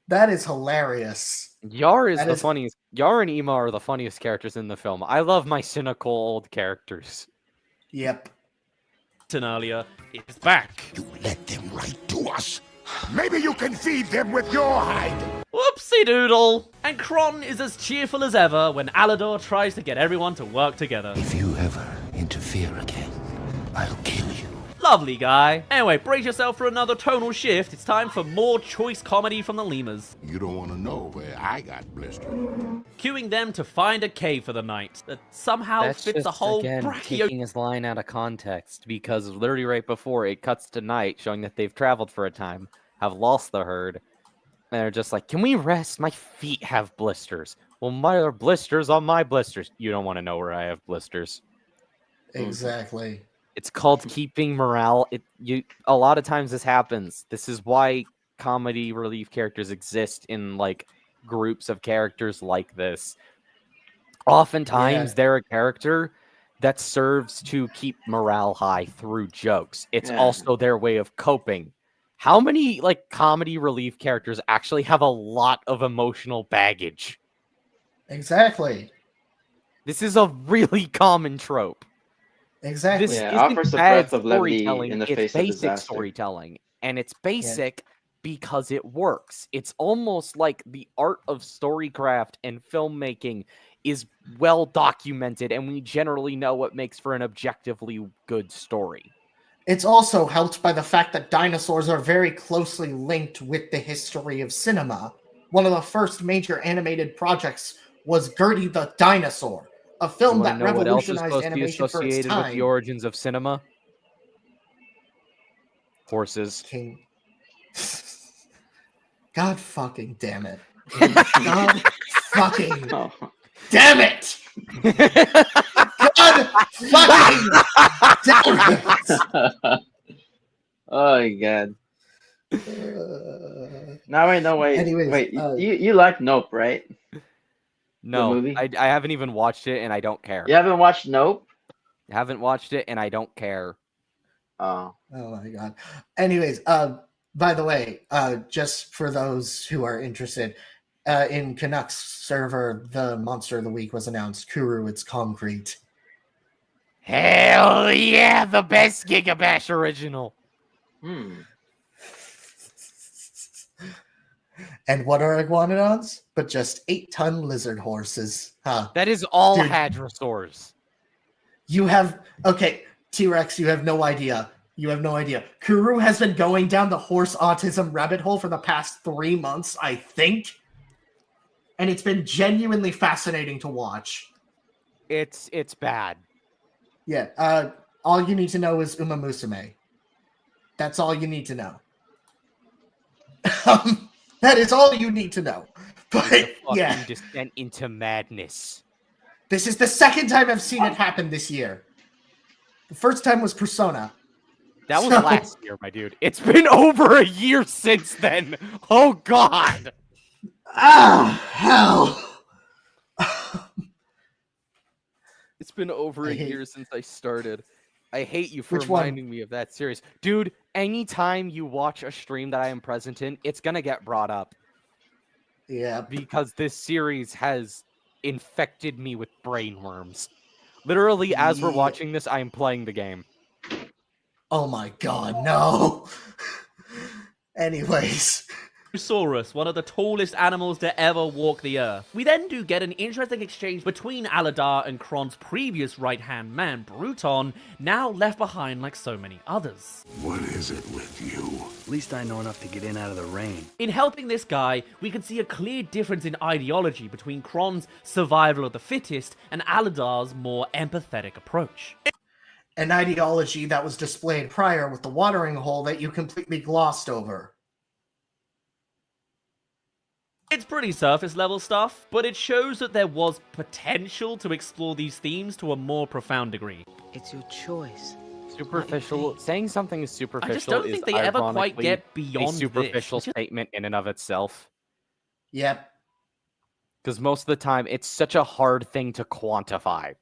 Speaker 1: That is hilarious.
Speaker 2: Yar is the funniest. Yar and Ema are the funniest characters in the film. I love my cynical old characters.
Speaker 1: Yep.
Speaker 5: Earlier is back.
Speaker 7: You let them right to us. Maybe you can feed them with your hide.
Speaker 5: Whoopsie doodle. And Kron is as cheerful as ever when Alador tries to get everyone to work together.
Speaker 8: If you ever interfere again, I'll kill you.
Speaker 5: Lovely guy. Anyway, brace yourself for another tonal shift. It's time for more choice comedy from the lemurs.
Speaker 7: You don't want to know where I got blistered.
Speaker 5: Cueing them to find a cave for the night that somehow
Speaker 2: That's
Speaker 5: fits
Speaker 2: just,
Speaker 5: a whole
Speaker 2: again,
Speaker 5: brachio...
Speaker 2: taking his line out of context, because literally right before it cuts to night, showing that they've traveled for a time, have lost the herd, and they're just like, can we rest? My feet have blisters. Well, my blisters on my blisters. You don't want to know where I have blisters.
Speaker 1: Exactly.
Speaker 2: It's called keeping morale. A lot of times this happens. This is why comedy relief characters exist in like groups of characters like this. Oftentimes they're a character that serves to keep morale high through jokes. It's also their way of coping. How many like comedy relief characters actually have a lot of emotional baggage?
Speaker 1: Exactly.
Speaker 2: This is a really common trope.
Speaker 1: Exactly.
Speaker 2: This isn't
Speaker 4: offers a
Speaker 2: bad
Speaker 4: breath of levity
Speaker 2: storytelling,
Speaker 4: in the
Speaker 2: it's
Speaker 4: face of
Speaker 2: basic
Speaker 4: disaster.
Speaker 2: storytelling. And it's basic because it works. It's almost like the art of storycraft and filmmaking is well documented, and we generally know what makes for an objectively good story.
Speaker 1: It's also helped by the fact that dinosaurs are very closely linked with the history of cinema. One of the first major animated projects was Gertie the Dinosaur, a film
Speaker 2: You
Speaker 1: that
Speaker 2: know what else is
Speaker 1: revolutionized
Speaker 2: supposed to be
Speaker 1: animation for its
Speaker 2: associated with the
Speaker 1: time.
Speaker 2: origins of cinema? Horses.
Speaker 1: King. God fucking damn it. God fucking damn it! God fucking damn it!
Speaker 4: Oh my god. Now I know why.
Speaker 1: Anyways,
Speaker 4: wait, you like Nope, right?
Speaker 2: No,
Speaker 4: The movie?
Speaker 2: I haven't even watched it, and I don't care.
Speaker 4: You haven't watched Nope?
Speaker 2: I haven't watched it, and I don't care.
Speaker 4: Oh.
Speaker 1: Oh my god. Anyways, by the way, just for those who are interested, in Canucks server, the monster of the week was announced. Kuru, it's concrete.
Speaker 2: Hell yeah, the best Gigabash original.
Speaker 1: And what are iguanodons? But just 8-ton lizard horses. Huh.
Speaker 2: That is all
Speaker 1: Dude.
Speaker 2: hadrosaurs.
Speaker 1: You have... Okay, T-Rex, you have no idea. You have no idea. Kuru has been going down the horse autism rabbit hole for the past 3 months, I think. And it's been genuinely fascinating to watch.
Speaker 2: It's bad.
Speaker 1: Yeah, all you need to know is Uma Musume. That's all you need to know. That is all you need to know. But, yeah.
Speaker 2: Descent into madness.
Speaker 1: This is the second time I've seen it happen this year. The first time was Persona.
Speaker 2: That was last year, my dude. It's been over a year since then. Oh, God.
Speaker 1: Ah, hell.
Speaker 2: It's been over a year since I started. I hate you for
Speaker 1: Which one?
Speaker 2: reminding me of that series. Dude, anytime you watch a stream that I am present in, it's going to get brought up.
Speaker 1: Yeah.
Speaker 2: Because this series has infected me with brainworms. Literally, as we're watching this, I am playing the game.
Speaker 1: Oh my god, no. Anyways.
Speaker 5: Saurus, one of the tallest animals to ever walk the earth. We then do get an interesting exchange between Aladar and Kron's previous right-hand man, Bruton, now left behind like so many others.
Speaker 7: What is it with you?
Speaker 9: At least I know enough to get in out of the rain.
Speaker 5: In helping this guy, we can see a clear difference in ideology between Kron's survival of the fittest and Aladar's more empathetic approach.
Speaker 1: An ideology that was displayed prior with the watering hole that you completely glossed over.
Speaker 5: It's pretty surface level stuff, but it shows that there was potential to explore these themes to a more profound degree.
Speaker 11: It's your choice.
Speaker 2: Superficial. Saying something is superficial
Speaker 5: I just don't think they ever quite get beyond
Speaker 2: a superficial
Speaker 5: this.
Speaker 2: statement in and of itself.
Speaker 1: Yep.
Speaker 2: Because most of the time, it's such a hard thing to quantify.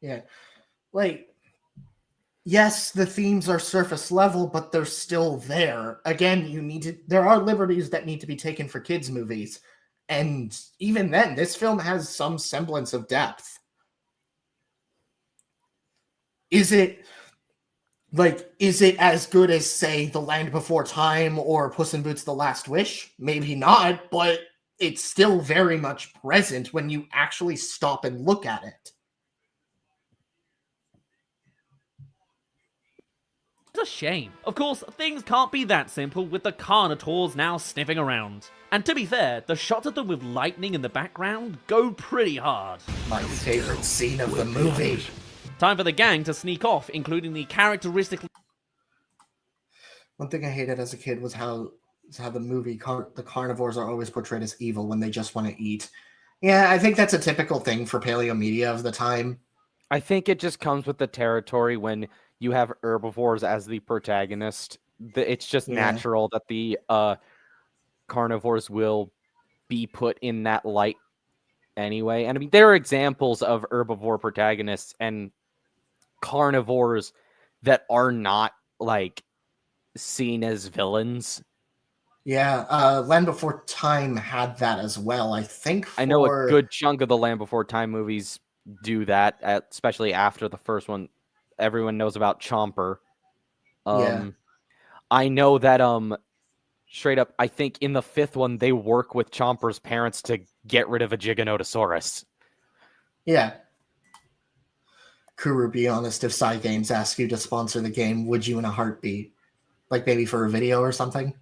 Speaker 1: Yeah. Like, yes, the themes are surface level, but they're still there. Again, there are liberties that need to be taken for kids' movies. And even then, this film has some semblance of depth. Is it as good as, say, The Land Before Time or Puss in Boots: The Last Wish? Maybe not, but it's still very much present when you actually stop and look at it.
Speaker 5: It's a shame. Of course, things can't be that simple with the Carnotaurs now sniffing around. And to be fair, the shots of them with lightning in the background go pretty hard.
Speaker 1: My favorite scene of the movie.
Speaker 5: Time for the gang to sneak off, including the characteristically...
Speaker 1: One thing I hated as a kid was how the movie, the carnivores are always portrayed as evil when they just want to eat. Yeah, I think that's a typical thing for paleo media of the time.
Speaker 2: I think it just comes with the territory when you have herbivores as the protagonist. It's just natural that the carnivores will be put in that light anyway. And I mean, there are examples of herbivore protagonists and carnivores that are not, like, seen as villains.
Speaker 1: Yeah, Land Before Time had that as well, I think.
Speaker 2: I know a good chunk of the Land Before Time movies do that, especially after the first one. Everyone knows about Chomper.
Speaker 1: Yeah.
Speaker 2: I know that, straight up, I think in the fifth one, they work with Chomper's parents to get rid of a Giganotosaurus.
Speaker 1: Yeah. Kuru, be honest, if Psy Games asked you to sponsor the game, would you in a heartbeat? Like maybe for a video or something?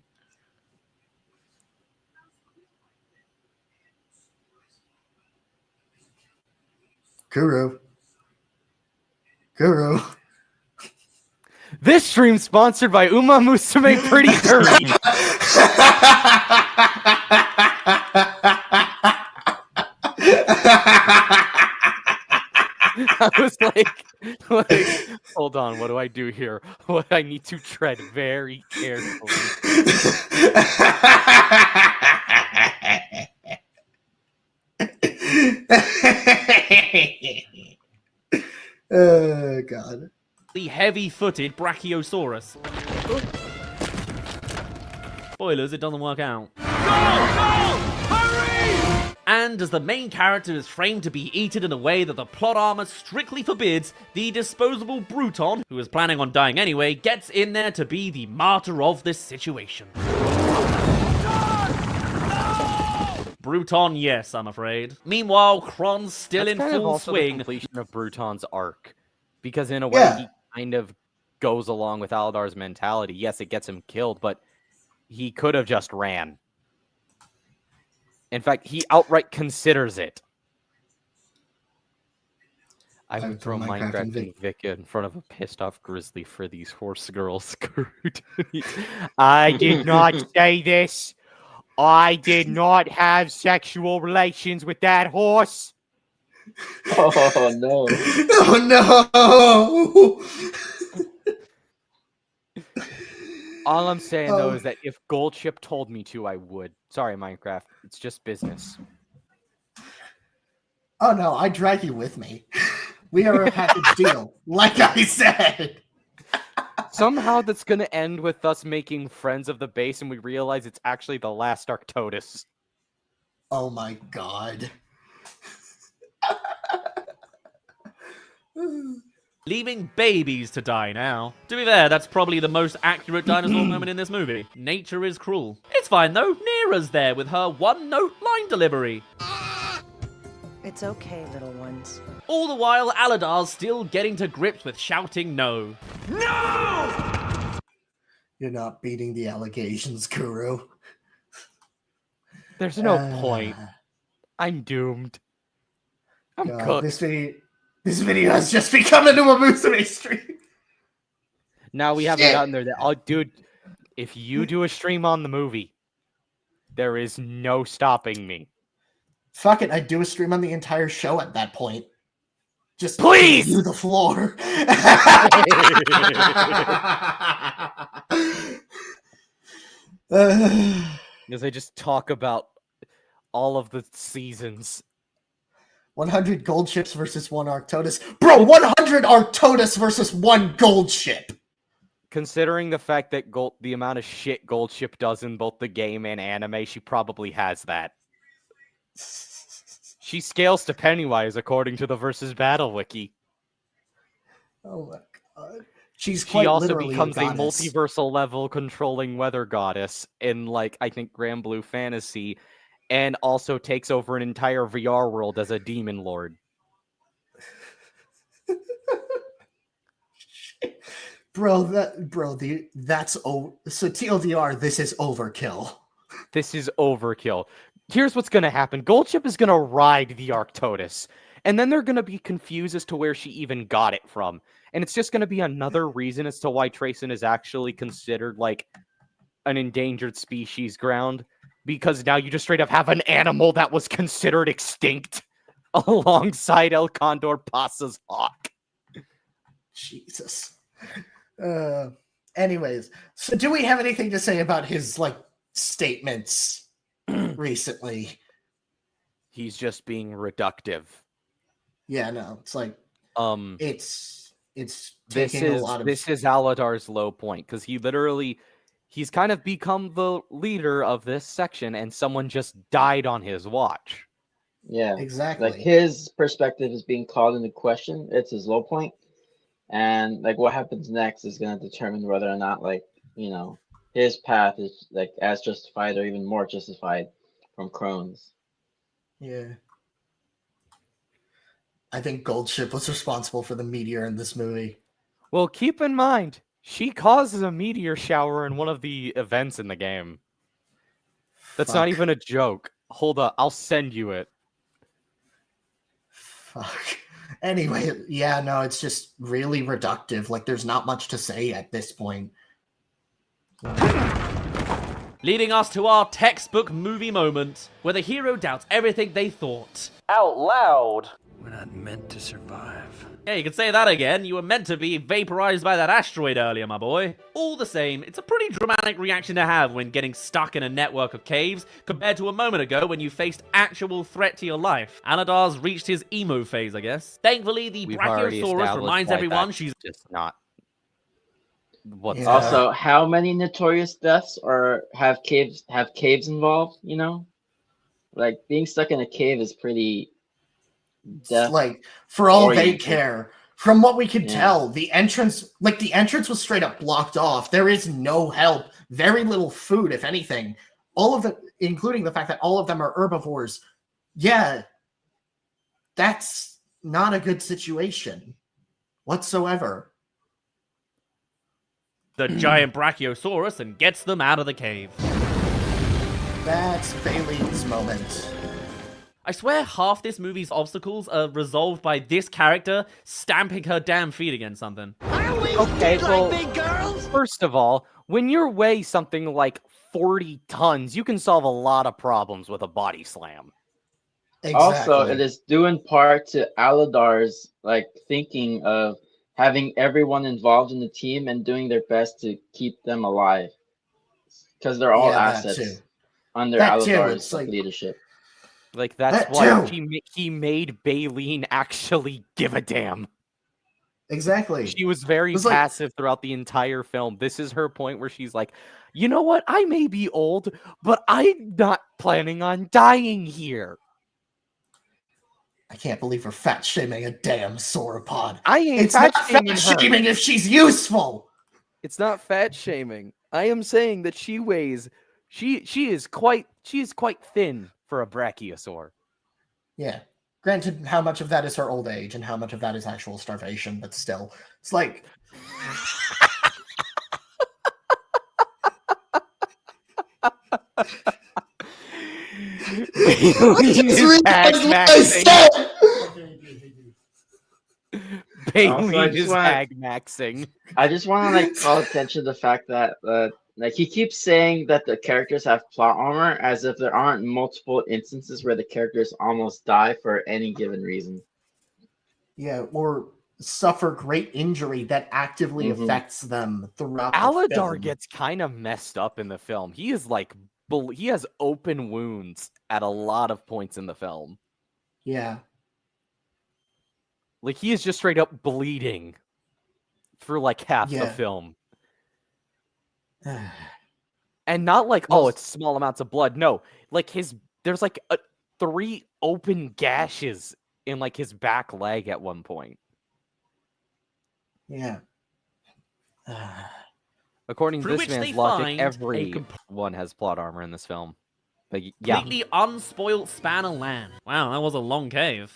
Speaker 1: Kuru.
Speaker 2: This stream sponsored by Uma Musume Pretty Furry. I was like, hold on, what do I do here? What I need to tread very carefully.
Speaker 1: Oh, God.
Speaker 5: The heavy-footed Brachiosaurus. Spoilers, it doesn't work out. Go! Hurry! And as the main character is framed to be eaten in a way that the plot armor strictly forbids, the disposable Bruton, who is planning on dying anyway, gets in there to be the martyr of this situation. Bruton, yes, I'm afraid. Meanwhile, Kron's still in full swing.
Speaker 2: The completion of Bruton's arc, because in a way he kind of goes along with Aldar's mentality. Yes, it gets him killed, but he could have just ran. In fact, he outright considers it. I would throw Minecraft and Vika in front of a pissed-off grizzly for these horse girls. I did not say this. I did not have sexual relations with that horse.
Speaker 4: Oh, no.
Speaker 1: Oh, no!
Speaker 2: All I'm saying, though, is that if Goldship told me to, I would. Sorry, Minecraft. It's just business.
Speaker 1: Oh, no, I drag you with me. We are a package deal, like I said.
Speaker 2: Somehow that's going to end with us making friends of the base, and we realize it's actually the last Arctodus.
Speaker 1: Oh, my God.
Speaker 5: Leaving babies to die now. To be fair, that's probably the most accurate dinosaur moment in this movie. Nature is cruel. It's fine though, Nera's there with her one-note line delivery.
Speaker 12: It's okay, little ones.
Speaker 5: All the while, Aladar's still getting to grips with shouting no. No!
Speaker 1: You're not beating the allegations, Kuru.
Speaker 2: There's no point. I'm doomed. I'm cooked.
Speaker 1: This video has just become into a Musume stream.
Speaker 2: Now we haven't gotten there. Oh, dude, if you do a stream on the movie, there is no stopping me.
Speaker 1: Fuck it, I'd do a stream on the entire show at that point. Just
Speaker 2: please
Speaker 1: you the floor.
Speaker 2: Because they just talk about all of the seasons.
Speaker 1: 100 gold ships versus 1 Arctodus. Bro, 100 Arctodus versus 1 gold ship.
Speaker 2: Considering the fact that the amount of shit Gold Ship does in both the game and anime, she probably has that. She scales to Pennywise according to the Versus Battle Wiki.
Speaker 1: Oh my god. She
Speaker 2: also becomes a multiversal level controlling weather goddess in, like, I think Grand Blue Fantasy, and also takes over an entire VR world as a demon lord.
Speaker 1: So TLDR, this is overkill.
Speaker 2: This is overkill. Here's what's gonna happen. Goldship is gonna ride the Arctodus, and then they're gonna be confused as to where she even got it from. And it's just gonna be another reason as to why Trayson is actually considered like an endangered species ground. Because now you just straight up have an animal that was considered extinct alongside El Condor Pasa's hawk.
Speaker 1: Jesus. Anyways, so do we have anything to say about his like statements recently?
Speaker 2: He's just being reductive.
Speaker 1: Yeah, no, it's like it's
Speaker 2: this
Speaker 1: taking a lot of
Speaker 2: this is Aladar's low point because he's kind of become the leader of this section, and someone just died on his watch.
Speaker 4: Yeah,
Speaker 1: exactly.
Speaker 4: Like his perspective is being called into question. It's his low point, and like what happens next is going to determine whether or not like his path is like as justified or even more justified from Crohn's.
Speaker 1: Yeah. I think Goldship was responsible for the meteor in this movie.
Speaker 2: Well, keep in mind, she causes a meteor shower in one of the events in the game. That's not even a joke. Hold up, I'll send you it.
Speaker 1: Fuck. Anyway, yeah, no, it's just really reductive. Like, there's not much to say at this point.
Speaker 5: Leading us to our textbook movie moment, where the hero doubts everything they thought. Out loud.
Speaker 9: We're not meant to survive.
Speaker 5: Yeah, you could say that again. You were meant to be vaporized by that asteroid earlier, my boy. All the same, it's a pretty dramatic reaction to have when getting stuck in a network of caves, compared to a moment ago when you faced actual threat to your life. Aladar's reached his emo phase, I guess. Thankfully, the Brachiosaurus reminds everyone she's
Speaker 2: just not.
Speaker 4: What's also, how many notorious deaths have caves involved? Like being stuck in a cave is pretty.
Speaker 1: Like, for all they care, from what we could tell, the entrance was straight up blocked off. There is no help, very little food, if anything. All of it, including the fact that all of them are herbivores. Yeah, that's not a good situation whatsoever.
Speaker 5: The giant Brachiosaurus and gets them out of the cave.
Speaker 1: That's Baylene's moment.
Speaker 5: I swear half this movie's obstacles are resolved by this character stamping her damn feet against something.
Speaker 2: Okay, well, first of all, when you weigh something like 40 tons, you can solve a lot of problems with a body slam.
Speaker 4: Exactly. Also, it is due in part to Aladar's thinking of having everyone involved in the team and doing their best to keep them alive, because they're all assets under Aladar's leadership.
Speaker 2: Like, that's why he made Baylene actually give a damn.
Speaker 1: Exactly.
Speaker 2: She was very passive throughout the entire film. This is her point where she's like, you know what? I may be old, but I'm not planning on dying here.
Speaker 1: I can't believe we're fat shaming a damn sauropod.
Speaker 2: I ain't
Speaker 1: it's
Speaker 2: fat
Speaker 1: not fat shaming if she's useful.
Speaker 13: It's not fat shaming. I am saying that she weighs. She is quite thin for a brachiosaur.
Speaker 1: Yeah. Granted, how much of that is her old age and how much of that is actual starvation, but still. It's like...
Speaker 2: Baylene is hag-maxing.
Speaker 4: I just want to call attention to the fact that he keeps saying that the characters have plot armor as if there aren't multiple instances where the characters almost die for any given reason.
Speaker 1: Yeah, or suffer great injury that actively affects them throughout
Speaker 2: Aladar
Speaker 1: the film.
Speaker 2: Gets kind of messed up in the film. He is he has open wounds at a lot of points in the film.
Speaker 1: Yeah.
Speaker 2: Like, he is just straight up bleeding through half the film. And not it's small amounts of blood. No, there's 3 open gashes in his back leg at one point.
Speaker 1: Yeah.
Speaker 2: According to this man's logic, everyone has plot armor in this film. But yeah.
Speaker 5: Completely unspoilt span of land. Wow, that was a long cave.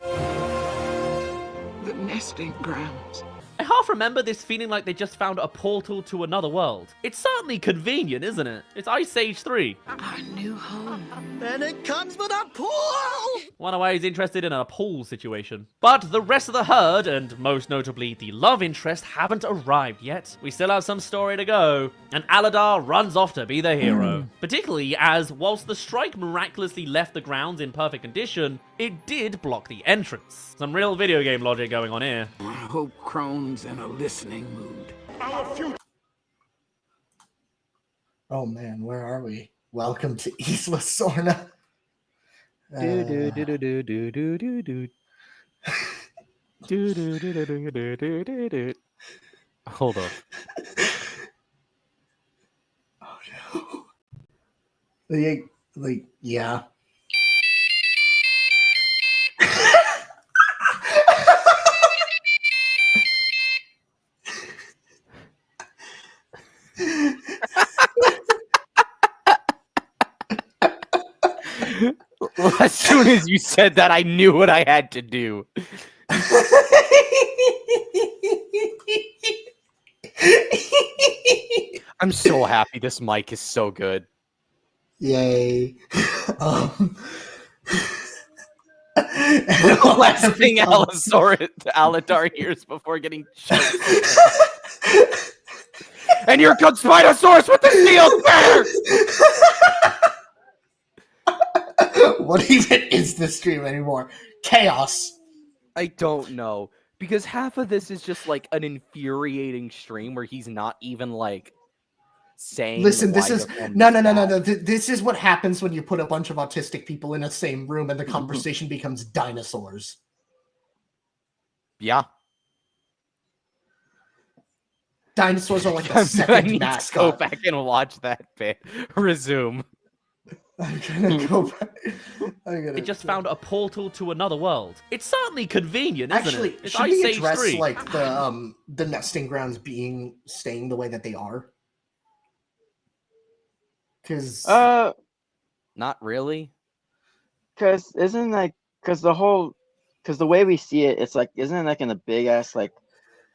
Speaker 9: The nesting grounds.
Speaker 5: I half half remember this feeling like they just found a portal to another world. It's certainly convenient, isn't it? It's Ice Age 3.
Speaker 11: Our new home.
Speaker 9: And it comes with a pool!
Speaker 5: Wonder why he's interested in a pool situation. But the rest of the herd, and most notably the love interest, haven't arrived yet. We still have some story to go, and Aladar runs off to be the hero. Particularly as, whilst the strike miraculously left the grounds in perfect condition, it did block the entrance. Some real video game logic going on here.
Speaker 9: I hope Crone's in a listening mood.
Speaker 1: Oh man, where are we? Welcome to Isla Sorna.
Speaker 13: Do do do do do do do do do. Do do do do do do do do do. Hold up.
Speaker 1: Oh no. Like, yeah.
Speaker 13: As soon as you said that, I knew what I had to do. I'm so happy this mic is so good.
Speaker 1: Yay.
Speaker 13: The last thing Aladar hears before getting choked. And here comes Spinosaurus with the steel spear!
Speaker 1: What even is this stream anymore? Chaos.
Speaker 13: I don't know. Because half of this is just like an infuriating stream where he's not even like saying.
Speaker 1: Listen, this is no. This is what happens when you put a bunch of autistic people in the same room and the conversation becomes dinosaurs.
Speaker 13: Yeah.
Speaker 1: Dinosaurs are like the second mascot.
Speaker 13: Go back and watch that bit. Resume.
Speaker 1: I'm gonna go back.
Speaker 5: It just found a portal to another world. It's certainly convenient, isn't
Speaker 1: Actually,
Speaker 5: it? It's
Speaker 1: should
Speaker 5: Ice
Speaker 1: we
Speaker 5: Age
Speaker 1: address
Speaker 5: 3.
Speaker 1: like the nesting grounds staying the way that they are? Because
Speaker 13: not really.
Speaker 4: Because the way we see it, it's like, isn't it like in a big ass like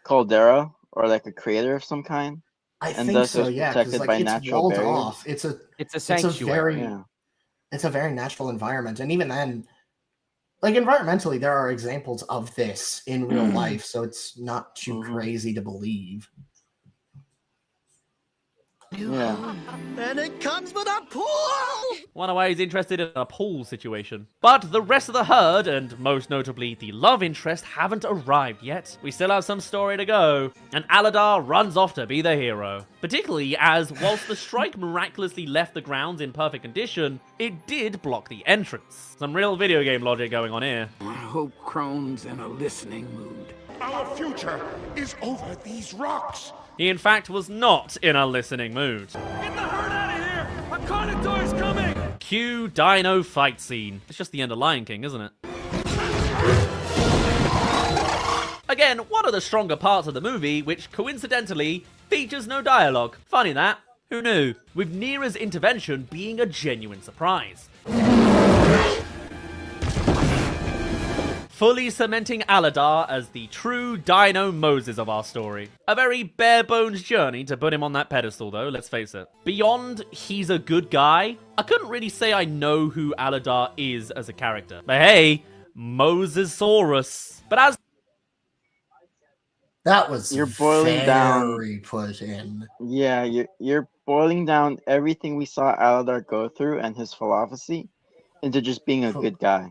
Speaker 4: caldera or like a crater of some kind?
Speaker 1: I think so, yeah. Because like it's walled off. It's a
Speaker 13: sanctuary.
Speaker 1: It's a very natural environment, and even then, like environmentally, there are examples of this in real life, so it's not too crazy to believe.
Speaker 9: Yeah. And it comes with a pool!
Speaker 5: Wonder why he's interested in a pool situation. But the rest of the herd, and most notably the love interest, haven't arrived yet. We still have some story to go, and Aladar runs off to be the hero. Particularly as, whilst the strike miraculously left the grounds in perfect condition, it did block the entrance. Some real video game logic going on here.
Speaker 9: I hope Crone's in a listening mood.
Speaker 7: Our future is over these rocks.
Speaker 5: He in fact was not in a listening mood.
Speaker 9: Get the herd out of here! A carnotaur's coming!
Speaker 5: Cue dino fight scene. It's just the end of Lion King, isn't it? Again, one of the stronger parts of the movie, which coincidentally features no dialogue. Funny that. Who knew? With Nira's intervention being a genuine surprise. Fully cementing Aladar as the true Dino Moses of our story. A very bare-bones journey to put him on that pedestal though, let's face it. Beyond he's a good guy, I couldn't really say I know who Aladar is as a character. But hey, Mosasaurus. But as
Speaker 1: that was
Speaker 4: you're boiling down
Speaker 1: put in.
Speaker 4: Yeah, you're boiling down everything we saw Aladar go through and his philosophy into just being a good guy.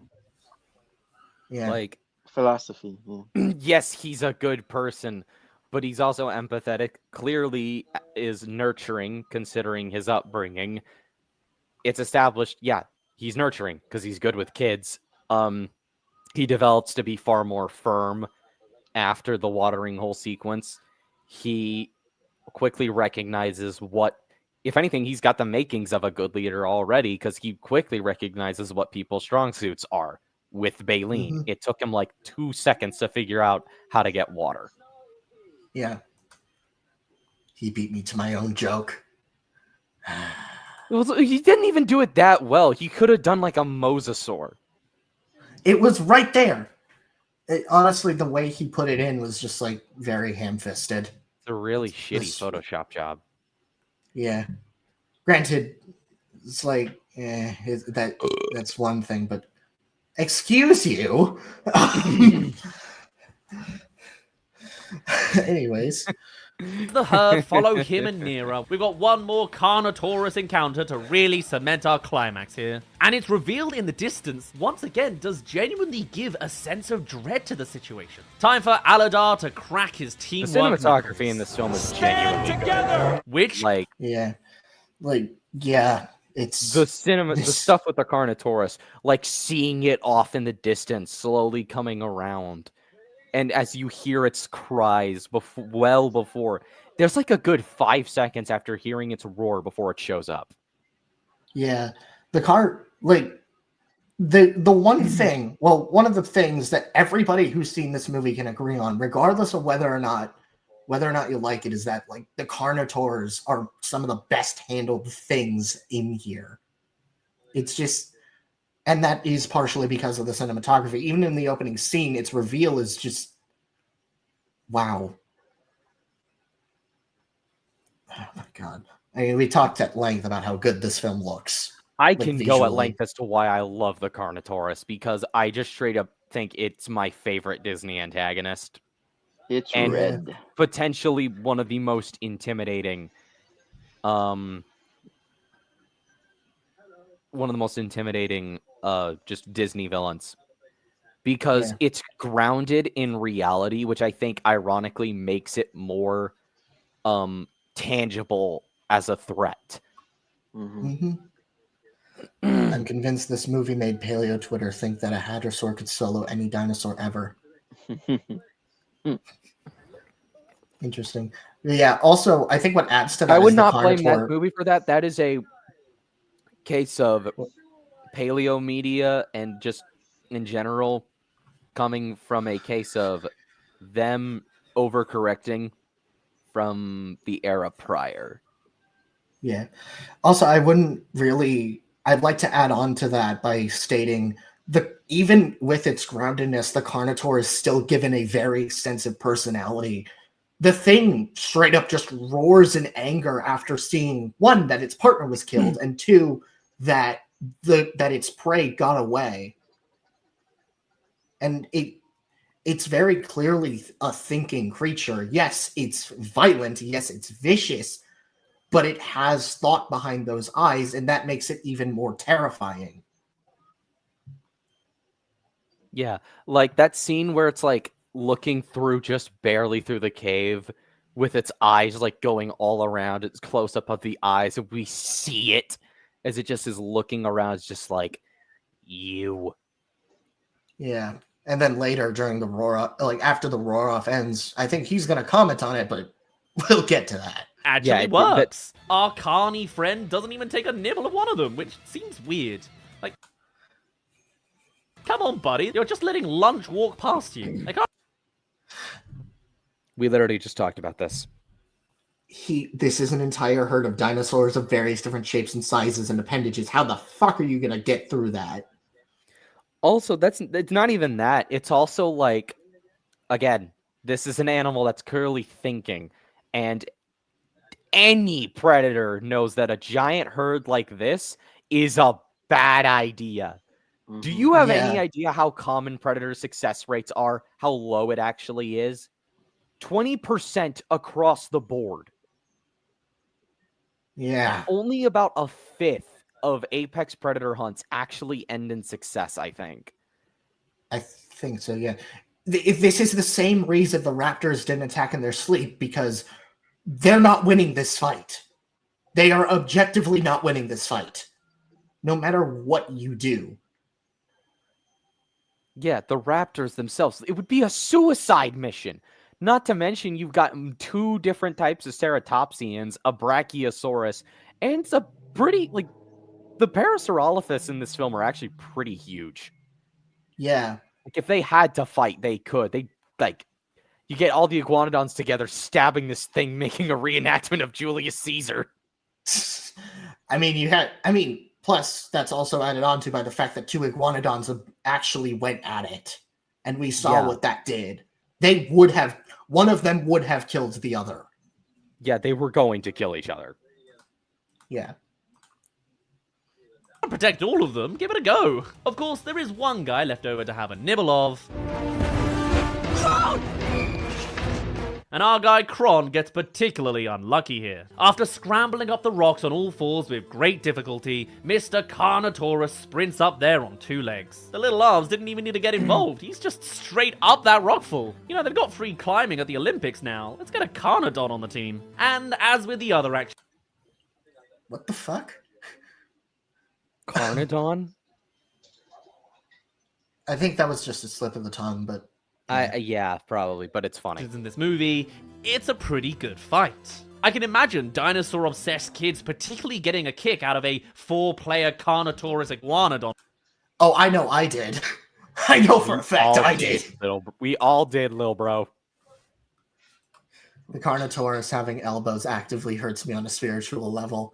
Speaker 1: Yeah.
Speaker 13: Like
Speaker 4: philosophy. Yeah.
Speaker 13: Yes, he's a good person, but he's also empathetic. Clearly is nurturing considering his upbringing. It's established, yeah, he's nurturing because he's good with kids. He develops to be far more firm after the watering hole sequence. He quickly recognizes what, if anything, he's got the makings of a good leader already because he quickly recognizes what people's strong suits are. With Baleen, it took him like 2 seconds to figure out how to get water.
Speaker 1: Yeah. He beat me to my own joke.
Speaker 13: He didn't even do it that well. He could have done like a mosasaur.
Speaker 1: It was right there. honestly, the way he put it in was just like very ham-fisted.
Speaker 13: It's a really shitty Photoshop job.
Speaker 1: Yeah. Granted, it's like that's one thing, but excuse you. Anyways.
Speaker 5: The herd follow him and Nero. We've got one more Carnotaurus encounter to really cement our climax here. And it's revealed in the distance, once again, does genuinely give a sense of dread to the situation. Time for Aladar to crack his teamwork.
Speaker 13: The cinematography in this film is genuinely good.
Speaker 5: Which,
Speaker 13: like,
Speaker 1: it's
Speaker 13: the stuff with the Carnotaurus, like seeing it off in the distance, slowly coming around. And as you hear its cries well before, there's like a good 5 seconds after hearing its roar before it shows up.
Speaker 1: Yeah, the one thing, one of the things that everybody who's seen this movie can agree on, regardless of whether or not you like it, is that like the Carnotaurs are some of the best handled things in here. It's just. And that is partially because of the cinematography. Even in the opening scene, its reveal is just wow. Oh my god. I mean, we talked at length about how good this film looks.
Speaker 13: I can go at length as to why I love the Carnotaurus, because I just straight up think it's my favorite Disney antagonist.
Speaker 4: It's red.
Speaker 13: Potentially one of the most intimidating just Disney villains, because it's grounded in reality, which I think ironically makes it more tangible as a threat.
Speaker 1: Mm-hmm. I'm convinced this movie made Paleo Twitter think that a Hadrosaur could solo any dinosaur ever. Interesting. Yeah, also, I think what adds to that
Speaker 13: I would
Speaker 1: is
Speaker 13: not blame that movie for that. That is a case of paleo media and just in general coming from a case of them overcorrecting from the era prior.
Speaker 1: Yeah. Also, I'd like to add on to that by stating even with its groundedness, the Carnotaur is still given a very extensive personality. The thing straight up just roars in anger after seeing, one, that its partner was killed, and two, that its prey got away. And it's very clearly a thinking creature. Yes, it's violent. Yes, it's vicious, but it has thought behind those eyes, and that makes it even more terrifying.
Speaker 13: Yeah, like that scene where it's like looking through just barely through the cave with its eyes like going all around. It's close up of the eyes, and we see it as it just is looking around. It's just like, you.
Speaker 1: Yeah. And then later during the roar, like after the roar off ends, I think he's going to comment on it, but we'll get to that.
Speaker 5: Actually works. Our carny friend doesn't even take a nibble of one of them, which seems weird. Like, come on, buddy. You're just letting lunch walk past you. Like,
Speaker 13: we literally just talked about this.
Speaker 1: This is an entire herd of dinosaurs of various different shapes and sizes and appendages. How the fuck are you going to get through that?
Speaker 13: Also, it's not even that. It's also like, again, this is an animal that's clearly thinking, and any predator knows that a giant herd like this is a bad idea. Mm-hmm. Do you have any idea how common predator success rates are? How low it actually is? 20% across the board.
Speaker 1: Yeah.
Speaker 13: Only about a fifth of apex predator hunts actually end in success, I think.
Speaker 1: I think so, yeah. This is the same reason the raptors didn't attack in their sleep, because they're not winning this fight. They are objectively not winning this fight, no matter what you do.
Speaker 13: Yeah, the raptors themselves. It would be a suicide mission. Not to mention, you've got 2 different types of ceratopsians, a brachiosaurus, and it's a pretty, like, the Parasaurolophus in this film are actually pretty huge.
Speaker 1: Yeah.
Speaker 13: Like, if they had to fight, they could. You get all the iguanodons together, stabbing this thing, making a reenactment of Julius Caesar.
Speaker 1: Plus, that's also added on to by the fact that 2 iguanodons actually went at it. and we saw what that did. They would have, one of them would have killed the other.
Speaker 13: Yeah, they were going to kill each other.
Speaker 1: Yeah.
Speaker 5: Protect all of them, give it a go. Of course, there is one guy left over to have a nibble of. And our guy Kron gets particularly unlucky here. After scrambling up the rocks on all fours with great difficulty, Mr. Carnotaurus sprints up there on 2 legs. The little arms didn't even need to get involved. He's just straight up that rockfall. You know, they've got free climbing at the Olympics now. Let's get a Carnodon on the team. And as with the other action...
Speaker 1: What the fuck?
Speaker 13: Carnodon?
Speaker 1: I think that was just a slip of the tongue, but...
Speaker 13: Yeah, probably, but it's funny.
Speaker 5: In this movie, it's a pretty good fight. I can imagine dinosaur-obsessed kids particularly getting a kick out of a 4-player Carnotaurus Iguanodon.
Speaker 1: Oh, I know I did. I know for a fact I did.
Speaker 13: We all did, little bro.
Speaker 1: The Carnotaurus having elbows actively hurts me on a spiritual level.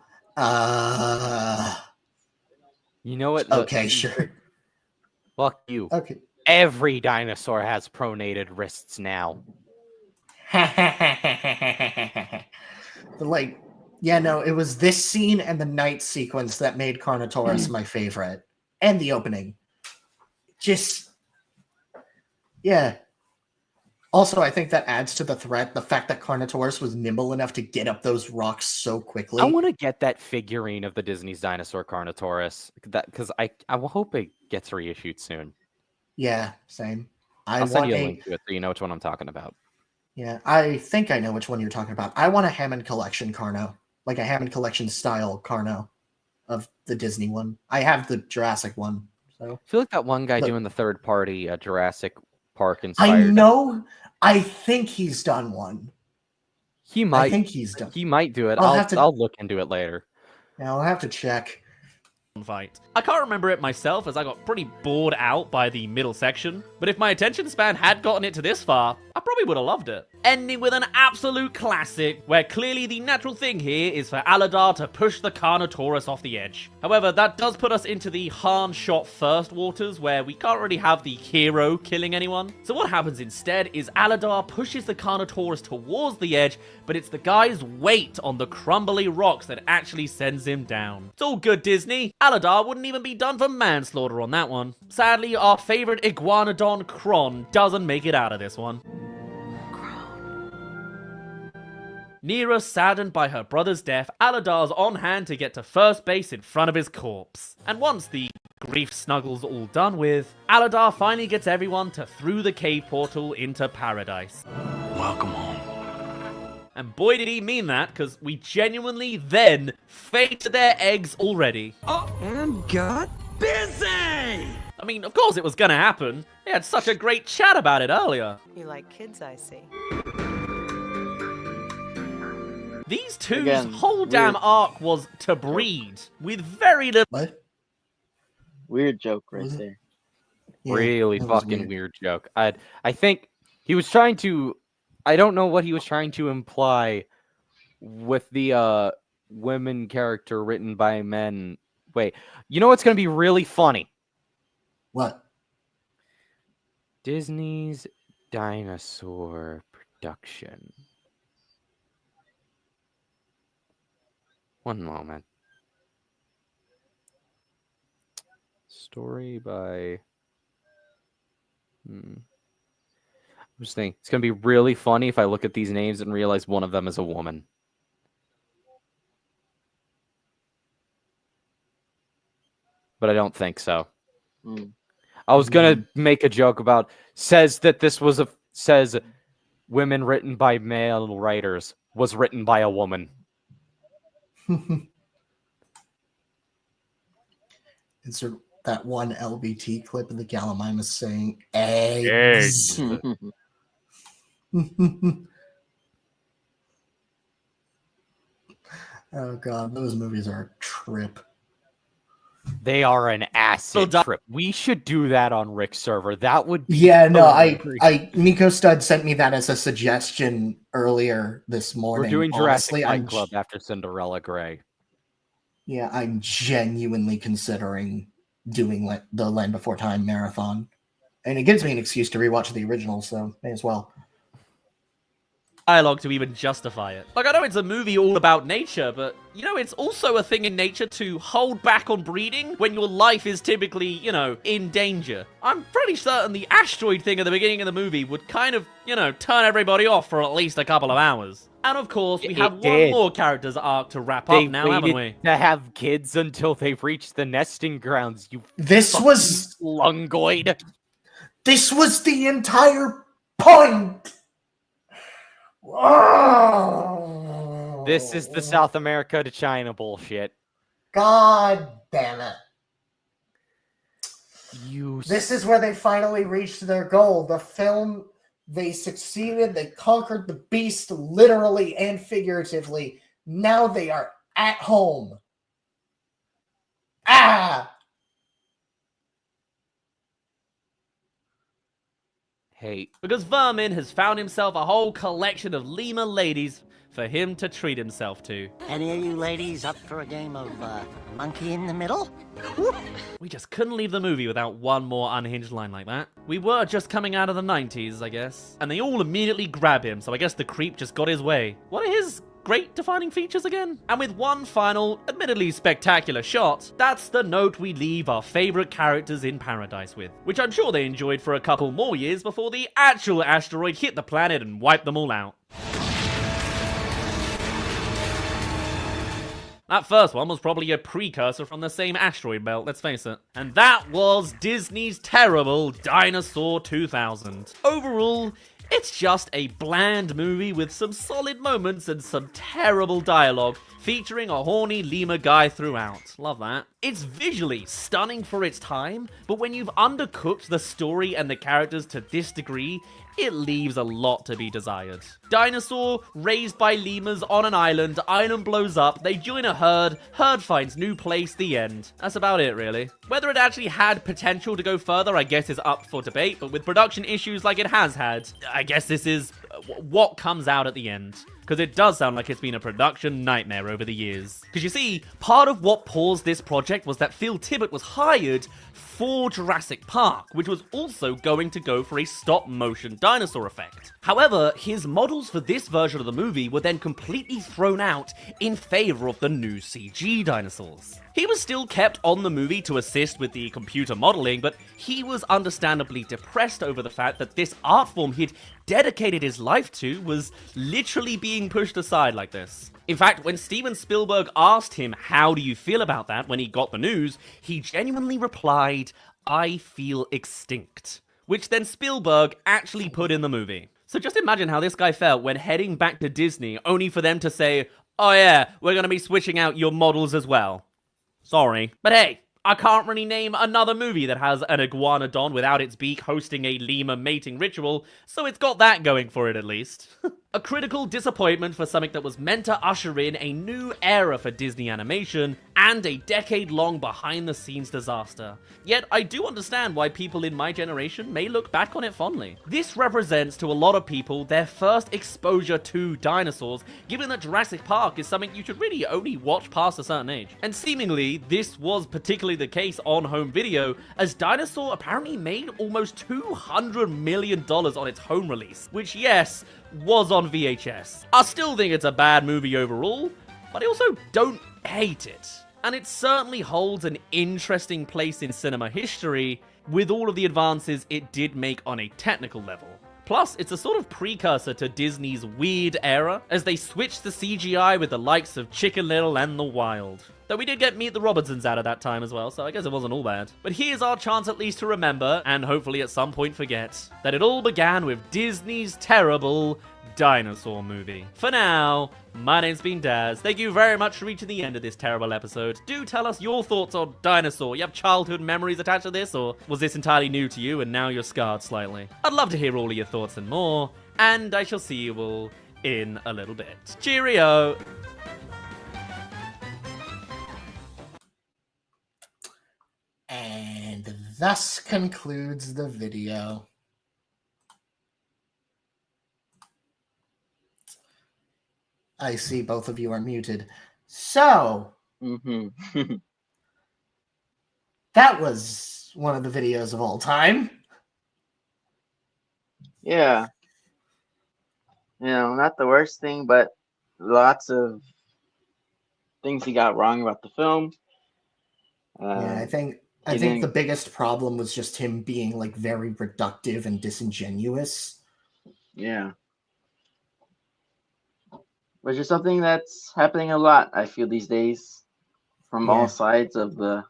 Speaker 13: You know what?
Speaker 1: Okay, sure.
Speaker 13: Fuck you.
Speaker 1: Okay.
Speaker 13: Every dinosaur has pronated wrists now.
Speaker 1: But like, yeah, no, it was this scene and the night sequence that made Carnotaurus my favorite. And the opening. Just, yeah. Also, I think that adds to the threat, the fact that Carnotaurus was nimble enough to get up those rocks so quickly.
Speaker 13: I want to get that figurine of the Disney's dinosaur Carnotaurus, because I hope it gets reissued soon.
Speaker 1: Yeah, same.
Speaker 13: I'll send you a link to it so you know which one I'm talking about.
Speaker 1: Yeah, I think I know which one you're talking about. I want a Hammond Collection Carno, like a Hammond Collection style Carno of the Disney one. I have the Jurassic one. So
Speaker 13: I feel like that one guy doing the third party Jurassic Park inspired.
Speaker 1: I know. I think he's done one.
Speaker 13: He might.
Speaker 1: I think he's done.
Speaker 13: He might do it. I'll look into it later.
Speaker 1: Yeah, I'll have to check.
Speaker 5: Fight. I can't remember it myself as I got pretty bored out by the middle section, but if my attention span had gotten it to this far, I probably would have loved it. Ending with an absolute classic, where clearly the natural thing here is for Aladar to push the Carnotaurus off the edge. However, that does put us into the Han shot first waters, where we can't really have the hero killing anyone. So what happens instead is Aladar pushes the Carnotaurus towards the edge, but it's the guy's weight on the crumbly rocks that actually sends him down. It's all good, Disney. Aladar wouldn't even be done for manslaughter on that one. Sadly, our favorite Iguanodon Kron doesn't make it out of this one. Nera, saddened by her brother's death, Aladar's on hand to get to first base in front of his corpse. And once the grief snuggle's all done with, Aladar finally gets everyone to through the cave portal into paradise.
Speaker 9: Welcome home.
Speaker 5: And boy did he mean that, because we genuinely then fade to their eggs already.
Speaker 9: Oh, and got busy!
Speaker 5: I mean, of course it was gonna happen. They had such a great chat about it earlier.
Speaker 12: You like kids, I see.
Speaker 5: These two's whole damn arc was to breed, with very little...
Speaker 1: What?
Speaker 4: Weird joke right there.
Speaker 1: Yeah,
Speaker 13: really
Speaker 1: that was
Speaker 13: fucking weird joke. I think he was trying to... I don't know what he was trying to imply with the women character written by men. Wait, you know what's going to be really funny?
Speaker 1: What?
Speaker 13: Disney's dinosaur production. One moment. Story by... I'm just thinking, it's going to be really funny if I look at these names and realize one of them is a woman. But I don't think so. I was going to make a joke about, says women written by male writers was written by a woman.
Speaker 1: Insert that one LBT clip of the Gallimimus saying eggs. Oh god, those movies are a trip.
Speaker 13: They are an acid trip. We should do that on Rick's server. That would be
Speaker 1: Nico Stud sent me that as a suggestion earlier this morning.
Speaker 13: We're doing Jurassic
Speaker 1: Honestly,
Speaker 13: Fight Club after Cinderella Grey.
Speaker 1: Yeah, I'm genuinely considering doing the Land Before Time marathon And it gives me an excuse to rewatch the original, so may as well.
Speaker 5: Dialogue to even justify it. Like, I know it's a movie all about nature, but, you know, it's also a thing in nature to hold back on breeding when your life is typically, you know, in danger. I'm pretty certain the asteroid thing at the beginning of the movie would kind of, you know, turn everybody off for at least a couple of hours. And of course, we have one more character's arc to wrap up now, haven't we?
Speaker 13: To have kids until they've reached the nesting grounds, you
Speaker 1: This was
Speaker 13: lungoid.
Speaker 1: This was the entire point. Oh.
Speaker 13: This is the South America to China bullshit.
Speaker 1: God damn it.
Speaker 13: You.
Speaker 1: This is where they finally reached their goal. The film, they succeeded. They conquered the beast literally and figuratively. Now they are at home. Ah!
Speaker 13: Hey.
Speaker 5: Because Vermin has found himself a whole collection of lemur ladies for him to treat himself to.
Speaker 8: Any of you ladies up for a game of monkey in the middle?
Speaker 5: We just couldn't leave the movie without one more unhinged line like that. We were just coming out of the 90s, I guess. And they all immediately grab him, so I guess the creep just got his way. What are his great defining features again? And with one final, admittedly spectacular shot, that's the note we leave our favorite characters in paradise with, which I'm sure they enjoyed for a couple more years before the actual asteroid hit the planet and wiped them all out. That first one was probably a precursor from the same asteroid belt, let's face it. And that was Disney's terrible Dinosaur 2000. Overall, it's just a bland movie with some solid moments and some terrible dialogue, featuring a horny lemur guy throughout. Love that. It's visually stunning for its time, but when you've undercooked the story and the characters to this degree, it leaves a lot to be desired. Dinosaur, raised by lemurs on an island blows up, they join a herd finds new place, the end. That's about it, really. Whether it actually had potential to go further, I guess is up for debate, but with production issues like it has had, I guess this is what comes out at the end. Because it does sound like it's been a production nightmare over the years. Because you see, part of what paused this project was that Phil Tippett was hired for Jurassic Park, which was also going to go for a stop-motion dinosaur effect. However, his models for this version of the movie were then completely thrown out in favor of the new CG dinosaurs. He was still kept on the movie to assist with the computer modeling, but he was understandably depressed over the fact that this art form he'd dedicated his life to was literally being pushed aside like this. In fact, when Steven Spielberg asked him, "How do you feel about that?" when he got the news, he genuinely replied, "I feel extinct," which then Spielberg actually put in the movie. So just imagine how this guy felt when heading back to Disney, only for them to say, "Oh yeah, we're gonna be switching out your models as well." Sorry. But hey, I can't really name another movie that has an iguanodon without its beak hosting a lemur mating ritual, so it's got that going for it at least. A critical disappointment for something that was meant to usher in a new era for Disney animation, and a decade-long behind-the-scenes disaster. Yet, I do understand why people in my generation may look back on it fondly. This represents to a lot of people their first exposure to dinosaurs, given that Jurassic Park is something you should really only watch past a certain age. And seemingly, this was particularly the case on home video, as Dinosaur apparently made almost $200 million on its home release, which, yes, was on VHS. I still think it's a bad movie overall, but I also don't hate it. And it certainly holds an interesting place in cinema history with all of the advances it did make on a technical level. Plus, it's a sort of precursor to Disney's weird era, as they switched the CGI with the likes of Chicken Little and The Wild. Though we did get Meet the Robinsons out of that time as well, so I guess it wasn't all bad. But here's our chance at least to remember, and hopefully at some point forget, that it all began with Disney's terrible dinosaur movie. For now, my name's been Daz. Thank you very much for reaching the end of this terrible episode. Do tell us your thoughts on Dinosaur. You have childhood memories attached to this, or was this entirely new to you and now you're scarred slightly? I'd love to hear all of your thoughts and more, and I shall see you all in a little bit. Cheerio!
Speaker 1: And thus concludes the video. I see both of you are muted. So, that was one of the videos of all time.
Speaker 4: Yeah. Not the worst thing, but lots of things he got wrong about the film.
Speaker 1: Yeah, I think
Speaker 4: he
Speaker 1: the
Speaker 4: didn't.
Speaker 1: biggest problem was just him being like very reductive and disingenuous.
Speaker 4: Yeah. Which is something that's happening a lot, I feel, these days, from all
Speaker 1: Yeah.
Speaker 4: sides of the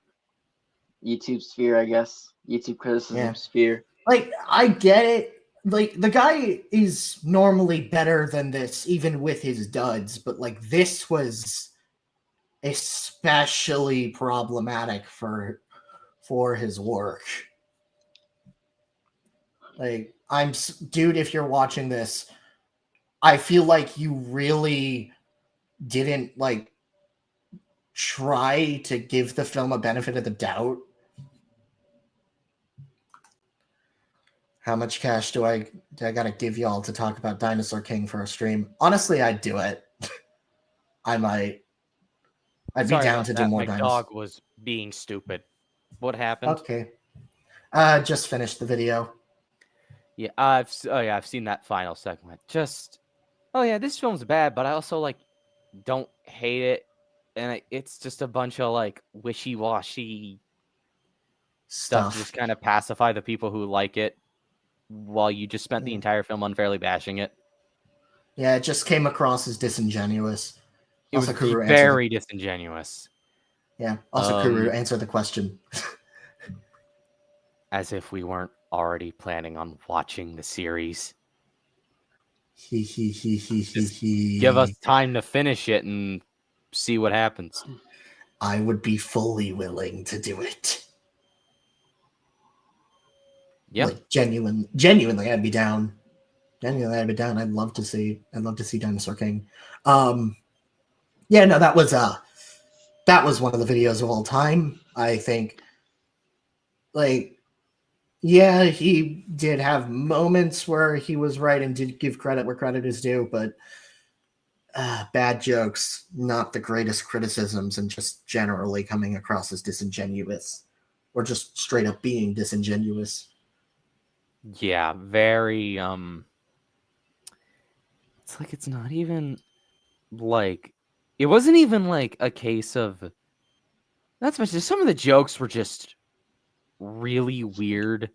Speaker 4: YouTube sphere, I guess. YouTube criticism sphere.
Speaker 1: Like, I get it. Like, the guy is normally better than this, even with his duds, but like this was especially problematic for his work. Like, dude, if you're watching this, I feel like you really didn't like try to give the film a benefit of the doubt. How much cash do I gotta give y'all to talk about Dinosaur King for a stream? Honestly, I'd do it. I might. I'd be down to do more
Speaker 13: My
Speaker 1: Dinosaur.
Speaker 13: dog was being stupid. What happened?
Speaker 1: Okay. Just finished the video.
Speaker 13: Yeah, I've seen that final segment. Just, this film's bad, but I also like don't hate it, and it's just a bunch of like wishy-washy stuff to just kind of pacify the people who like it, while you just spent the entire film unfairly bashing it.
Speaker 1: Yeah, it just came across as disingenuous.
Speaker 13: It was
Speaker 1: Kuru
Speaker 13: very disingenuous.
Speaker 1: Yeah. Also, Kuru answered the question.
Speaker 13: As if we weren't already planning on watching the series. Just give us time to finish it and see what happens.
Speaker 1: I would be fully willing to do it.
Speaker 13: Yeah.
Speaker 1: Like, genuinely, I'd be down. Genuinely, I'd be down. I'd love to see Dinosaur King. Yeah, no, that was one of the videos of all time. I think, like, yeah, he did have moments where he was right and did give credit where credit is due, but bad jokes, not the greatest criticisms, and just generally coming across as disingenuous, or just straight up being disingenuous.
Speaker 13: Yeah, very it's like it's not even like it wasn't even like a case of that's much. Some of the jokes were just really weird.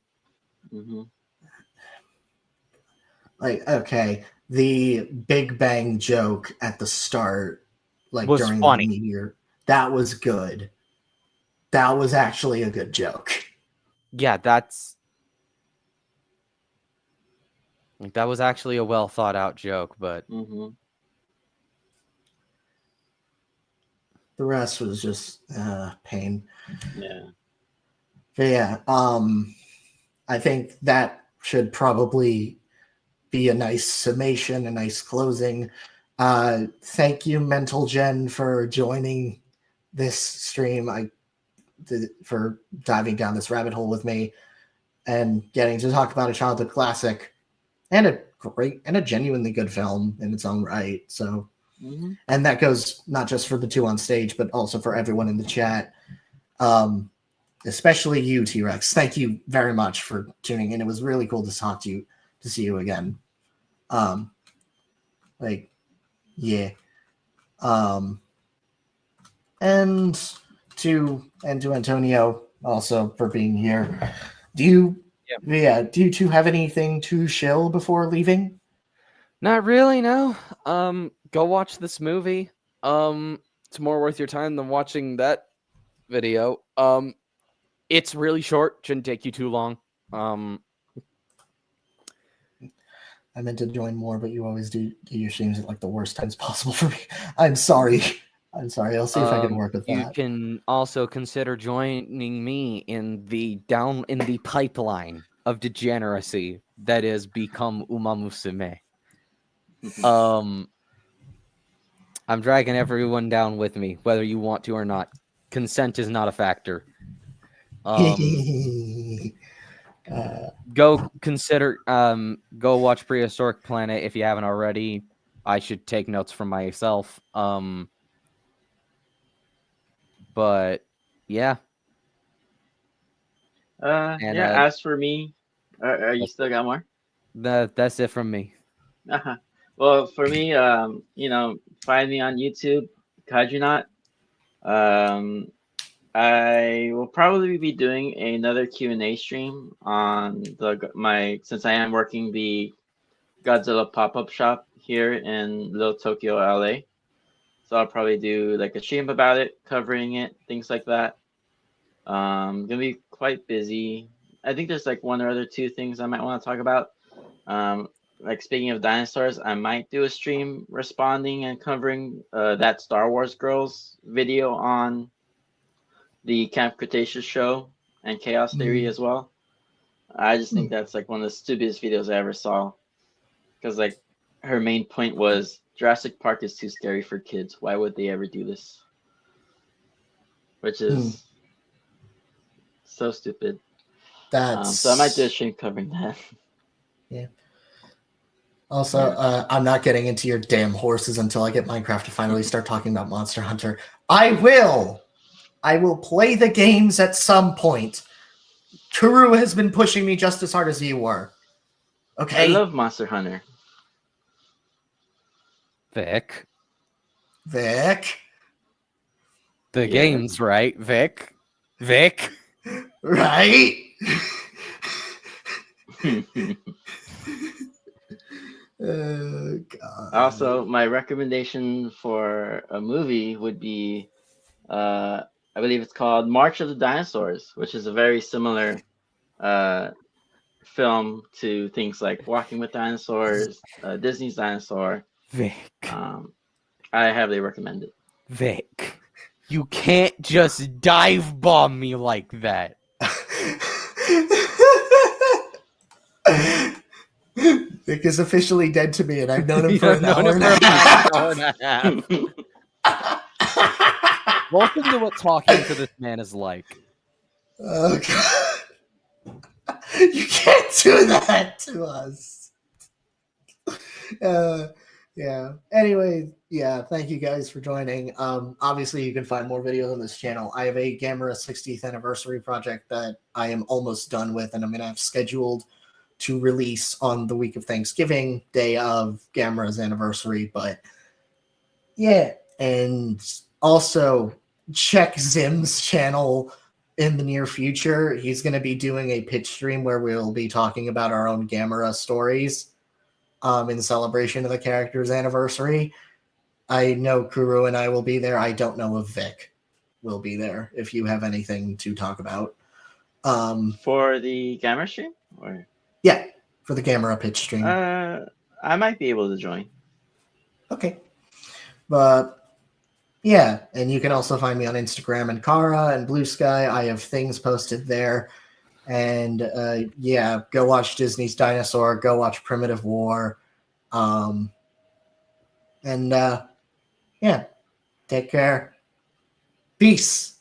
Speaker 4: Mm-hmm.
Speaker 1: Like, okay, the Big Bang joke at the start, like
Speaker 13: was
Speaker 1: during
Speaker 13: funny.
Speaker 1: the meteor, that was good. That was actually a good joke.
Speaker 13: Yeah, that was actually a well thought out joke, but
Speaker 1: the rest was just pain.
Speaker 4: Yeah.
Speaker 1: But yeah, I think that should probably be a nice summation, a nice closing. Thank you, Mental Gen, for joining this stream. For diving down this rabbit hole with me and getting to talk about a childhood classic and a genuinely good film in its own right. So, and that goes not just for the two on stage, but also for everyone in the chat. Especially you, T-Rex. Thank you very much for tuning in. It was really cool to talk to you, to see you again. And to Antonio also for being here. Do you two have anything to shill before leaving?
Speaker 13: not really, no. Go watch this movie. It's more worth your time than watching that video. It's really short, shouldn't take you too long.
Speaker 1: I meant to join more, but you always do your streams at like the worst times possible for me. I'm sorry. I'll see if I can work with that.
Speaker 13: You can also consider joining me in the pipeline of degeneracy that is become Uma Musume. I'm dragging everyone down with me, whether you want to or not. Consent is not a factor. Go watch Prehistoric Planet if you haven't already. I should take notes from myself. But yeah.
Speaker 4: As for me, are you still got more?
Speaker 13: That's it from me.
Speaker 4: Well, for me, find me on YouTube, Kajunaut. I will probably be doing another Q&A stream on since I am working the Godzilla pop-up shop here in Little Tokyo, LA. So I'll probably do like a stream about it, covering it, things like that. Gonna be quite busy. I think there's like one or other two things I might want to talk about. Like speaking of dinosaurs, I might do a stream responding and covering that Star Wars Girls video on the Camp Cretaceous show and Chaos Theory as well. I just think that's like one of the stupidest videos I ever saw. Because like her main point was Jurassic Park is too scary for kids. Why would they ever do this? Which is so stupid. So I might do a stream covering that.
Speaker 1: Yeah. Also, I'm not getting into your damn horses until I get Minecraft to finally start talking about Monster Hunter. I will play the games at some point. Kuru has been pushing me just as hard as you were. Okay?
Speaker 4: I love Monster Hunter.
Speaker 13: Vic.
Speaker 1: The
Speaker 13: game's right, Vic.
Speaker 1: Right? God.
Speaker 4: Also, my recommendation for a movie would be, I believe it's called March of the Dinosaurs, which is a very similar film to things like Walking with Dinosaurs, Disney's Dinosaur.
Speaker 13: Vic.
Speaker 4: I heavily recommend it.
Speaker 13: Vic, you can't just dive bomb me like that.
Speaker 1: Vic is officially dead to me, and I've known him for an hour and a half.
Speaker 13: Welcome to what talking to this man is like.
Speaker 1: Oh, God. You can't do that to us. Yeah. Anyway, yeah, thank you guys for joining. Obviously, you can find more videos on this channel. I have a Gamera 60th anniversary project that I am almost done with, and I'm going to have scheduled to release on the week of Thanksgiving, day of Gamera's anniversary. But yeah, and also check Zim's channel in the near future. He's going to be doing a pitch stream where we'll be talking about our own Gamera stories in celebration of the character's anniversary. I know Kuru and I will be there. I don't know if Vic will be there, if you have anything to talk about.
Speaker 4: For the Gamera stream? Or?
Speaker 1: Yeah, for the Gamera pitch stream.
Speaker 4: I might be able to join.
Speaker 1: Okay. But yeah, and you can also find me on Instagram and Kara and Blue Sky. I have things posted there. And yeah, go watch Disney's Dinosaur. Go watch Primitive War. And yeah, take care. Peace.